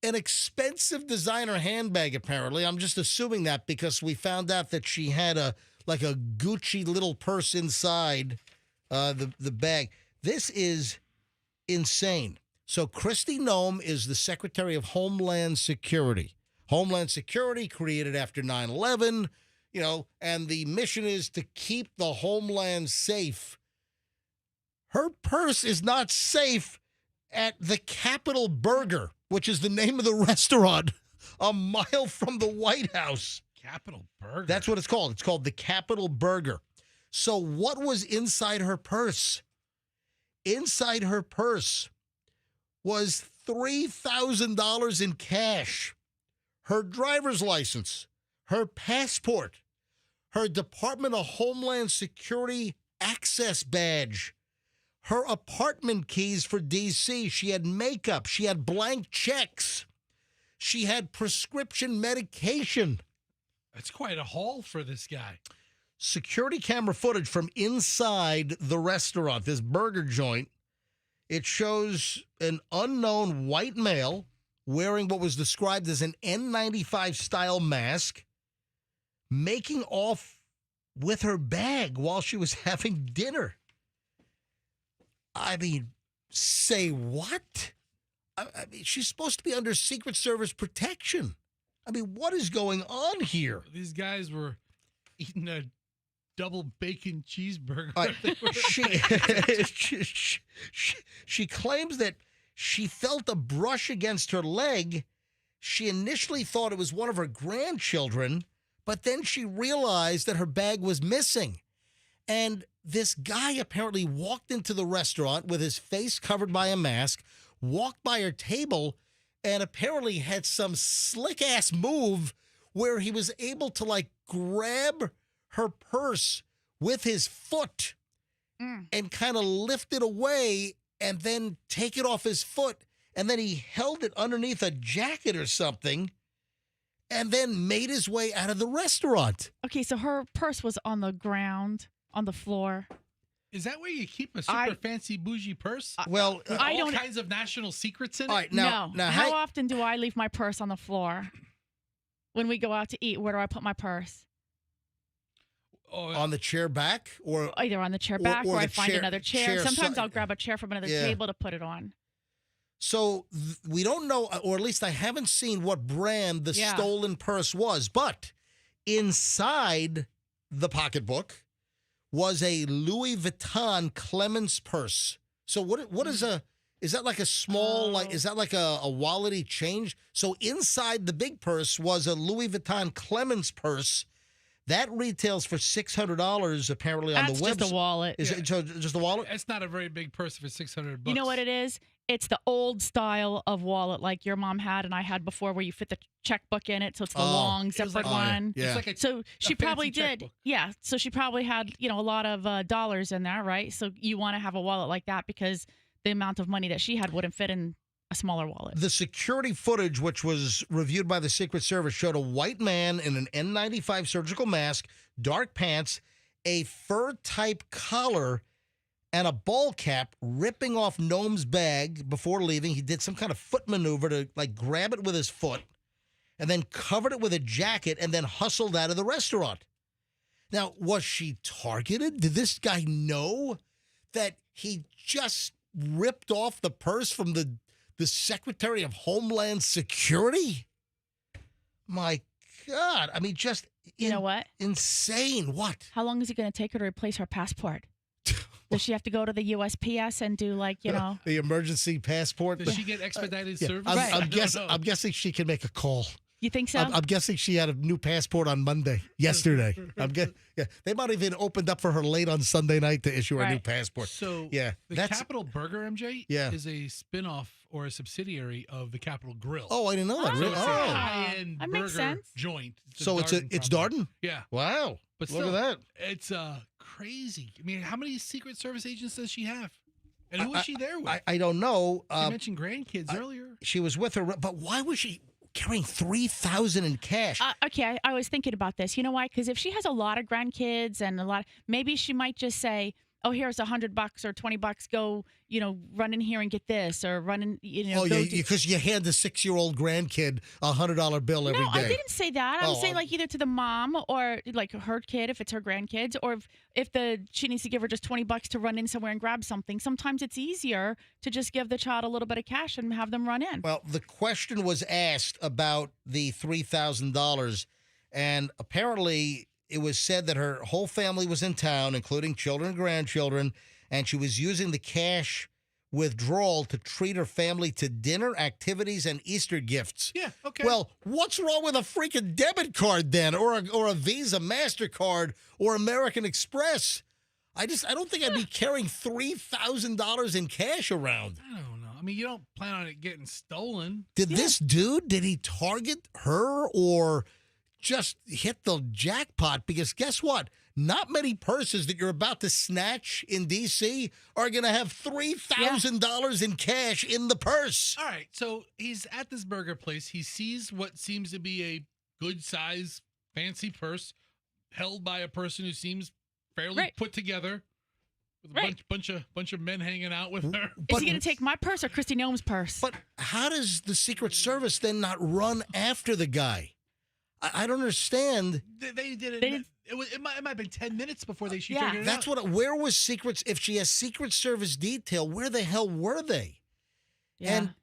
An expensive designer handbag, apparently. I'm just assuming that because we found out that she had a Gucci little purse inside the bag. This is insane. So Kristi Noem is the Secretary of Homeland Security. Homeland Security created after 9/11, and the mission is to keep the homeland safe. Her purse is not safe at the Capitol Burger, which is the name of the restaurant, a mile from the White House. Capitol Burger? That's what it's called. It's called the Capitol Burger. So what was inside her purse? Inside her purse was $3,000 in cash, her driver's license, her passport, her Department of Homeland Security access badge, her apartment keys for D.C. She had makeup. She had blank checks. She had prescription medication. That's quite a haul for this guy. Security camera footage from inside the restaurant, this burger joint. It shows an unknown white male wearing what was described as an N95 style mask, making off with her bag while she was having dinner. I mean, say what? I mean, she's supposed to be under Secret Service protection. I mean, what is going on here? These guys were eating a double bacon cheeseburger. She claims that she felt a brush against her leg. She initially thought it was one of her grandchildren, but then she realized that her bag was missing. And this guy apparently walked into the restaurant with his face covered by a mask, walked by her table, and apparently had some slick-ass move where he was able to, grab her purse with his foot and kind of lift it away and then take it off his foot. And then he held it underneath a jacket or something and then made his way out of the restaurant. Okay, so her purse was on the ground, on the floor. Is that where you keep a super fancy bougie purse? Well, with all kinds of national secrets in it? All right, now how often do I leave my purse on the floor when we go out to eat? Where do I put my purse? On the chair back? Or either on the chair back or I find chair, another chair. Sometimes I'll grab a chair from another table to put it on. So we don't know, or at least I haven't seen what brand the stolen purse was, but inside the pocketbook was a Louis Vuitton Clemens purse. So what is that like a small, is that like a wallety change? So inside the big purse was a Louis Vuitton Clemens purse. That retails for $600 apparently on the website. That's just a wallet. Is it just a wallet? It's not a very big purse for $600. You know what it is? It's the old style of wallet like your mom had and I had before where you fit the checkbook in it. So it's the long zippered one. Yeah. It's like so she probably did. Checkbook. Yeah. So she probably had, a lot of dollars in there, right? So you want to have a wallet like that because the amount of money that she had wouldn't fit in a smaller wallet. The security footage, which was reviewed by the Secret Service, showed a white man in an N95 surgical mask, dark pants, a fur-type collar, and a ball cap ripping off Noem's bag before leaving. He did some kind of foot maneuver to grab it with his foot and then covered it with a jacket and then hustled out of the restaurant. Now, was she targeted? Did this guy know that he just ripped off the purse from the the Secretary of Homeland Security? My God. I mean, just You know what? insane. What? How long is it going to take her to replace her passport? Does she have to go to the USPS and do the emergency passport? Does she get expedited service? I'm guessing she can make a call. You think so? I'm guessing she had a new passport on Monday, yesterday. They might have even opened up for her late on Sunday night to issue her new passport. So yeah, the Capital Burger, MJ, is a spinoff or a subsidiary of the Capital Grill. Oh, I didn't know that. So Really? it's a high-end That makes burger sense. joint. So it's Darden? Yeah. Wow. But Look still, at that. It's crazy. I mean, how many Secret Service agents does she have? And who was she there with? I don't know. You mentioned grandkids earlier. She was with her, but why was she carrying $3,000 in cash? Okay, I was thinking about this. You know why? Because if she has a lot of grandkids and maybe she might just say, "Oh, here's $100 or $20. Go, run in here and get this, or run in, Oh, yeah, because you hand the 6-year-old grandkid a $100 bill every day. No, I didn't say that. I'm saying I'm- like either to the mom or like her kid if it's her grandkids, or if she needs to give her just $20 to run in somewhere and grab something. Sometimes it's easier to just give the child a little bit of cash and have them run in. Well, the question was asked about the $3,000, and apparently it was said that her whole family was in town, including children and grandchildren, and she was using the cash withdrawal to treat her family to dinner, activities, and Easter gifts. Yeah, okay. Well, what's wrong with a freaking debit card then, or a Visa, MasterCard, or American Express? I don't think I'd be carrying $3,000 in cash around. I don't know. I mean, you don't plan on it getting stolen. Did this dude, did he target her or just hit the jackpot? Because guess what? Not many purses that you're about to snatch in D.C. are going to have $3,000 in cash in the purse. All right, so he's at this burger place. He sees what seems to be a good size, fancy purse held by a person who seems fairly put together. With a bunch of men hanging out with her. Is he going to take my purse or Christy Noem's purse? But how does the Secret Service then not run after the guy? I don't understand. They did it. It might have been 10 minutes before she figured it That's out. where was Secrets? If she has Secret Service detail, where the hell were they? Yeah. And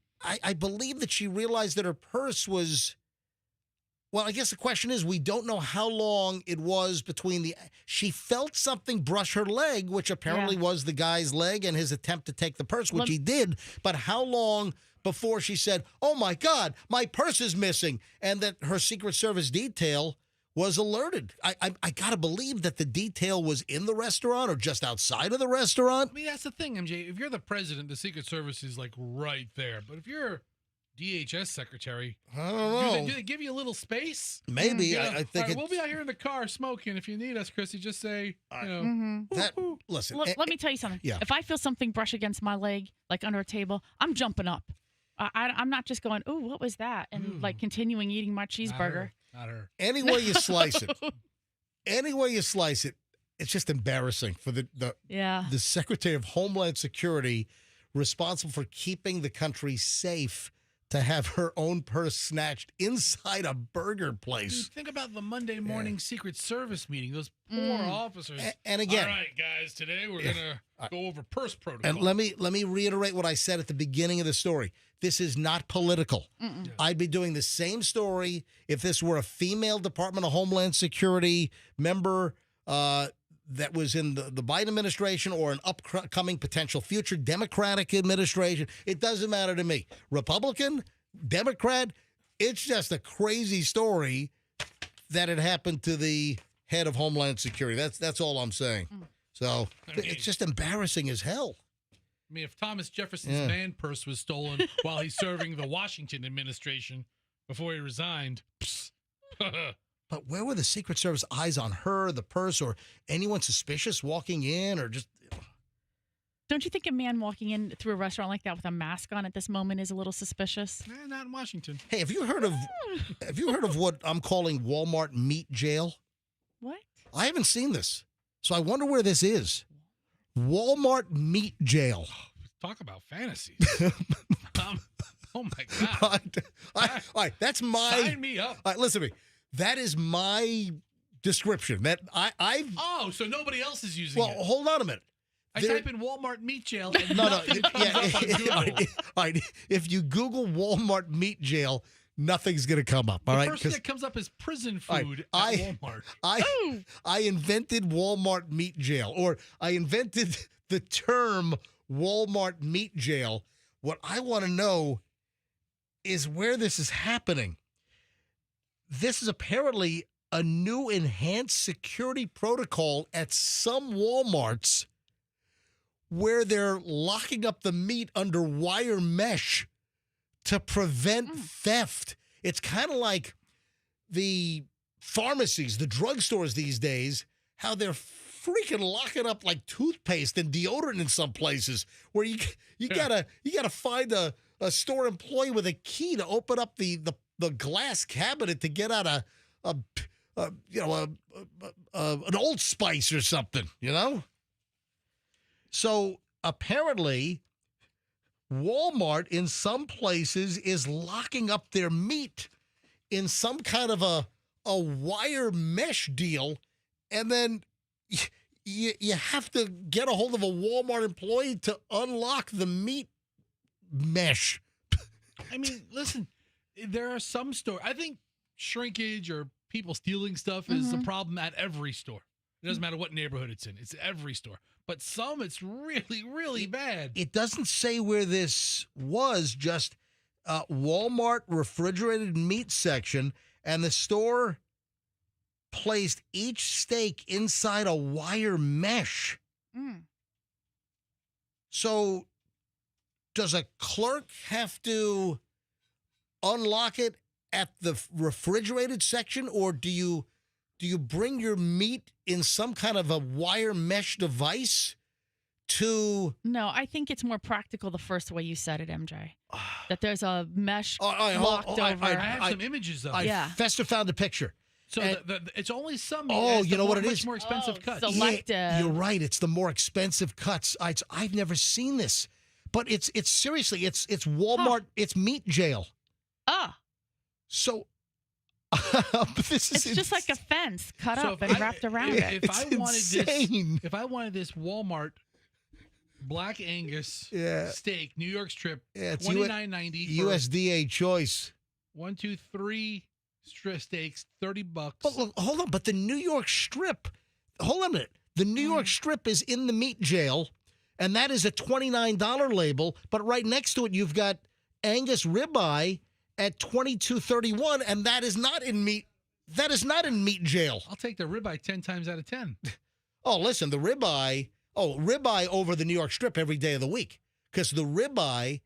I believe that she realized that her purse was, well, I guess the question is, we don't know how long it was between she felt something brush her leg, which apparently was the guy's leg and his attempt to take the purse, which he did. But how long before she said, "Oh my God, my purse is missing," and that her Secret Service detail was alerted? I got to believe that the detail was in the restaurant or just outside of the restaurant. I mean, that's the thing, MJ. If you're the president, the Secret Service is like right there. But if you're DHS secretary, I don't know. Do they give you a little space? Maybe. I think all right, we'll be out here in the car smoking. If you need us, Chrissy, just say, listen. Let me tell you something. Yeah. If I feel something brush against my leg, like under a table, I'm jumping up. I'm not just going, "Oh, what was that?" and like continuing eating my cheeseburger. Not her. Any way you slice it, it's just embarrassing for the Secretary of Homeland Security, responsible for keeping the country safe, to have her own purse snatched inside a burger place. Dude, think about the Monday morning Secret Service meeting. Those poor officers. And again, all right, guys, today we're gonna go over purse protocol. And let me reiterate what I said at the beginning of the story. This is not political. I'd be doing the same story if this were a female Department of Homeland Security member that was in the Biden administration or an upcoming potential future Democratic administration. It doesn't matter to me. Republican, Democrat, it's just a crazy story that it happened to the head of Homeland Security. That's all I'm saying. So it's just embarrassing as hell. I mean, if Thomas Jefferson's man purse was stolen while he's serving the Washington administration before he resigned, But where were the Secret Service eyes on her, the purse, or anyone suspicious walking in, or just? Don't you think a man walking in through a restaurant like that with a mask on at this moment is a little suspicious? Not in Washington. Hey, have you heard of what I'm calling Walmart meat jail? What? I haven't seen this, so I wonder where this is. Walmart meat jail. Talk about fantasy. Oh my God! All right, that's my. Sign me up. All right, listen to me. That is my description. That I've. Oh, so nobody else is using it. Well, hold on a minute. I type in Walmart meat jail and No, nothing comes up on Google. all right. If you Google Walmart meat jail, nothing's going to come up. All the right. first thing that comes up is prison food All right, at Walmart. I invented Walmart meat jail, or I invented the term Walmart meat jail. What I want to know is where this is happening. This is apparently a new enhanced security protocol at some Walmarts where they're locking up the meat under wire mesh to prevent theft. It's kind of like the pharmacies, the drugstores these days, how they're freaking locking up like toothpaste and deodorant in some places where you gotta find a store employee with a key to open up the glass cabinet to get out an Old Spice or something, you know? So apparently Walmart in some places is locking up their meat in some kind of a wire mesh deal, and then you have to get a hold of a Walmart employee to unlock the meat mesh. I mean, listen, there are some stores. I think shrinkage or people stealing stuff is a problem at every store. It doesn't matter what neighborhood it's in. It's every store. But some, it's really, really bad. It doesn't say where this was, just Walmart refrigerated meat section, and the store placed each steak inside a wire mesh. So does a clerk have to unlock it at the refrigerated section, or do you bring your meat in some kind of a wire mesh device to... No, I think it's more practical the first way you said it, MJ. That there's a mesh locked over. I have some images of it. Fester found a picture. So it's only some. You know what it is? Much more expensive cuts. Selective. Yeah, you're right. It's the more expensive cuts. I've never seen this, but it's seriously, it's Walmart. It's meat jail. So it's just like a fence cut up and wrapped around it. If I wanted this Walmart Black Angus steak, New York strip, it's $29.90. USDA choice. 1, 2, 3 steaks, $30. But look, hold on. But the New York strip, hold on a minute. The New York strip is in the meat jail, and that is a $29 label. But right next to it, you've got Angus ribeye at $22.31, and that is not in meat. That is not in meat jail. I'll take the ribeye 10 times out of 10. Oh, listen, the ribeye. Oh, ribeye over the New York strip every day of the week, because the ribeye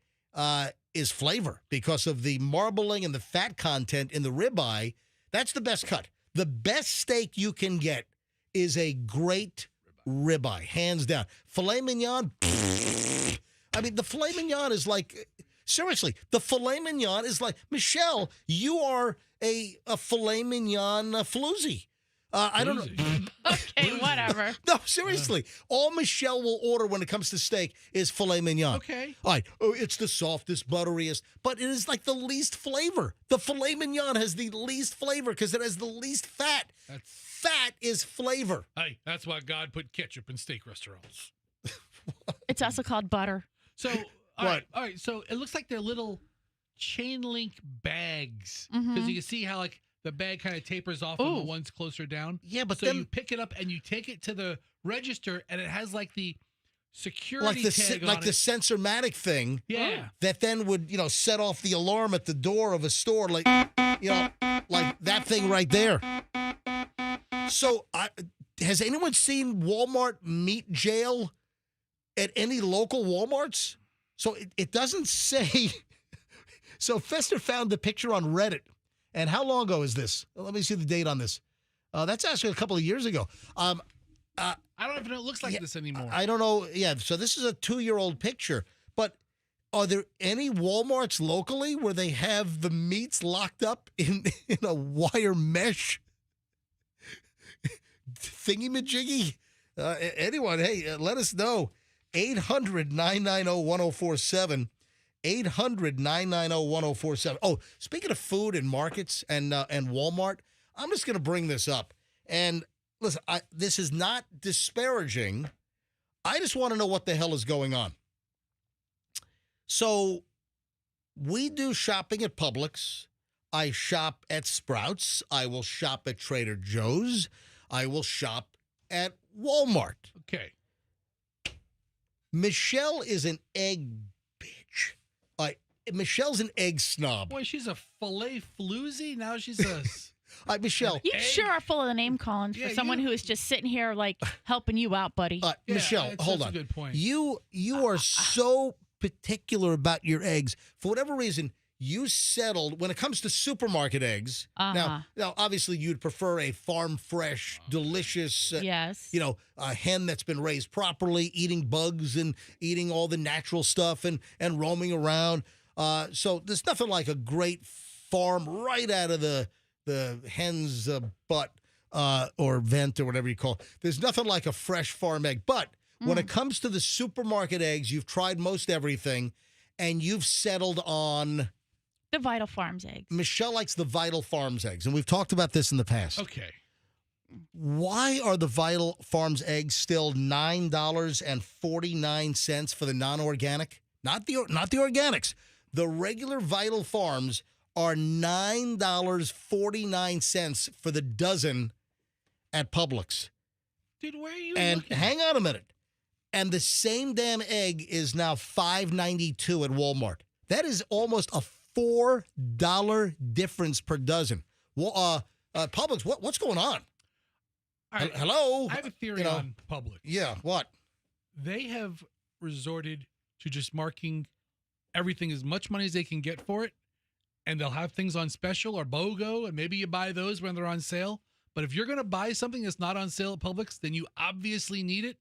is flavor because of the marbling and the fat content in the ribeye. That's the best cut. The best steak you can get is a great ribeye, hands down. Filet mignon. I mean, the filet mignon is like. Seriously, the filet mignon is like, Michelle, you are a filet mignon floozy. I don't know. Okay, whatever. No, seriously. All Michelle will order when it comes to steak is filet mignon. Okay. All right. Oh, it's the softest, butteriest, but it is like the least flavor. The filet mignon has the least flavor because it has the least fat. Fat is flavor. Hey, that's why God put ketchup in steak restaurants. It's also called butter. So... All right. So it looks like they're little chain link bags because you can see how like the bag kind of tapers off on the ones closer down. Yeah, but so then you pick it up and you take it to the register, and it has like the security tag on like it. the Sensormatic thing. Yeah. That then would set off the alarm at the door of a store, like like that thing right there. So has anyone seen Walmart meat jail at any local Walmarts? So it doesn't say. So Fester found the picture on Reddit. And how long ago is this? Let me see the date on this. That's actually a couple of years ago. I don't even know it looks like this anymore. I don't know. Yeah, so this is a 2-year-old picture. But are there any Walmarts locally where they have the meats locked up in a wire mesh thingy-majiggy? Anyone, hey, let us know. 800-990-1047. 800-990-1047. Oh, speaking of food and markets and Walmart, I'm just going to bring this up. And listen, this is not disparaging I just want to know what the hell is going on. So we do shopping at Publix. I shop at Sprouts. I will shop at Trader Joe's. I will shop at Walmart. Okay. Michelle is an egg bitch. Michelle's an egg snob. Boy, she's a filet floozy. Now she's a... Michelle. You sure are full of the name calling for someone who is just sitting here like helping you out, buddy. Michelle, hold on. That's a good point. You are so particular about your eggs. For whatever reason, you settled when it comes to supermarket eggs. Now, obviously, you'd prefer a farm fresh, delicious, a hen that's been raised properly, eating bugs and eating all the natural stuff and roaming around. So there's nothing like a great farm right out of the hen's butt or vent or whatever you call it. There's nothing like a fresh farm egg. But when it comes to the supermarket eggs, you've tried most everything, and you've settled on... The Vital Farms eggs. Michelle likes the Vital Farms eggs, and we've talked about this in the past. Okay. Why are the Vital Farms eggs still $9.49 for the non-organic? Not the organics. The regular Vital Farms are $9.49 for the dozen at Publix. Dude, where are you And looking? hang on a minute. And the same damn egg is now $5.92 at Walmart. That is almost a $4 difference per dozen. Well, Publix, what's going on? Right. Hello? I have a theory on Publix. Yeah, what? They have resorted to just marking everything as much money as they can get for it, and they'll have things on special or BOGO, and maybe you buy those when they're on sale. But if you're going to buy something that's not on sale at Publix, then you obviously need it,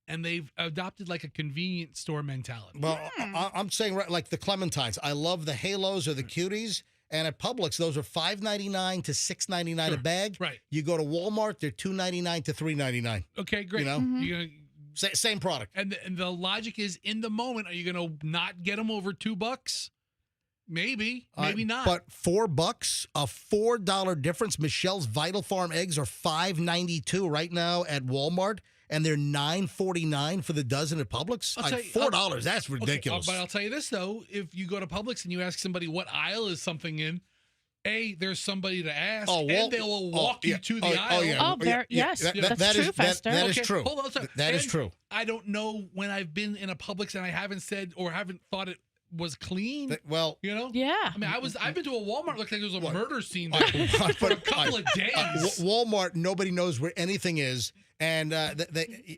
and they've adopted like a convenience store mentality. Well, I'm saying like the clementines. I love the halos or the cuties. And at Publix, those are $5.99 to $6.99 a bag. Right. You go to Walmart, they're $2.99 to $3.99. Okay, great. You know, You're gonna, same product. and the logic is, in the moment, are you going to not get them over $2? Maybe, maybe not. But $4, a $4 difference. Michelle's Vital Farm eggs are $5.92 right now at Walmart, and they're $9.49 for the dozen at Publix. I'll tell you- $4, that's ridiculous. Okay, but I'll tell you this, though. If you go to Publix and you ask somebody what aisle is something in, there's somebody to ask, and they will walk you to the aisle. Yes, that's that true, is, Fester. that is Okay, true. hold on a second. That is And true. I don't know when I've been in a Publix and I haven't said or haven't thought it was clean. Well, you know? Yeah. I mean, I've been to a Walmart, looked like there was a murder scene there for a couple of days. Walmart, nobody knows where anything is, and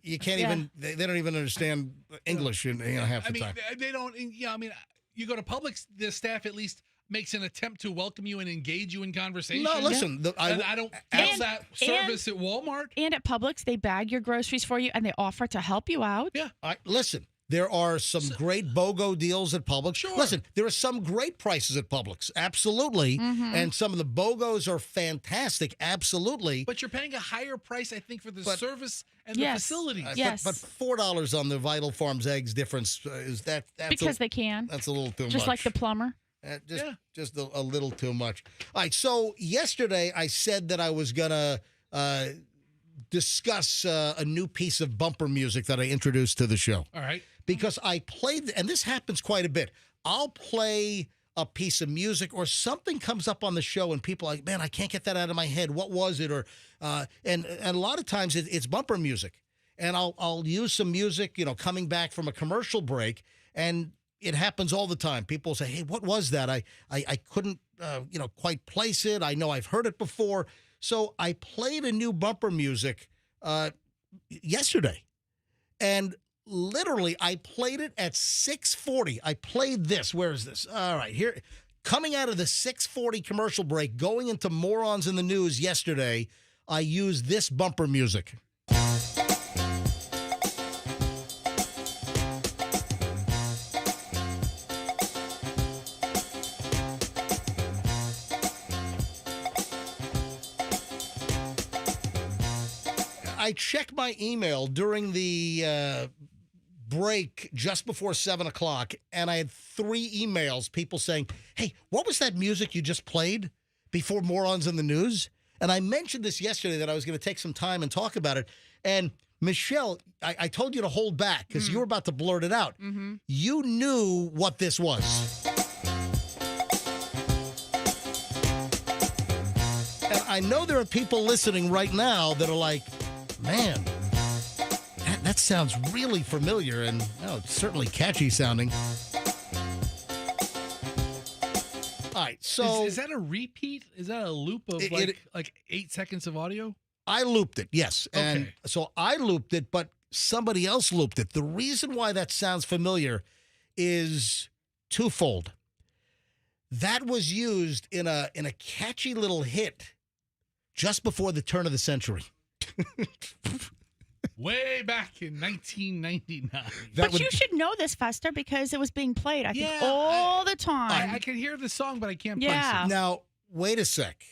you can't even. They don't even understand English. Half the time. They don't. Yeah, I mean, you go to Publix, the staff at least makes an attempt to welcome you and engage you in conversation. No, listen, I don't feel that service at Walmart. And at Publix, they bag your groceries for you, and they offer to help you out. Yeah. Listen, there are some great BOGO deals at Publix. Sure. Listen, there are some great prices at Publix. Absolutely. And some of the BOGOs are fantastic. Absolutely. But you're paying a higher price, I think, for the service and the Yes. facilities. Yes. But $4 on the Vital Farms eggs difference is that's Because they can. That's a little too much. Just like the plumber. Just a little too much. All right. So yesterday I said that I was gonna discuss a new piece of bumper music that I introduced to the show. All right. Because I played, and this happens quite a bit. I'll play a piece of music or something comes up on the show and people are like, man, I can't get that out of my head. What was it? Or and a lot of times it's bumper music. And I'll use some music, coming back from a commercial break, and it happens all the time. People say, hey, what was that? I couldn't quite place it. I know I've heard it before. So I played a new bumper music yesterday. And literally, I played it at 6:40. I played this. Where is this? All right, here. Coming out of the 6:40 commercial break, going into Morons in the News yesterday, I used this bumper music. I checked my email during the break just before 7 o'clock, and I had 3 emails, people saying, hey, what was that music you just played before Morons in the News? And I mentioned this yesterday that I was going to take some time and talk about it. And Michelle, I told you to hold back because you were about to blurt it out. You knew what this was. And I know there are people listening right now that are like, man, that sounds really familiar and it's certainly catchy sounding. All right, so... Is that a repeat? Is that a loop of like 8 seconds of audio? I looped it, yes. And Okay. so I looped it, but somebody else looped it. The reason why that sounds familiar is twofold. That was used in a catchy little hit just before the turn of the century. Way back in 1999. But you should know this, Fester, because it was being played, I think, all the time. I can hear the song, but I can't place Yeah. it. Now, wait a sec.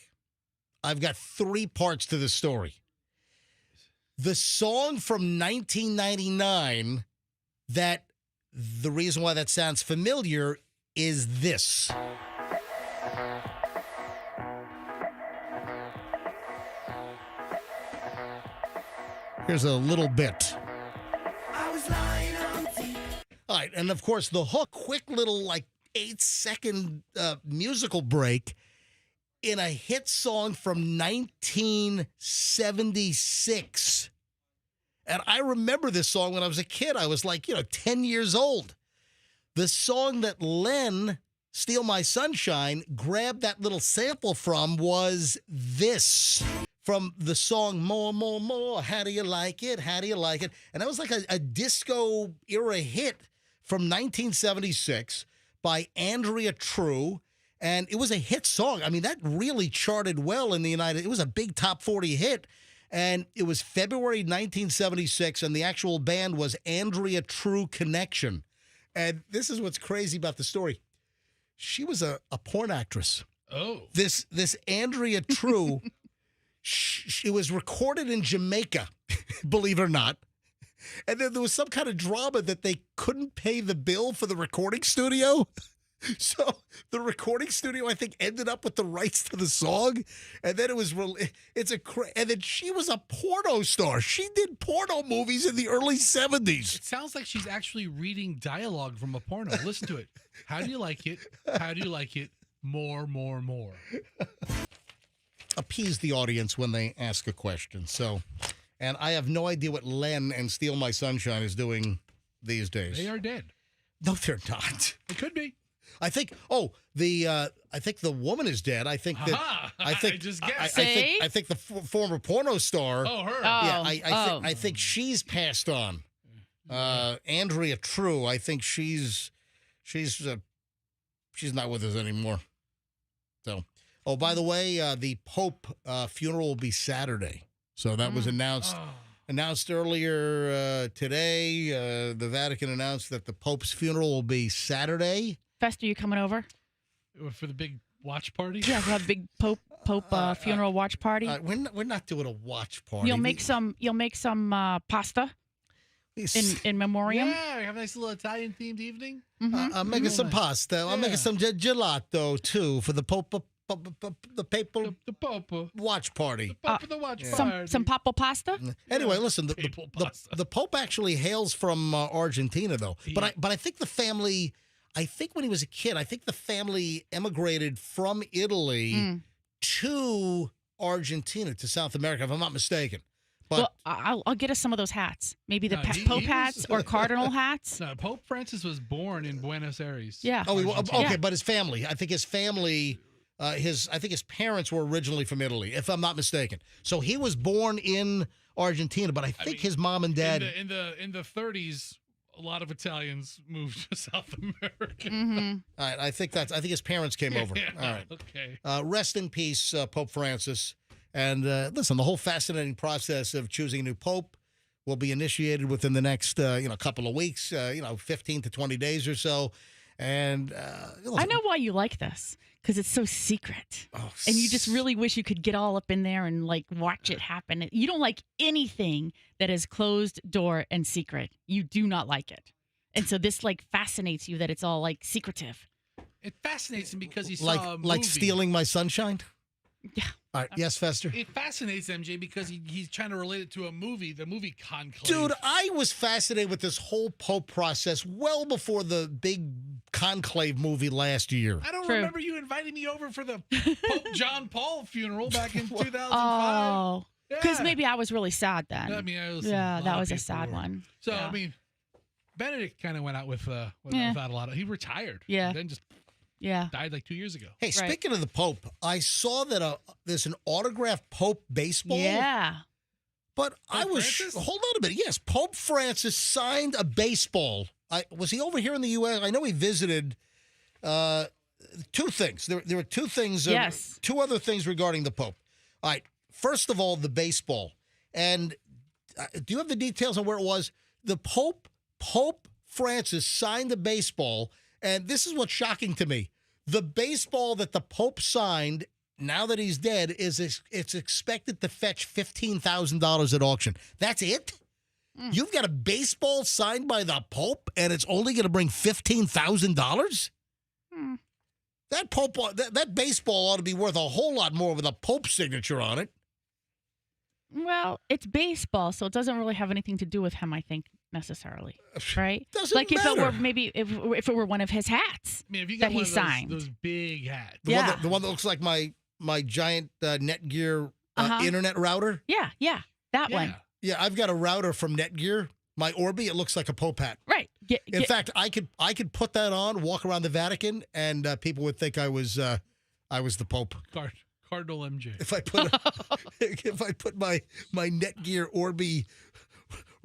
I've got 3 parts to the story. The song from 1999 that the reason why that sounds familiar is this. Here's a little bit. All right, and of course the hook, quick little like 8-second musical break in a hit song from 1976. And I remember this song when I was a kid. I was like, 10 years old. The song that Len, Steal My Sunshine, grabbed that little sample from was this. From the song More, More, More, How Do You Like It? How Do You Like It? And that was like a disco era hit from 1976 by Andrea True. And it was a hit song. I mean, that really charted well in the it was a big top 40 hit. And it was February 1976, and the actual band was Andrea True Connection. And this is what's crazy about the story. She was a porn actress. Oh. This Andrea True... It was recorded in Jamaica, believe it or not. And then there was some kind of drama that they couldn't pay the bill for the recording studio. So the recording studio, I think, ended up with the rights to the song. And then and then she was a porno star. She did porno movies in the early 70s. It sounds like she's actually reading dialogue from a porno. Listen to it. How do you like it? How do you like it? More, more, more. Appease the audience when they ask a question. So, and I have no idea what Len and Steal My Sunshine is doing these days. They are dead. No, they're not. It could be. I think. Oh, I think the woman is dead. I think that. Aha! I think. I just guessed. I think the former porno star. Oh, her. Yeah. I think she's passed on. Andrea True. I think she's not with us anymore. So. Oh, by the way, the Pope funeral will be Saturday. So that was announced earlier today. The Vatican announced that the Pope's funeral will be Saturday. Fester, you coming over? For the big watch party? Yeah, we'll have a big Pope funeral watch party. We're not doing a watch party. You'll make some pasta in memoriam. Yeah, we have a nice little Italian themed evening. I'm making some pasta. I'm making some gelato too for the Pope. The papal watch party. The watch party. Some papal pasta. Anyway, listen. The Pope actually hails from Argentina, though. Yeah. But I think the family. I think when he was a kid, I think the family emigrated from Italy to Argentina, to South America, if I'm not mistaken. But well, I'll get us some of those hats. Maybe the Pope hats or cardinal hats. No, Pope Francis was born in Buenos Aires. Yeah. Oh, okay, but his family. I think his family. I think his parents were originally from Italy, if I'm not mistaken. So he was born in Argentina, but I think his mom and dad in the 30s, a lot of Italians moved to South America. Mm-hmm. All right, I think his parents came over. Yeah, all right. Okay. Rest in peace, Pope Francis. And listen, the whole fascinating process of choosing a new pope will be initiated within the next couple of weeks, 15 to 20 days or so. And I know why you like this. Because it's so secret. And you just really wish you could get all up in there and like watch it happen. You don't like anything that is closed door and secret. You do not like it. And so this like fascinates you that it's all like secretive. It fascinates him because he saw a movie. Like Stealing My Sunshine? Yeah. All right. Yes, Fester? It fascinates MJ because he's trying to relate it to a movie, the movie Conclave. Dude, I was fascinated with this whole Pope process well before the big Conclave movie last year. I don't remember you inviting me over for the Pope John Paul funeral back in 2005. Oh, because Yeah. maybe I was really sad then. I mean, that was a sad one. So, Yeah. I mean, Benedict kind of went out without a lot of. He retired. Yeah. And then just died like 2 years ago. Hey, speaking of the Pope, I saw that there's an autographed Pope baseball. Yeah. But Francis? hold on a minute. Yes, Pope Francis signed a baseball. Was he over here in the U.S.? I know he visited. Two things. There were two things. Yes. Two other things regarding the Pope. All right. First of all, the baseball. And do you have the details on where it was? The Pope Francis signed the baseball. And this is what's shocking to me. The baseball that the Pope signed, now that he's dead, it's expected to fetch $15,000 at auction. That's it? You've got a baseball signed by the Pope, and it's only going to bring $15,000? That baseball ought to be worth a whole lot more with a Pope signature on it. Well, it's baseball, so it doesn't really have anything to do with him, I think, necessarily. Right? Doesn't like if it matter. were maybe if it were one of his hats I mean, if you that got he one of signed. those big hats. The one that looks like my giant Netgear internet router. Yeah, that one. Yeah, I've got a router from Netgear. My Orbi, it looks like a Pope hat. Right. In fact, I could put that on, walk around the Vatican, and people would think I was the Pope. Cardinal MJ. If I put my Netgear Orbi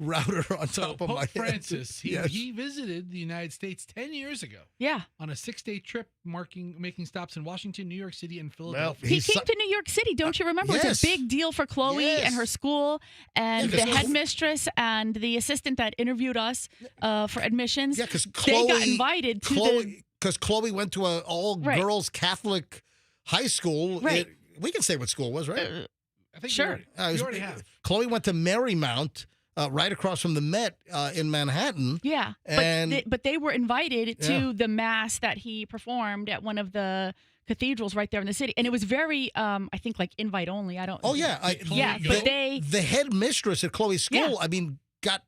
router on top of Pope my Francis, head. he visited the United States 10 years ago. Yeah. On a 6-day trip, making stops in Washington, New York City, and Philadelphia. He came to New York City, don't you remember? It was a big deal for Chloe and her school and the headmistress and the assistant that interviewed us for admissions. Yeah, because they got invited to because Chloe went to an all-girls Catholic high school. Right. We can say what school it was, right? I think sure. You already have. Chloe went to Marymount, right across from the Met in Manhattan. Yeah, but they were invited to the mass that he performed at one of the cathedrals right there in the city, and it was very, I think, like invite only. I don't. Oh yeah, but the headmistress at Chloe's school. I mean,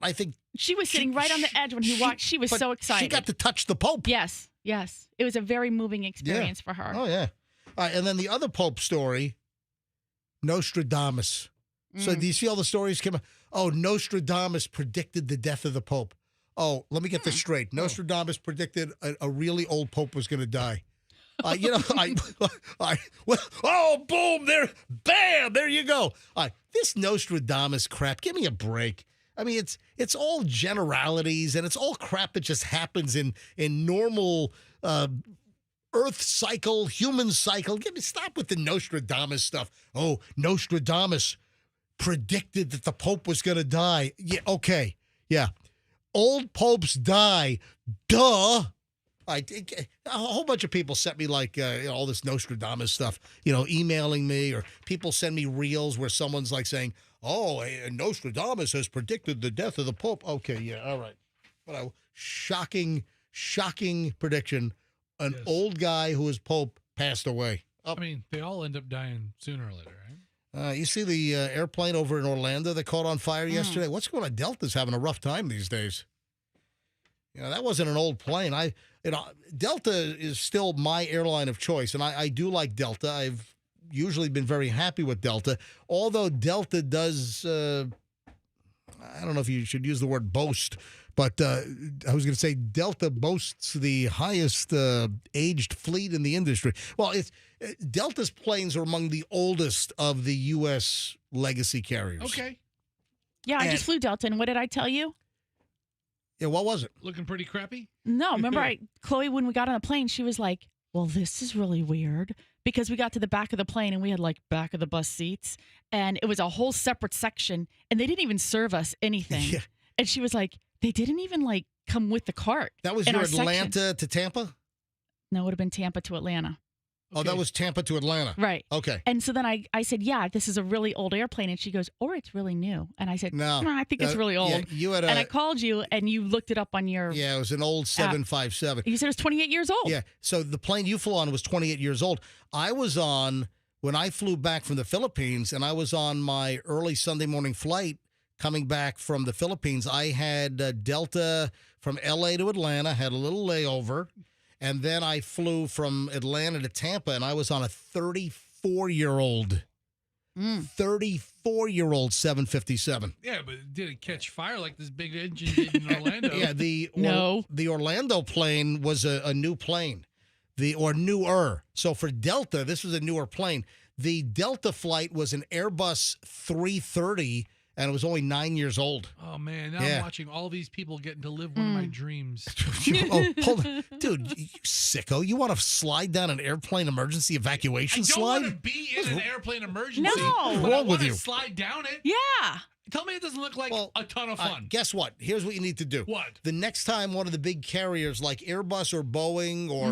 I think she was sitting right on the edge when he walked. She was so excited. She got to touch the Pope. Yes, it was a very moving experience for her. Oh yeah. All right, and then the other Pope story, Nostradamus. So do you see all the stories came out? Oh, Nostradamus predicted the death of the Pope. Oh, let me get this straight. Nostradamus predicted a really old Pope was going to die. Boom, bam, there you go. This Nostradamus crap, give me a break. I mean, it's all generalities, and it's all crap that just happens in normal Earth cycle, human cycle. Stop with the Nostradamus stuff. Oh, Nostradamus predicted that the Pope was going to die. Yeah, okay. Yeah. Old popes die. Duh. A whole bunch of people sent me all this Nostradamus stuff, emailing me, or people send me reels where someone's like saying, oh, Nostradamus has predicted the death of the Pope. Okay, yeah, all right. But a shocking prediction. An old guy who was Pope passed away. I mean, they all end up dying sooner or later, right? You see the airplane over in Orlando that caught on fire yesterday? What's going on? Delta's having a rough time these days. That wasn't an old plane. Delta is still my airline of choice, and I do like Delta. I've usually been very happy with Delta, although Delta does, I don't know if you should use the word boast, but I was going to say Delta boasts the highest aged fleet in the industry. Well, Delta's planes are among the oldest of the U.S. legacy carriers. Okay. Yeah, I just flew Delta, and what did I tell you? Yeah, what was it? Looking pretty crappy? No, remember Chloe, when we got on the plane, she was like, well, this is really weird, because we got to the back of the plane and we had back of the bus seats, and it was a whole separate section, and they didn't even serve us anything. Yeah. And she was like, they didn't even come with the cart. That was your Atlanta to Tampa? No, it would have been Tampa to Atlanta. Oh, that was Tampa to Atlanta. Right. Okay. And so then I said, yeah, this is a really old airplane. And she goes, or it's really new. And I said, no, I think it's really old. Yeah, and I called you, and you looked it up on your Yeah, it was an old 757. You said it was 28 years old. Yeah. So the plane you flew on was 28 years old. I was on when I flew back from the Philippines and I was on my early Sunday morning flight coming back from the Philippines, I had Delta from L.A. to Atlanta, had a little layover, and then I flew from Atlanta to Tampa, and I was on a 34-year-old 757. Yeah, but it didn't catch fire like this big engine did in Orlando. Yeah, the Orlando plane was a new plane, newer. So for Delta, this was a newer plane. The Delta flight was an Airbus 330, and it was only 9 years old. Oh, man. Now I'm watching all these people getting to live one of my dreams. Hold on. Dude, you sicko. You want to slide down an airplane emergency evacuation slide? I don't want to be in an airplane emergency. No. What's wrong with you? Slide down it. Yeah. Tell me it doesn't look like a ton of fun. Guess what? Here's what you need to do. What? The next time one of the big carriers like Airbus or Boeing or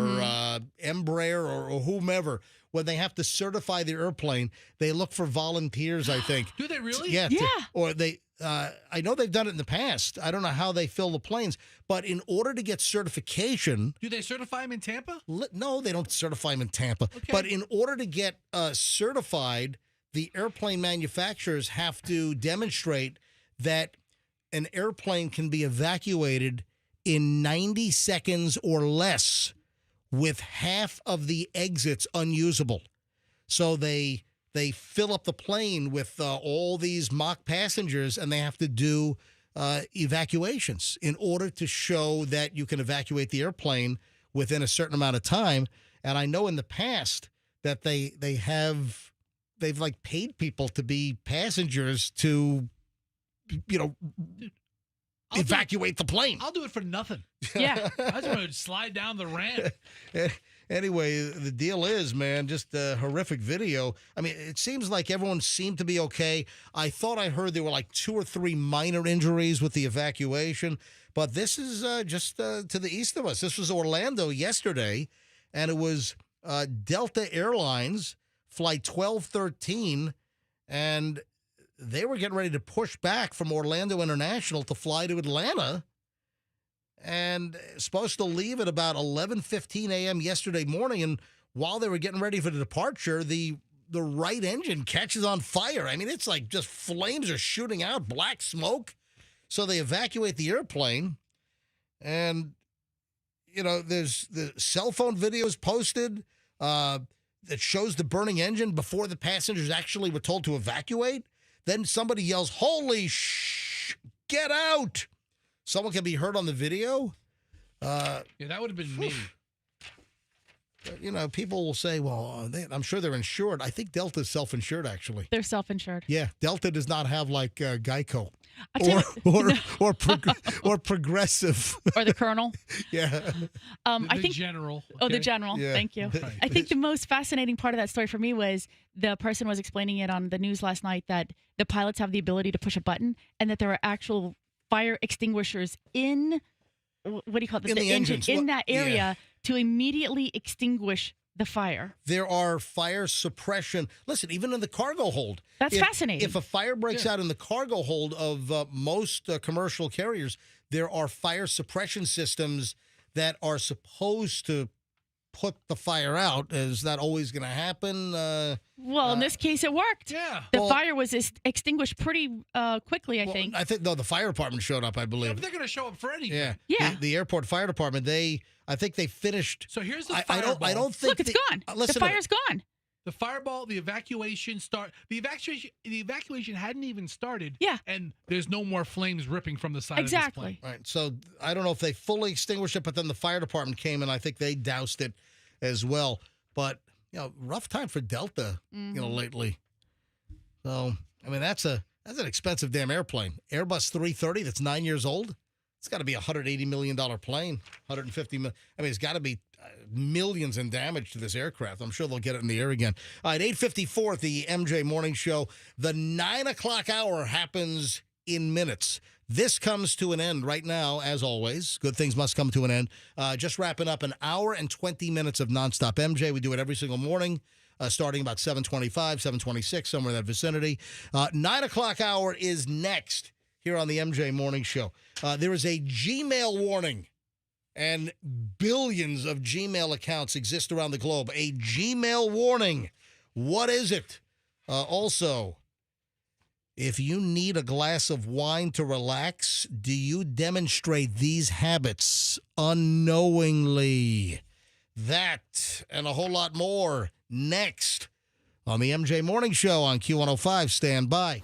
Embraer or whomever, when they have to certify the airplane, they look for volunteers, I think. Do they really? Yeah. Or they, I know they've done it in the past. I don't know how they fill the planes, but in order to get certification. Do they certify them in Tampa? No, they don't certify them in Tampa. Okay. But in order to get certified, the airplane manufacturers have to demonstrate that an airplane can be evacuated in 90 seconds or less with half of the exits unusable. So they fill up the plane with all these mock passengers, and they have to do evacuations in order to show that you can evacuate the airplane within a certain amount of time. And I know in the past that they've like paid people to be passengers to, evacuate the plane. I'll do it for nothing. Yeah. I just want to slide down the ramp. Anyway, the deal is, man, just a horrific video. I mean, it seems like everyone seemed to be okay. I thought I heard there were like 2 or 3 minor injuries with the evacuation, but this is just to the east of us. This was Orlando yesterday, and it was Delta Airlines Flight 1213, and they were getting ready to push back from Orlando International to fly to Atlanta, and supposed to leave at about 11:15 a.m. yesterday morning. And while they were getting ready for the departure, the right engine catches on fire. I mean, it's like just flames are shooting out, black smoke. So they evacuate the airplane, and there's the cell phone videos posted that shows the burning engine before the passengers actually were told to evacuate. Then somebody yells, "Holy get out!" Someone can be heard on the video. Yeah, that would have been me. People will say, well, I'm sure they're insured. I think Delta's self-insured, actually. They're self-insured. Yeah, Delta does not have like Geico or Progressive. Or the Colonel. Yeah. I think General. Oh, the General. Yeah. Thank you. Right. I think the most fascinating part of that story for me was the person was explaining it on the news last night that the pilots have the ability to push a button and that there are actual fire extinguishers in, what do you call it? In the engines. In that area to immediately extinguish the fire. There are fire suppression. Listen, even in the cargo hold. That's fascinating. If a fire breaks out in the cargo hold of most commercial carriers, there are fire suppression systems that are supposed to put the fire out. Is that always going to happen? Well, in this case, it worked. Yeah. The fire was extinguished pretty quickly, I think. I think, the fire department showed up, I believe. Yeah, but they're going to show up for anything. Yeah. Yeah. The airport fire department, I think they finished. So here's the fireball. I don't think. Look, it's gone. The fire's gone. The fireball, the evacuation hadn't even started. Yeah. And there's no more flames ripping from the side of this plane. Right. So I don't know if they fully extinguished it, but then the fire department came and I think they doused it as well. But rough time for Delta, lately. So I mean, that's an expensive damn airplane. Airbus 330 that's 9 years old. It's got to be a $180 million plane, $150 million. I mean, it's got to be millions in damage to this aircraft. I'm sure they'll get it in the air again. All right, 8:54 at the MJ Morning Show. The 9 o'clock hour happens in minutes. This comes to an end right now, as always. Good things must come to an end. Just wrapping up an hour and 20 minutes of nonstop MJ. We do it every single morning, starting about 7:25, 7:26, somewhere in that vicinity. 9 o'clock hour is next here on the MJ Morning Show. There is a Gmail warning, and billions of Gmail accounts exist around the globe. A Gmail warning. What is it? Also, if you need a glass of wine to relax, do you demonstrate these habits unknowingly? That and a whole lot more next on the MJ Morning Show on Q105. Stand by.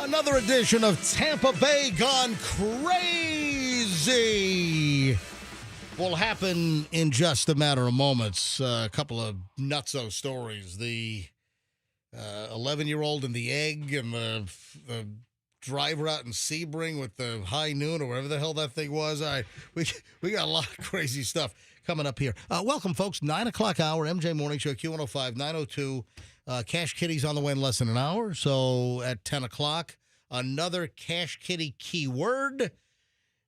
Another edition of Tampa Bay Gone Crazy will happen in just a matter of moments. A couple of nutso stories. The 11-year-old and the egg and the driver out in Sebring with the high noon or whatever the hell that thing was. We got a lot of crazy stuff coming up here. Welcome, folks. 9 o'clock hour, MJ Morning Show, Q105, 902. Cash Kitty's on the way in less than an hour. So at 10 o'clock, another Cash Kitty keyword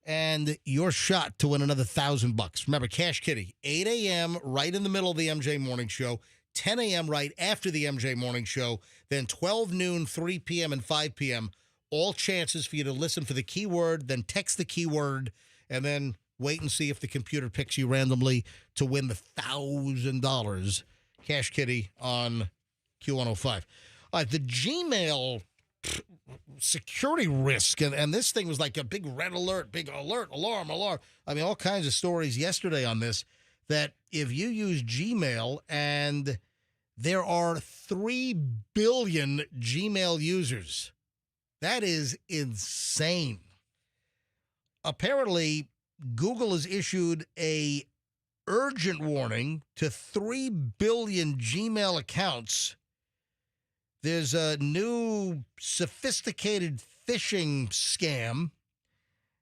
and your shot to win another $1,000. Remember, Cash Kitty, 8 a.m. right in the middle of the MJ Morning Show, 10 a.m. right after the MJ Morning Show, then 12 noon, 3 p.m., and 5 p.m. All chances for you to listen for the keyword, then text the keyword, and then wait and see if the computer picks you randomly to win the $1,000. Cash Kitty on Q105. The Gmail security risk, and this thing was like a big red alert, big alert, alarm. I mean, all kinds of stories yesterday on this, that if you use Gmail, and there are 3 billion Gmail users, that is insane. Apparently, Google has issued a urgent warning to 3 billion Gmail accounts. There's a new sophisticated phishing scam,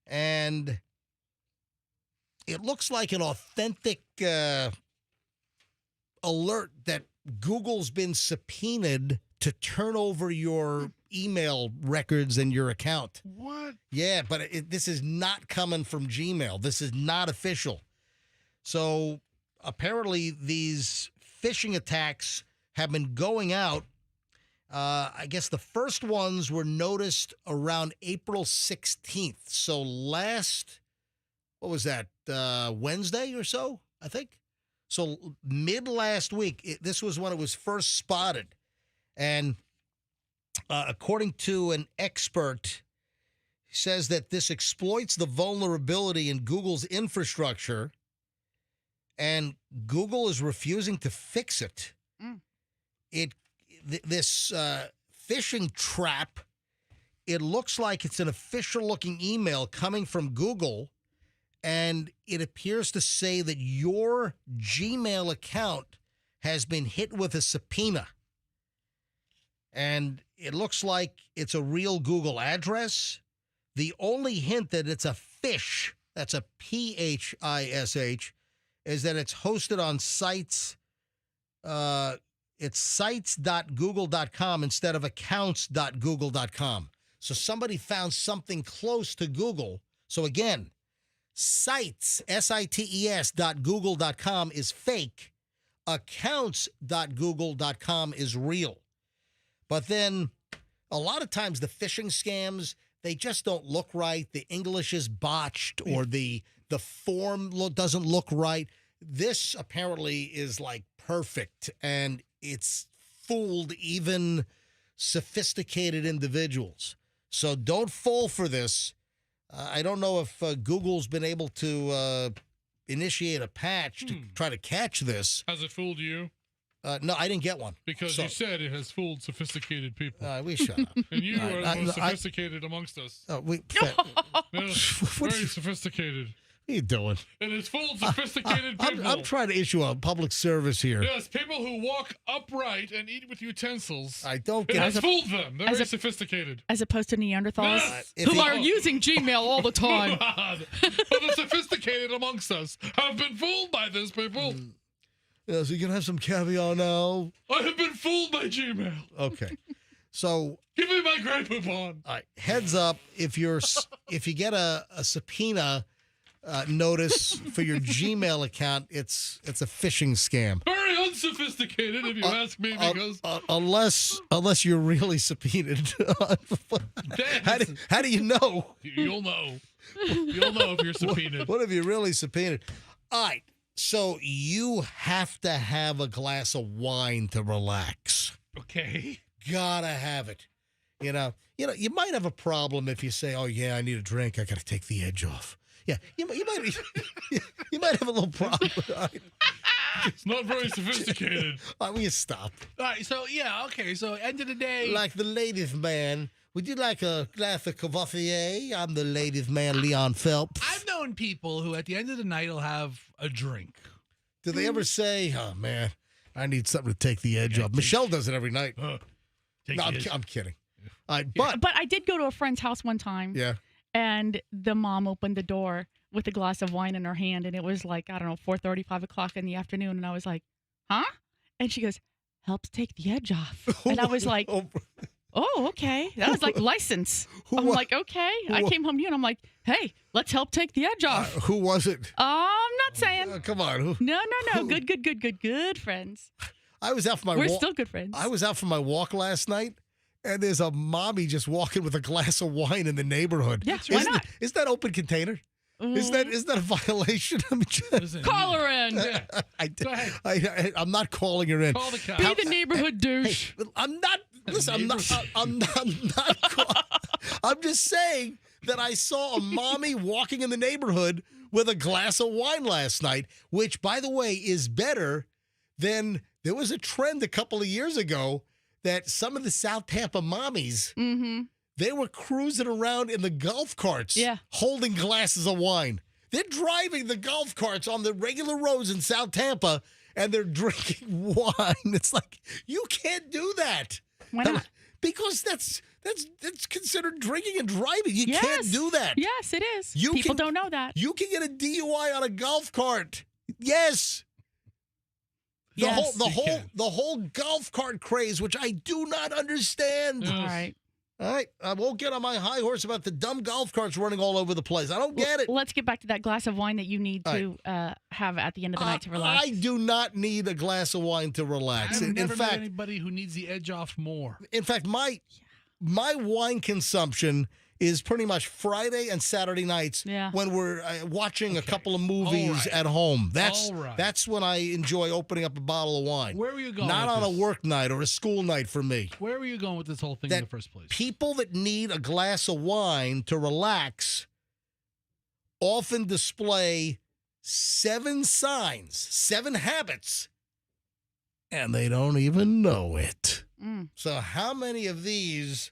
and it looks like an authentic alert that Google's been subpoenaed to turn over your email records and your account. What? Yeah, but this is not coming from Gmail. This is not official. So apparently these phishing attacks have been going out. I guess the first ones were noticed around April 16th. So what was that, Wednesday or so, I think? So mid last week, this was when it was first spotted. And according to an expert, he says that this exploits the vulnerability in Google's infrastructure, and Google is refusing to fix it. This phishing trap, it looks like it's an official-looking email coming from Google, and it appears to say that your Gmail account has been hit with a subpoena. And it looks like it's a real Google address. The only hint that it's a phish, that's a PHISH, is that it's hosted on sites. It's sites.google.com instead of accounts.google.com. So somebody found something close to Google. So again, sites, sites.google.com is fake. Accounts.google.com is real. But then a lot of times the phishing scams, they just don't look right. The English is botched or the form doesn't look right. This apparently is like perfect, and it's fooled even sophisticated individuals. So don't fall for this. I don't know if Google's been able to initiate a patch to try to catch this. Has it fooled you? No, I didn't get one. Because you said it has fooled sophisticated people. We shut up. And you are the most sophisticated amongst us. Very sophisticated. What are you doing? It has fooled sophisticated people. I'm trying to issue a public service here. Yes, people who walk upright and eat with utensils. I don't get it. Has fooled them. They're very sophisticated. As opposed to Neanderthals Yes. who are using Gmail all the time. God. But the sophisticated amongst us have been fooled by this, people. Yeah, so you can have some caviar now. I have been fooled by Gmail. Okay. So give me my Grey Poupon. All right, heads up, if you get a subpoena notice for your Gmail account, it's a phishing scam. Very unsophisticated, if you ask me, because unless you're really subpoenaed. How do you know? You'll know. You'll know if you're subpoenaed. What if you're really subpoenaed? All right. So you have to have a glass of wine to relax. Okay. Gotta have it. You know, you might have a problem if you say, "Oh yeah, I need a drink. I gotta take the edge off." Yeah, you might have a little problem. Right? It's not very sophisticated. Will you stop? All right, so yeah, okay. So end of the day, like the ladies' man. Would you like a glass of Courvoisier? I'm the ladies' man, Leon Phelps. I've known people who at the end of the night will have a drink. Do they ever say, "Oh man, I need something to take the edge off"? Michelle does it every night. No, I'm kidding. But I did go to a friend's house one time. Yeah. And the mom opened the door with a glass of wine in her hand, and it was like, I don't know, 4:30, 5 o'clock in the afternoon, and I was like, huh? And she goes, helps take the edge off. And I was like, oh, okay. That was like license. I'm like, okay. I came home to you, and I'm like, hey, let's help take the edge off. Who was it? I'm not saying. Come on. No. Good friends. I was out for my We're walk. still good friends. I was out for my walk last night, and there's a mommy just walking with a glass of wine in the neighborhood. Yeah, why not? Is that open container? Is that a violation? Call her in. Yeah. Go ahead. I'm not calling her in. Call the cops. Be the neighborhood douche. Hey, I'm not. Listen, I'm not. I'm just saying that I saw a mommy walking in the neighborhood with a glass of wine last night, which, by the way, is better than there was a trend a couple of years ago that some of the South Tampa mommies, they were cruising around in the golf carts, holding glasses of wine. They're driving the golf carts on the regular roads in South Tampa, and they're drinking wine. It's like, you can't do that. Why not? Because that's considered drinking and driving. You can't do that. Yes, it is. People don't know that. You can get a DUI on a golf cart. Yes. The whole golf cart craze, which I do not understand. Yes. All right. I won't get on my high horse about the dumb golf carts running all over the place. I don't get it. Let's get back to that glass of wine that you need to have at the end of the night to relax. I do not need a glass of wine to relax. I've never met anybody who needs the edge off more. In fact, my wine consumption is pretty much Friday and Saturday nights when we're watching a couple of movies at home. That's when I enjoy opening up a bottle of wine. Where were you going Not with on this? a work night or a school night for me. Where were you going with this whole thing in the first place? People that need a glass of wine to relax often display 7 signs, 7 habits, and they don't even know it. So how many of these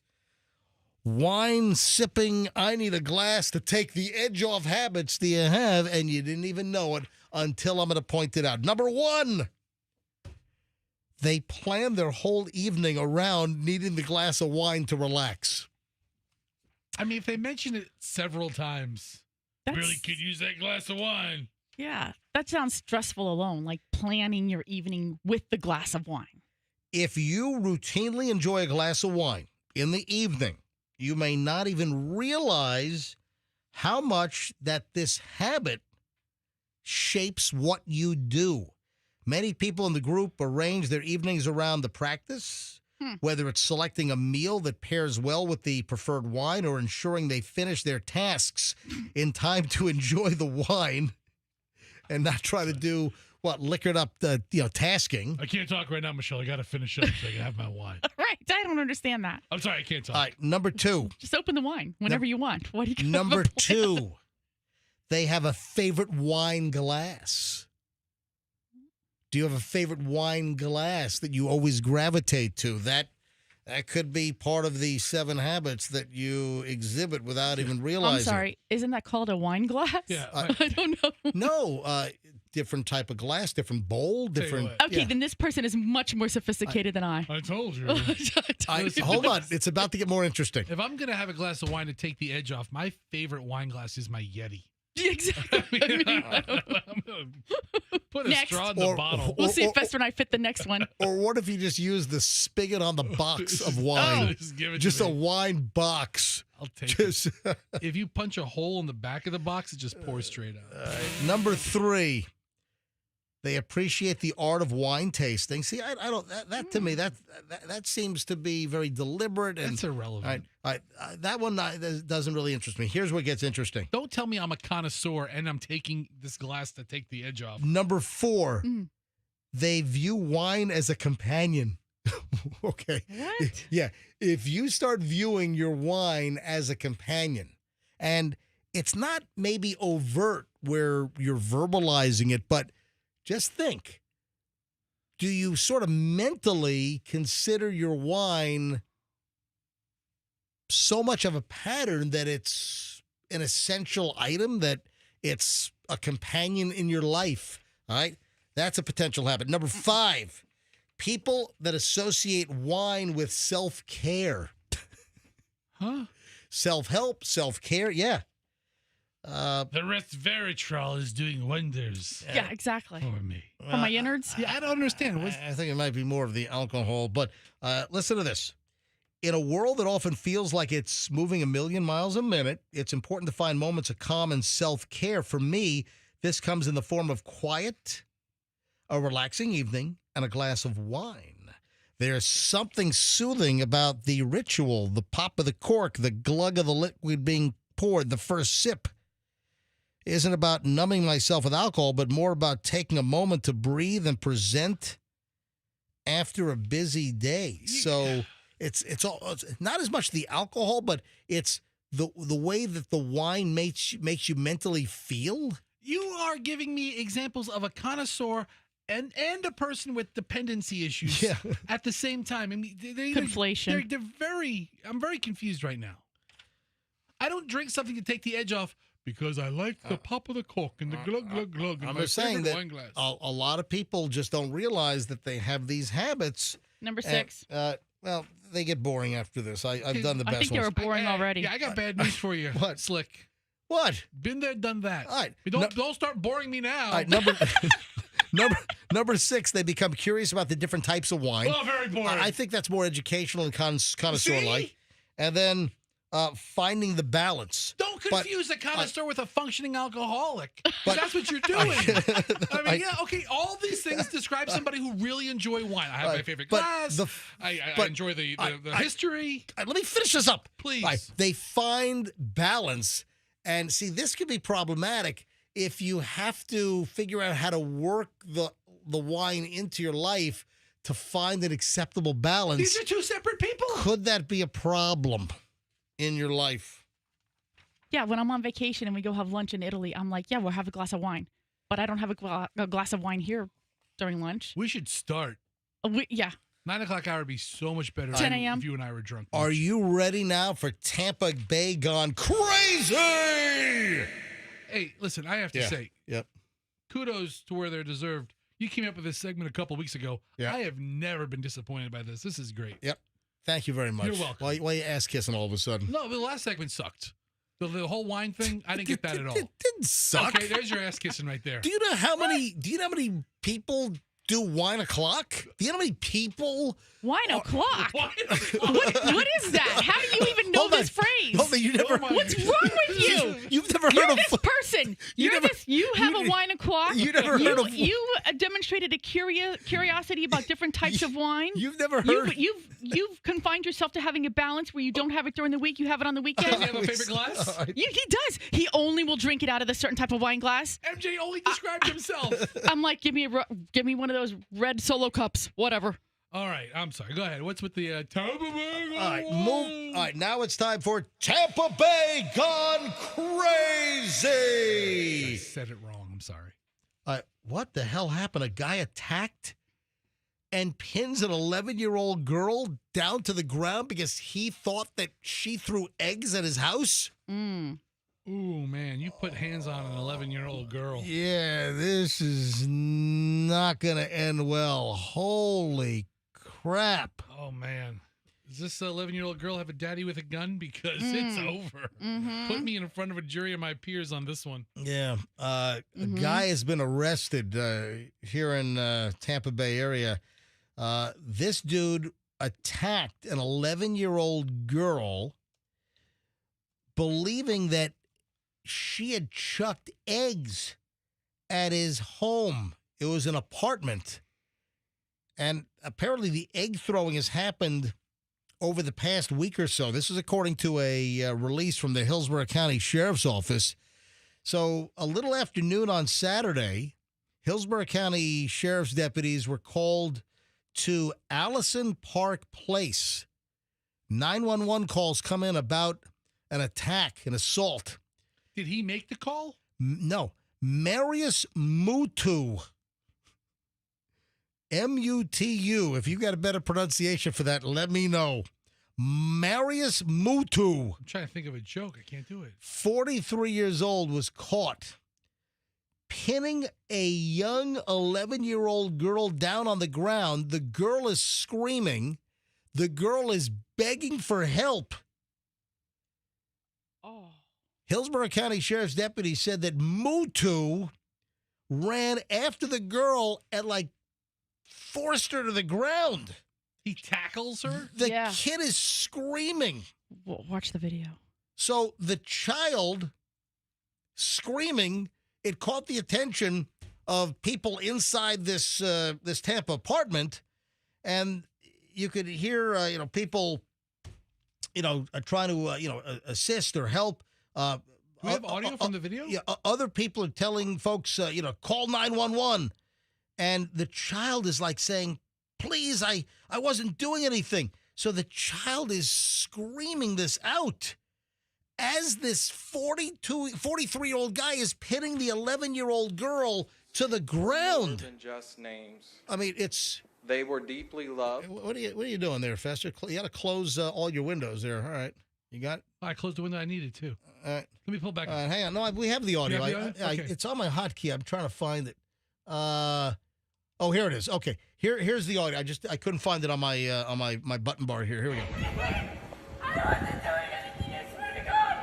wine sipping, I need a glass to take the edge off habits do you have, and you didn't even know it until I'm going to point it out? Number 1, they plan their whole evening around needing the glass of wine to relax. I mean, if they mention it several times, really could use that glass of wine. Yeah, that sounds stressful alone, like planning your evening with the glass of wine. If you routinely enjoy a glass of wine in the evening, you may not even realize how much that this habit shapes what you do. Many people in the group arrange their evenings around the practice, whether it's selecting a meal that pairs well with the preferred wine or ensuring they finish their tasks in time to enjoy the wine and not try to do liquored up tasking. I can't talk right now, Michelle. I got to finish up so I can have my wine. Right. I don't understand that. I'm sorry, I can't talk. All right, number 2. Just open the wine whenever you want. What do you Number 2, they have a favorite wine glass. Do you have a favorite wine glass that you always gravitate to? That could be part of the 7 habits that you exhibit without even realizing. I'm sorry. Isn't that called a wine glass? Yeah. I don't know. No, different type of glass, different bowl, different. Okay, then this person is much more sophisticated than I. I told you. Hold on. It's about to get more interesting. If I'm going to have a glass of wine to take the edge off, my favorite wine glass is my Yeti. Exactly. I'm gonna put a straw in the bottle. We'll see if Fester and I fit the next one. Or what if you just use the spigot on the box of wine? Just give it just to a me. wine box. I'll take it. If you punch a hole in the back of the box, it just pours straight out. Number 3, they appreciate the art of wine tasting. See, I don't. That to me, that seems to be very deliberate and That's irrelevant. That one doesn't really interest me. Here's what gets interesting. Don't tell me I'm a connoisseur and I'm taking this glass to take the edge off. Number 4, they view wine as a companion. Okay. What? Yeah. If you start viewing your wine as a companion, and it's not maybe overt where you're verbalizing it, but just think, do you sort of mentally consider your wine so much of a pattern that it's an essential item, that it's a companion in your life? All right? That's a potential habit. Number 5, people that associate wine with self-care. Huh? Self-help, self-care, yeah. The resveratrol is doing wonders. Yeah, exactly. For me. For my innards? Yeah, I don't understand. I think it might be more of the alcohol, but listen to this. In a world that often feels like it's moving a million miles a minute, it's important to find moments of calm and self-care. For me, this comes in the form of quiet, a relaxing evening, and a glass of wine. There's something soothing about the ritual, the pop of the cork, the glug of the liquid being poured, the first sip. It isn't about numbing myself with alcohol, but more about taking a moment to breathe and present after a busy day. So it's not as much the alcohol, but it's the way that the wine makes you mentally feel. You are giving me examples of a connoisseur and a person with dependency issues at the same time. I mean, Conflation. They're very. I'm very confused right now. I don't drink something to take the edge off because I like the pop of the cork and the glug glug glug. I'm just saying that a lot of people just don't realize that they have these habits. Number 6. Well, they get boring after this. I've done the best I think they were ones. boring already. Yeah, I got bad news for you. What? Slick? What? Been there, done that. All right. Don't start boring me now. All right, number 6, they become curious about the different types of wine. Oh, very boring. I think that's more educational and connoisseur-like. And then finding the balance. Don't confuse a connoisseur with a functioning alcoholic. That's what you're doing. I mean, okay, all these things describe somebody who really enjoy wine. I have my favorite glass. I enjoy the history. Let me finish this up. Please. They find balance. And see, this could be problematic if you have to figure out how to work the wine into your life to find an acceptable balance. These are two separate people. Could that be a problem in your life? Yeah, when I'm on vacation and we go have lunch in Italy, I'm like, yeah, we'll have a glass of wine. But I don't have a glass of wine here during lunch. We should start. Yeah. 9 o'clock hour would be so much better 10 a.m. if you and I were drunk. Are you ready now for Tampa Bay gone crazy? Hey, listen, I have to say, Yep. kudos to where they're deserved. You came up with this segment a couple weeks ago. Yeah. I have never been disappointed by this. This is great. Yep. Thank you very much. You're welcome. Why you ass kissing all of a sudden? No, the last segment sucked. The whole wine thing, I didn't get that at all. It didn't suck. Okay, there's your ass kissing right there. Do you know how many people do wine o'clock? Do you know how many people? Wine o'clock? What is that? How do you even know this phrase? Hold on, you never. What's wrong with you? You've never You're heard of this person. You have a wine o'clock. You never heard of. You demonstrated a curiosity about different types of wine. You've never heard. You've confined yourself to having a balance where you don't have it during the week. You have it on the weekend. Does he have a favorite glass? He does. He only will drink it out of the certain type of wine glass. MJ only described himself. I'm like, give me one of those red Solo cups, whatever. All right, I'm sorry. Go ahead. What's with the Tampa Bay? All right, move. All right, now it's time for Tampa Bay Gone Crazy. I said it wrong. I'm sorry. What the hell happened? A guy attacked and pins an 11-year-old girl down to the ground because he thought that she threw eggs at his house? Mm. Ooh, man, you put hands on an 11-year-old girl. Yeah, this is not going to end well. Holy crap. Oh, man. Does this 11-year-old girl have a daddy with a gun? Because it's over. Mm-hmm. Put me in front of a jury of my peers on this one. Yeah. A guy has been arrested here in Tampa Bay area. This dude attacked an 11-year-old girl believing that she had chucked eggs at his home. It was an apartment. And apparently the egg throwing has happened over the past week or so. This is according to a release from the Hillsborough County Sheriff's Office. So a little after noon on Saturday, Hillsborough County Sheriff's deputies were called to Allison Park Place. 911 calls come in about an attack, an assault. Did he make the call? No. Marius Mutu. M-U-T-U. If you got a better pronunciation for that, let me know. Marius Mutu. I'm trying to think of a joke. I can't do it. 43 years old, was caught pinning a young 11-year-old girl down on the ground. The girl is screaming. The girl is begging for help. Oh. Hillsborough County Sheriff's deputy said that Mutu ran after the girl and, forced her to the ground. He tackles her? The kid is screaming. Watch the video. So the child screaming, it caught the attention of people inside this Tampa apartment, and you could hear people trying to assist or help. Do we have audio from the video? Yeah, other people are telling folks call 911. And the child is saying, please, I wasn't doing anything. So the child is screaming this out as this 43-year-old guy is pinning the 11-year-old girl to the ground. More than just names. I mean, they were deeply loved. What are you doing there, Fester? You got to close all your windows there. All right. You got it? I closed the window I needed to. All right. Let me pull back. Hang on. No, we have the audio. You have the audio? Okay. It's on my hotkey. I'm trying to find it. Oh, here it is. Okay, here's the audio. I couldn't find it on my button bar here. Here we go.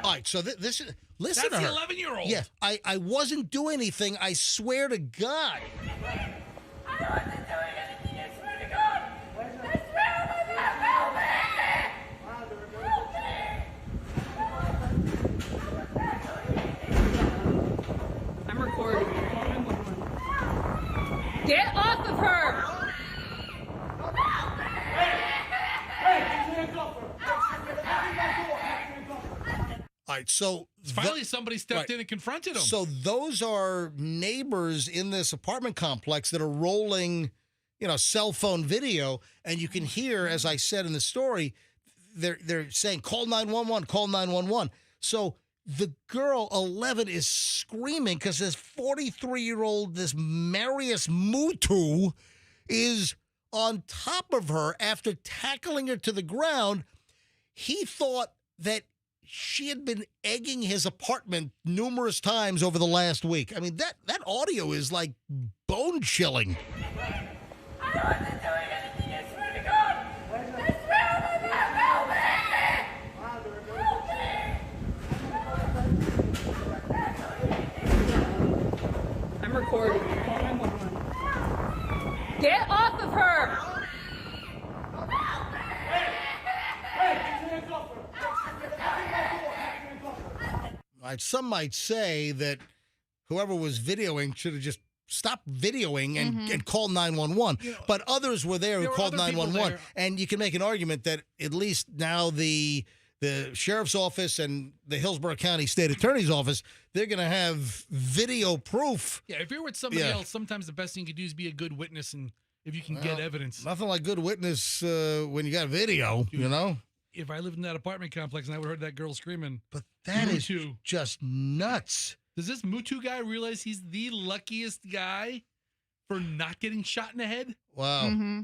All right, so this is listen That's to her. the 11-year-old. Yeah, I wasn't doing anything. I swear to God. I'm recording. Get off of her! All right, so finally somebody stepped in and confronted him. So those are neighbors in this apartment complex that are rolling, cell phone video, and you can hear, as I said in the story, they're saying call 911, call 911. So the girl 11 is screaming because this 43-year-old, this Marius Mutu, is on top of her after tackling her to the ground. He thought that she had been egging his apartment numerous times over the last week. I mean, that audio is bone chilling. I'm recording. Get off of her! Some might say that whoever was videoing should have just stopped videoing and called 911. But others were there who called 911. And you can make an argument that at least now the sheriff's office and the Hillsborough County State Attorney's Office, they're going to have video proof. Yeah, if you're with somebody else, sometimes the best thing you can do is be a good witness, and if you can get evidence. Nothing like good witness when you got video, you know? If I lived in that apartment complex and I would have heard that girl screaming. But that is just nuts. Does this Mutu guy realize he's the luckiest guy for not getting shot in the head? Wow.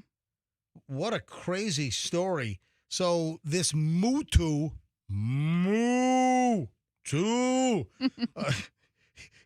What a crazy story. So this Mutu,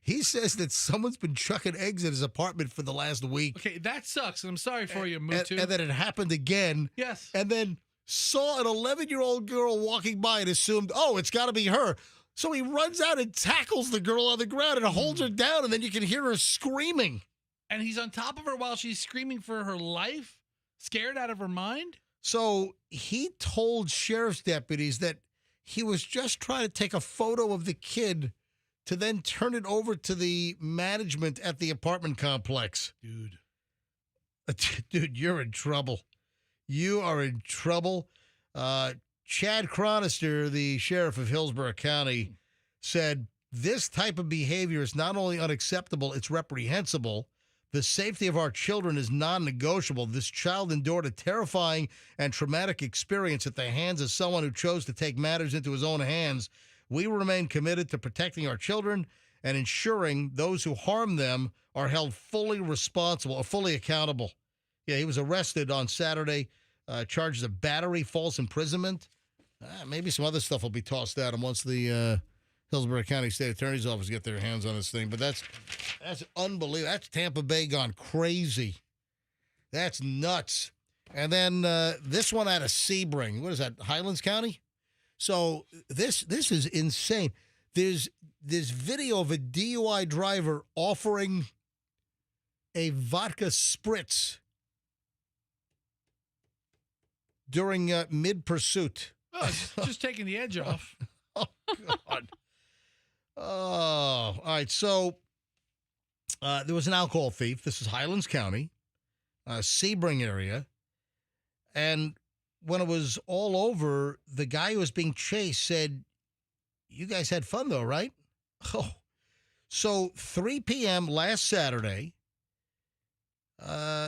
he says that someone's been chucking eggs at his apartment for the last week. Okay, that sucks. I'm sorry for you, Mutu. And then it happened again. Yes. And then saw an 11-year-old girl walking by and assumed, oh, it's got to be her. So he runs out and tackles the girl on the ground and holds her down, and then you can hear her screaming. And he's on top of her while she's screaming for her life, scared out of her mind? So he told sheriff's deputies that he was just trying to take a photo of the kid to then turn it over to the management at the apartment complex. Dude, you're in trouble. You are in trouble. Chad Chronister, the sheriff of Hillsborough County, said this type of behavior is not only unacceptable, it's reprehensible. The safety of our children is non-negotiable. This child endured a terrifying and traumatic experience at the hands of someone who chose to take matters into his own hands. We remain committed to protecting our children and ensuring those who harm them are held fully responsible or fully accountable. Yeah, he was arrested on Saturday, charges of battery, false imprisonment. Maybe some other stuff will be tossed at him once the Hillsborough County State Attorney's Office get their hands on this thing. But that's unbelievable. That's Tampa Bay gone crazy. That's nuts. And then this one out of Sebring. What is that, Highlands County? So this is insane. There's video of a DUI driver offering a vodka spritz during mid-pursuit. Oh, just taking the edge off. Oh, God. Oh, all right. So there was an alcohol thief. This is Highlands County, Sebring area. And when it was all over, the guy who was being chased said, you guys had fun, though, right? Oh. So 3 p.m. last Saturday,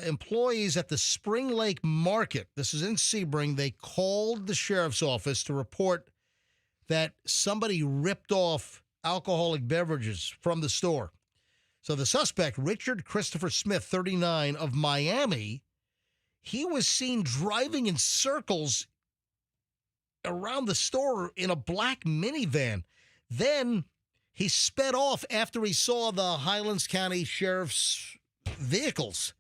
employees at the Spring Lake Market, this is in Sebring, they called the sheriff's office to report that somebody ripped off alcoholic beverages from the store. So the suspect, Richard Christopher Smith, 39, of Miami, he was seen driving in circles around the store in a black minivan. Then he sped off after he saw the Highlands County Sheriff's vehicles.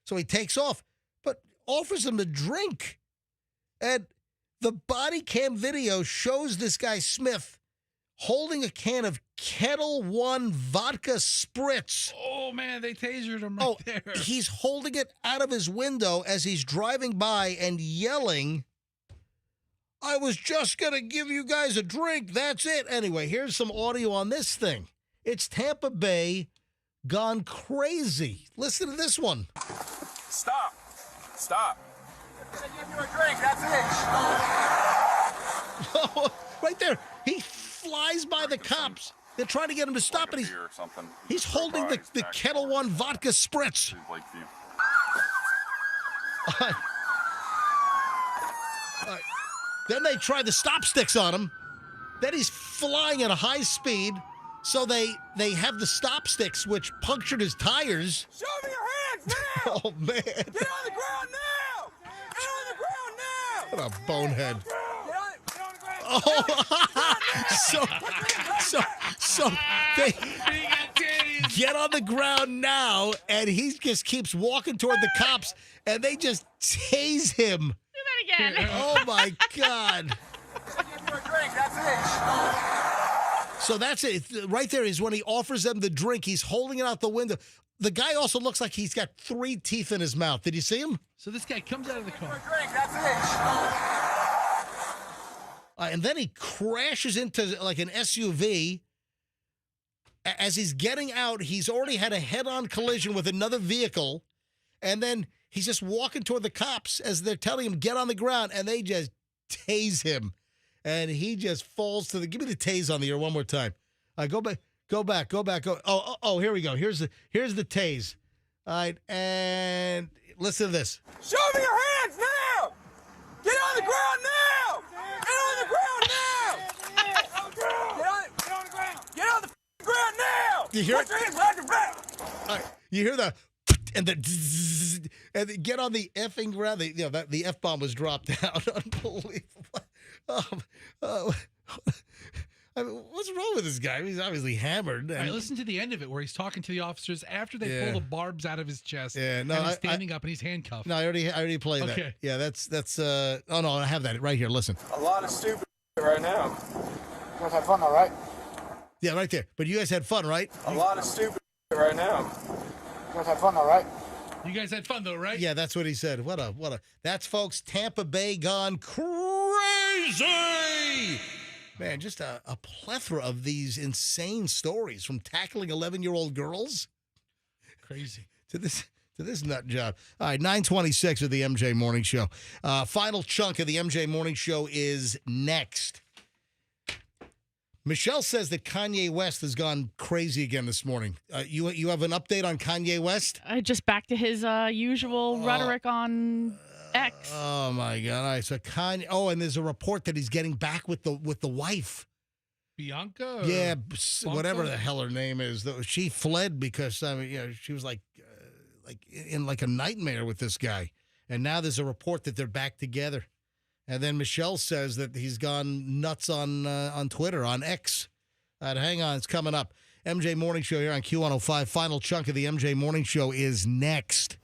So he takes off, but offers him a drink. And the body cam video shows this guy Smith holding a can of Kettle One vodka spritz. Oh, man, they tasered him right there. He's holding it out of his window as he's driving by and yelling, I was just going to give you guys a drink. That's it. Anyway, here's some audio on this thing. It's Tampa Bay gone crazy. Listen to this one. Stop. Stop. I'm going to give you a drink. That's it. Right there. He flies by the cops. They're trying to get him to stop, and he's holding the Kettle One vodka spritz. All right. Then they tried the stop sticks on him. Then he's flying at a high speed. So they have the stop sticks, which punctured his tires. Show me your hands now. Oh, man. Get on the ground now. Get on the ground now. What a bonehead. Get on the ground. Oh, so they get on the ground now, and he just keeps walking toward the cops, and they just tase him. Do that again. Oh, my God. Give you a drink. That's it. So that's it. Right there is when he offers them the drink. He's holding it out the window. the guy also looks like he's got 3 teeth in his mouth. Did you see him? So this guy comes out of the car. Drink, that's it. And then he crashes into like an SUV. As he's getting out, he's already had a head-on collision with another vehicle. And then he's just walking toward the cops as they're telling him, get on the ground. And they just tase him. And he just falls to the... Give me the tase on the ear one more time. Go back. Oh, here we go. Here's the tase. All right, and listen to this. Show me your hands now! Get on the ground now! Get on the ground now! Get on the ground! Get on the ground now! You hear Put your hands behind your back! All right, you hear the... And the get on the effing ground. The F-bomb was dropped out. Unbelievable. I mean, what's wrong with this guy? He's obviously hammered. All right, listen to the end of it where he's talking to the officers after they pull the barbs out of his chest. Yeah, no, and he's standing up and he's handcuffed. No, I already played that. Okay. Yeah, that's. Oh no, I have that right here. Listen. A lot of stupid right now. You guys had fun, all right? Yeah, right there. But you guys had fun, right? A lot of stupid right now. You guys had fun, all right? You guys had fun though, right? Yeah, that's what he said. What a. That's folks. Tampa Bay gone crazy. Man, just a plethora of these insane stories, from tackling 11-year-old girls, crazy, to this nut job. All right, 9:26 of the MJ Morning Show. Final chunk of the MJ Morning Show is next. Michelle says that Kanye West has gone crazy again this morning. You have an update on Kanye West? Just back to his usual rhetoric on X. Oh my God! All right, so Kanye. Oh, and there's a report that he's getting back with the wife, Bianca. Yeah, whatever the hell her name is. Though she fled because she was like in like a nightmare with this guy, and now there's a report that they're back together. And then Michelle says that he's gone nuts on Twitter, on X. Hang on, it's coming up. MJ Morning Show here on Q105. Final chunk of the MJ Morning Show is next.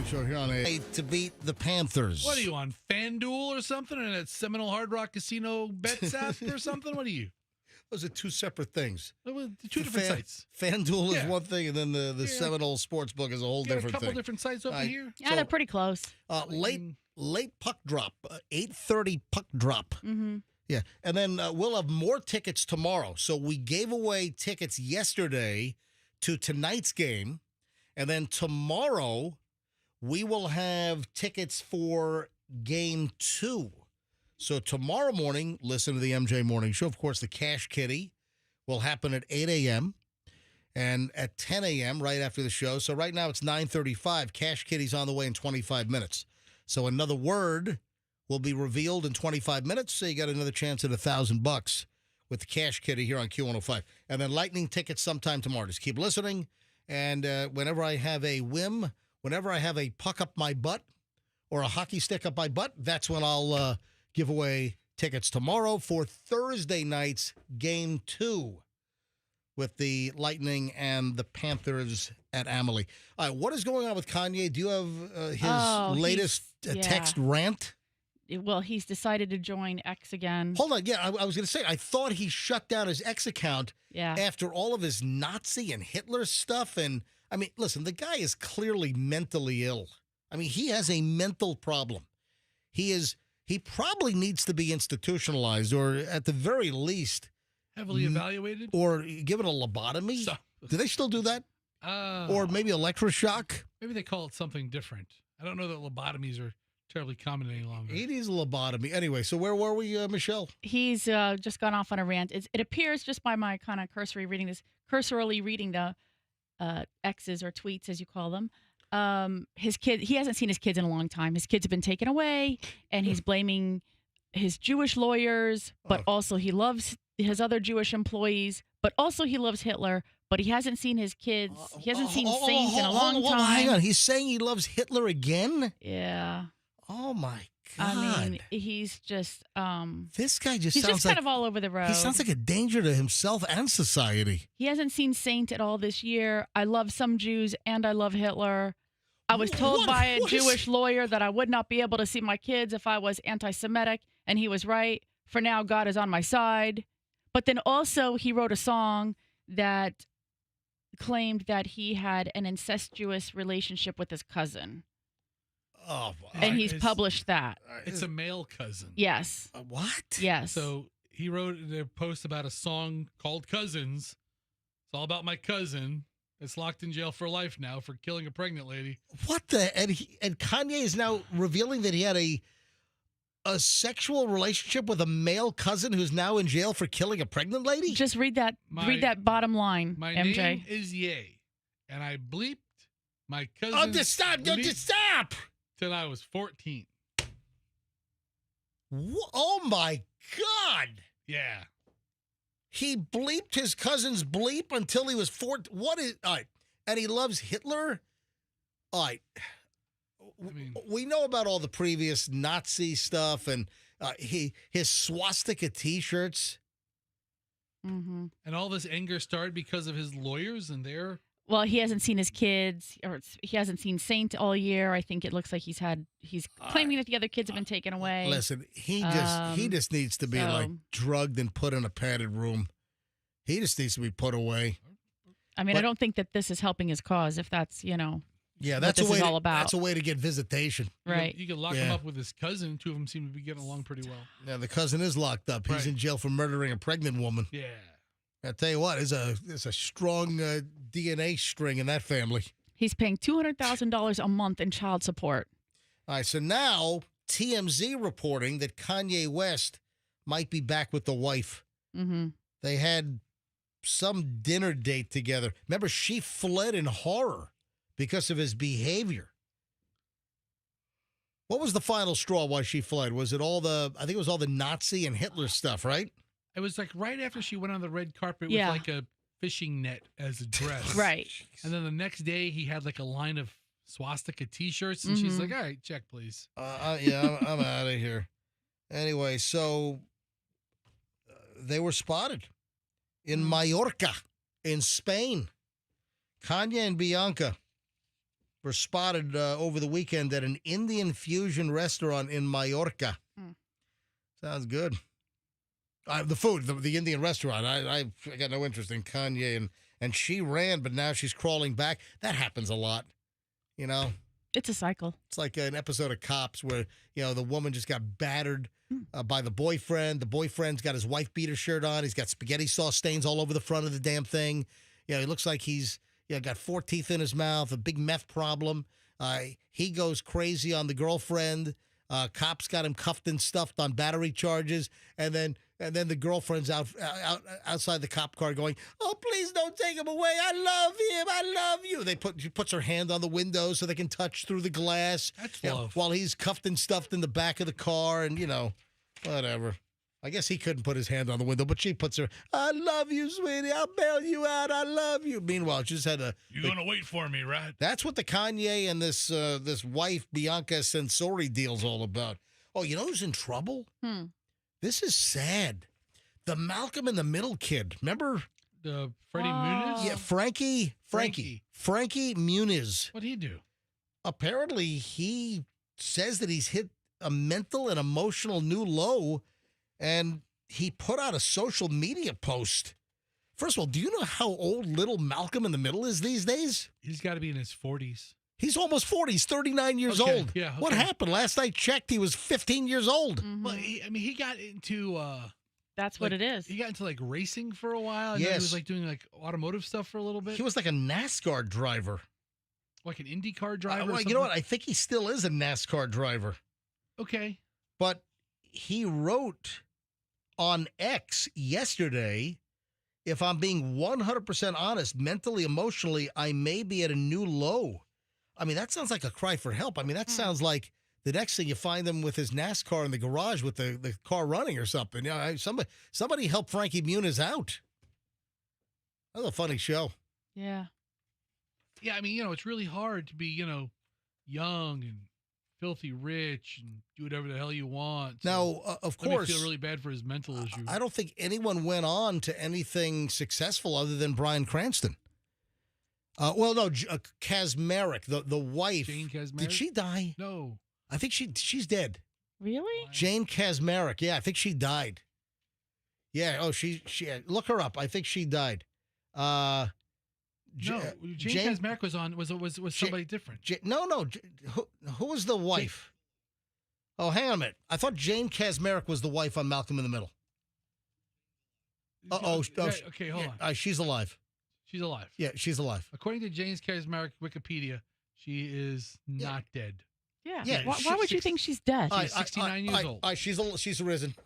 Show here on a to beat the Panthers. What are you on, FanDuel or something? And at Seminole Hard Rock Casino bets app or something? What are you? Those are two separate things. Two different sites. FanDuel is one thing, and then the Seminole Sportsbook is a whole different thing. A couple different sites over here. Yeah, they're pretty close. Late puck drop, 8:30 puck drop. Mm-hmm. Yeah, and then we'll have more tickets tomorrow. So we gave away tickets yesterday to tonight's game, and then tomorrow we will have tickets for Game 2. So tomorrow morning, listen to the MJ Morning Show. Of course, the Cash Kitty will happen at 8 a.m. and at 10 a.m. right after the show. So right now it's 9:35. Cash Kitty's on the way in 25 minutes. So another word will be revealed in 25 minutes. So you got another chance at $1,000 with the Cash Kitty here on Q105. And then Lightning tickets sometime tomorrow. Just keep listening. And whenever I have a whim, whenever I have a puck up my butt or a hockey stick up my butt, that's when I'll give away tickets tomorrow for Thursday night's Game 2 with the Lightning and the Panthers at Amalie. All right, what is going on with Kanye? Do you have his latest text rant? Well, he's decided to join X again. Hold on. Yeah, I was going to say, I thought he shut down his X account after all of his Nazi and Hitler stuff. And, I mean, listen, the guy is clearly mentally ill. I mean, he has a mental problem. He probably needs to be institutionalized or at the very least heavily evaluated or given a lobotomy. Do they still do that? Or maybe electroshock? Maybe they call it something different. I don't know that lobotomies are terribly common any longer. It is a lobotomy. Anyway, so where were we, Michelle? He's just gone off on a rant. It appears just by my kind of cursorily reading the X's or tweets, as you call them. His kid, he hasn't seen his kids in a long time. His kids have been taken away, and he's blaming his Jewish lawyers, but also he loves his other Jewish employees, but also he loves Hitler, but he hasn't seen his kids. He hasn't seen Saint in a long time. Hang on. He's saying he loves Hitler again? Yeah. Oh, my God. I mean, he's just... this guy just he's sounds just like... kind of all over the road. He sounds like a danger to himself and society. He hasn't seen Saint at all this year. I love some Jews, and I love Hitler. I was told by a Jewish lawyer that I would not be able to see my kids if I was anti-Semitic, and he was right. For now, God is on my side. But then also he wrote a song that claimed that he had an incestuous relationship with his cousin. Oh, and he's published that. It's a male cousin. Yes. What? Yes. So he wrote a post about a song called Cousins. It's all about my cousin. It's locked in jail for life now for killing a pregnant lady. What the? And Kanye is now revealing that he had a sexual relationship with a male cousin who's now in jail for killing a pregnant lady? Just read that. Read that bottom line, my MJ. name is Ye, and I bleeped my cousin. Oh, just stop! Just stop! Till I was 14. Oh my God! Yeah. He bleeped his cousin's bleep until he was 14. What is, all right. And he loves Hitler. All right. We know about all the previous Nazi stuff and his swastika T-shirts. Mm-hmm. And all this anger started because of his lawyers and their... Well, he hasn't seen his kids, or he hasn't seen Saint all year. I think it looks like he's claiming that the other kids have been taken away. Listen, he just needs to be like drugged and put in a padded room. He just needs to be put away. I mean, I don't think that this is helping his cause. If that's yeah, that's what this is all about. That's a way to get visitation, right? You could lock him up with his cousin. Two of them seem to be getting along pretty well. Yeah, the cousin is locked up. He's in jail for murdering a pregnant woman. Yeah. I tell you what, there's a strong DNA string in that family. He's paying $200,000 a month in child support. All right, so now TMZ reporting that Kanye West might be back with the wife. Mm-hmm. They had some dinner date together. Remember, she fled in horror because of his behavior. What was the final straw why she fled? Was it I think it was all the Nazi and Hitler stuff, right? It was like right after she went on the red carpet Yeah. with like a fishing net as a dress. Right. And then the next day he had like a line of swastika T-shirts, and she's like, "All right, check, please." Yeah, I'm out of here. Anyway, so they were spotted in Mallorca, in Spain. Kanye and Bianca were spotted over the weekend at an Indian fusion restaurant in Mallorca. Sounds good. The food, the Indian restaurant. I got no interest in Kanye, and she ran, but now she's crawling back. That happens a lot, It's a cycle. It's like an episode of Cops where the woman just got battered by the boyfriend. The boyfriend's got his wife beater shirt on. He's got spaghetti sauce stains all over the front of the damn thing. He looks like he's got 4 teeth in his mouth, a big meth problem. He goes crazy on the girlfriend. Cops got him cuffed and stuffed on battery charges, and then the girlfriend's outside the cop car going, "Oh, please don't take him away. I love him. I love you." She puts her hand on the window so they can touch through the glass. That's love. While he's cuffed and stuffed in the back of the car, and whatever. I guess he couldn't put his hand on the window, but she puts her, "I love you, sweetie. I'll bail you out. I love you." Meanwhile, she just had You're going to wait for me, right? That's what the Kanye and this wife, Bianca Sensori, deal's all about. Oh, you know who's in trouble? This is sad. The Malcolm in the Middle kid. Remember? The Freddie Muniz? Yeah, Frankie Muniz. What'd he do? Apparently, he says that he's hit a mental and emotional new low, and he put out a social media post. First of all, do you know how old little Malcolm in the Middle is these days? He's got to be in his 40s. He's almost 40. He's 39 years old. Yeah. Okay. What happened? Last I checked, he was 15 years old. Well, he got into... That's what it is. He got into like racing for a while. And Yes. then he was like doing like automotive stuff for a little bit. He was like a NASCAR driver. Like an IndyCar driver. or Well, you something? know what? I think he still is a NASCAR driver. Okay. But he wrote on X yesterday, "If I'm being 100% honest, mentally, emotionally, I may be at a new low." I mean, that sounds like a cry for help. I mean, that sounds like the next thing you find him with his NASCAR in the garage with the car running or something. Somebody help Frankie Muniz out. That was a funny show. Yeah. Yeah, I mean, it's really hard to be, young and filthy rich and do whatever the hell you want. So Now, of let me course, feel really bad for his mental issue. I don't think anyone went on to anything successful other than Bryan Cranston. Well, no, Kazmarek, the wife. Jane Kazmarek? Did she die? No. I think she's dead. Really? Jane Kazmarek. Yeah, I think she died. Yeah. Oh, she. Look her up. I think she died. No, Jane Kazmarek was somebody different. No. Who was the wife? Oh, hang on a minute. I thought Jane Kazmarek was the wife on Malcolm in the Middle. Okay, hold on. She's alive. She's alive. Yeah, she's alive. According to Jane Kazmarek Wikipedia, she is not dead. Yeah. Why would you think she's dead? She's 69 years old. She's risen.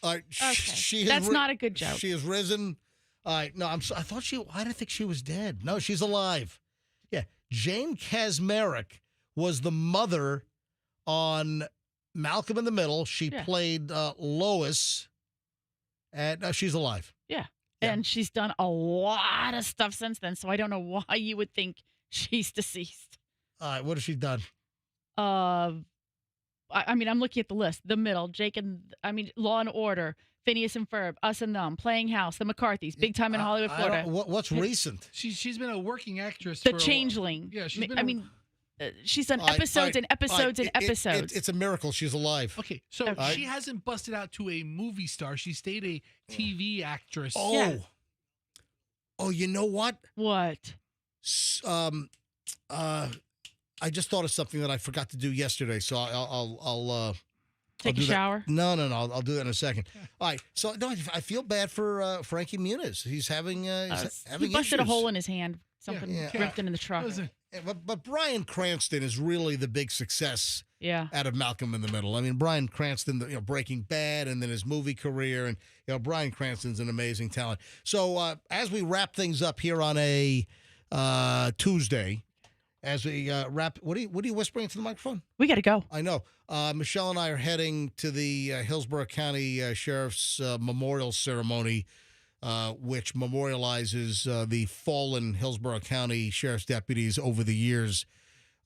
Okay. She That's not a good joke. She has risen. All right. No, I thought I didn't think she was dead. No, she's alive. Yeah. Jane Kazmarek was the mother on Malcolm in the Middle. She played Lois. And she's alive. Yeah. And she's done a lot of stuff since then, so I don't know why you would think she's deceased. All right, what has she done? I mean, I'm looking at the list. The Middle, Law and Order, Phineas and Ferb, Us and Them, Playing House, The McCarthys, Big Time in Hollywood, Florida. What's recent? She's been a working actress. The for Changeling. Yeah, she's been. She's done episodes and episodes and episodes. It's a miracle she's alive. Okay, so she hasn't busted out to a movie star. She stayed a TV actress. Oh. Yeah. Oh, you know what? What? I just thought of something that I forgot to do yesterday, so I'll take a shower. No. I'll do that in a second. All right. So no, I feel bad for Frankie Muniz. He's having He busted issues. a hole in his hand. Something ripped into the truck. But Bryan Cranston is really the big success. Yeah. Out of Malcolm in the Middle. I mean, Bryan Cranston, Breaking Bad, and then his movie career, and Bryan Cranston's an amazing talent. So as we wrap things up here on a Tuesday, as we wrap, what are you whispering into the microphone? We got to go. I know. Michelle and I are heading to the Hillsborough County Sheriff's Memorial Ceremony, which memorializes the fallen Hillsborough County Sheriff's deputies over the years.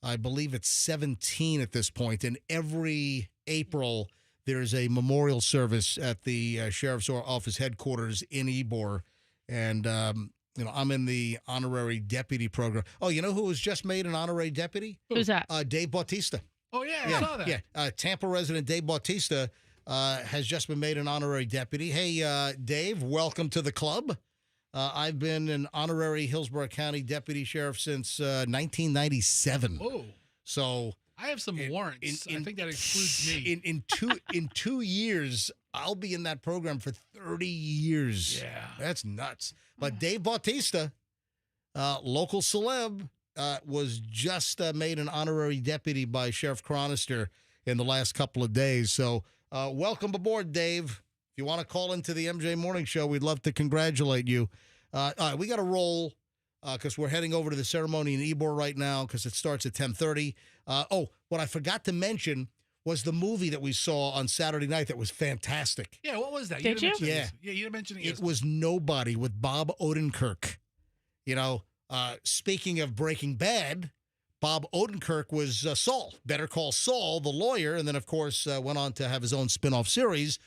I believe it's 17 at this point, and every April there's a memorial service at the Sheriff's Office headquarters in Ybor, and I'm in the honorary deputy program. Oh, you know who was just made an honorary deputy? Who's that? Dave Bautista. Oh, yeah, I saw that. Yeah, Tampa resident Dave Bautista has just been made an honorary deputy. Hey, Dave, welcome to the club. I've been an honorary Hillsborough County deputy sheriff since 1997. Oh, so I have some warrants. I think that excludes me. In 2 years, I'll be in that program for 30 years. Yeah, that's nuts. But Dave Bautista, local celeb, was just made an honorary deputy by Sheriff Chronister in the last couple of days. So welcome aboard, Dave. If you want to call into the MJ Morning Show, we'd love to congratulate you. All right, we got to roll because we're heading over to the ceremony in Ybor right now because it starts at 10:30. What I forgot to mention was the movie that we saw on Saturday night that was fantastic. Yeah, what was that? Did you? Yeah, you didn't mention it. It was Nobody with Bob Odenkirk. Speaking of Breaking Bad, Bob Odenkirk was Saul, Better Call Saul, the lawyer, and then, of course, went on to have his own spin-off series,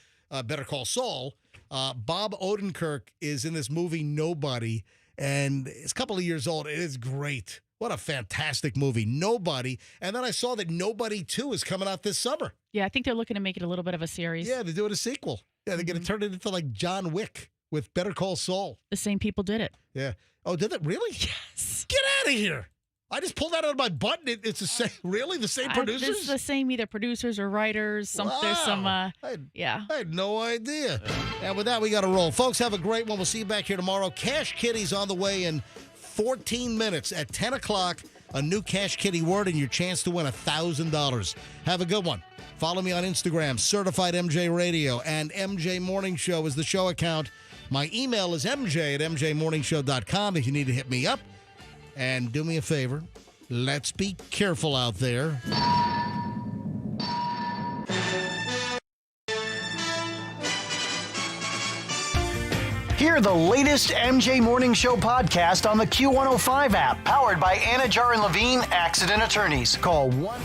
Better Call Saul. Bob Odenkirk is in this movie Nobody, and it's a couple of years old. It is great. What a fantastic movie, Nobody. And then I saw that Nobody 2 is coming out this summer. Yeah, I think they're looking to make it a little bit of a series. Yeah, they're doing a sequel. Yeah, they're going to turn it into like John Wick with Better Call Saul. The same people did it. Yeah. Oh, did it? Really? Yes. Get out of here. I just pulled that out of my butt. It's the same. Really? The same producers? It's the same either producers or writers. There's some, I had no idea. And with that, we got to roll. Folks, have a great one. We'll see you back here tomorrow. Cash Kitty's on the way in 14 minutes at 10 o'clock. A new Cash Kitty word and your chance to win $1,000. Have a good one. Follow me on Instagram, Certified MJ Radio, and MJ Morning Show is the show account. My email is mj@mjmorningshow.com if you need to hit me up. And do me a favor, let's be careful out there. Hear the latest MJ Morning Show podcast on the Q105 app, powered by Anna Jar and Levine Accident Attorneys. Call 1-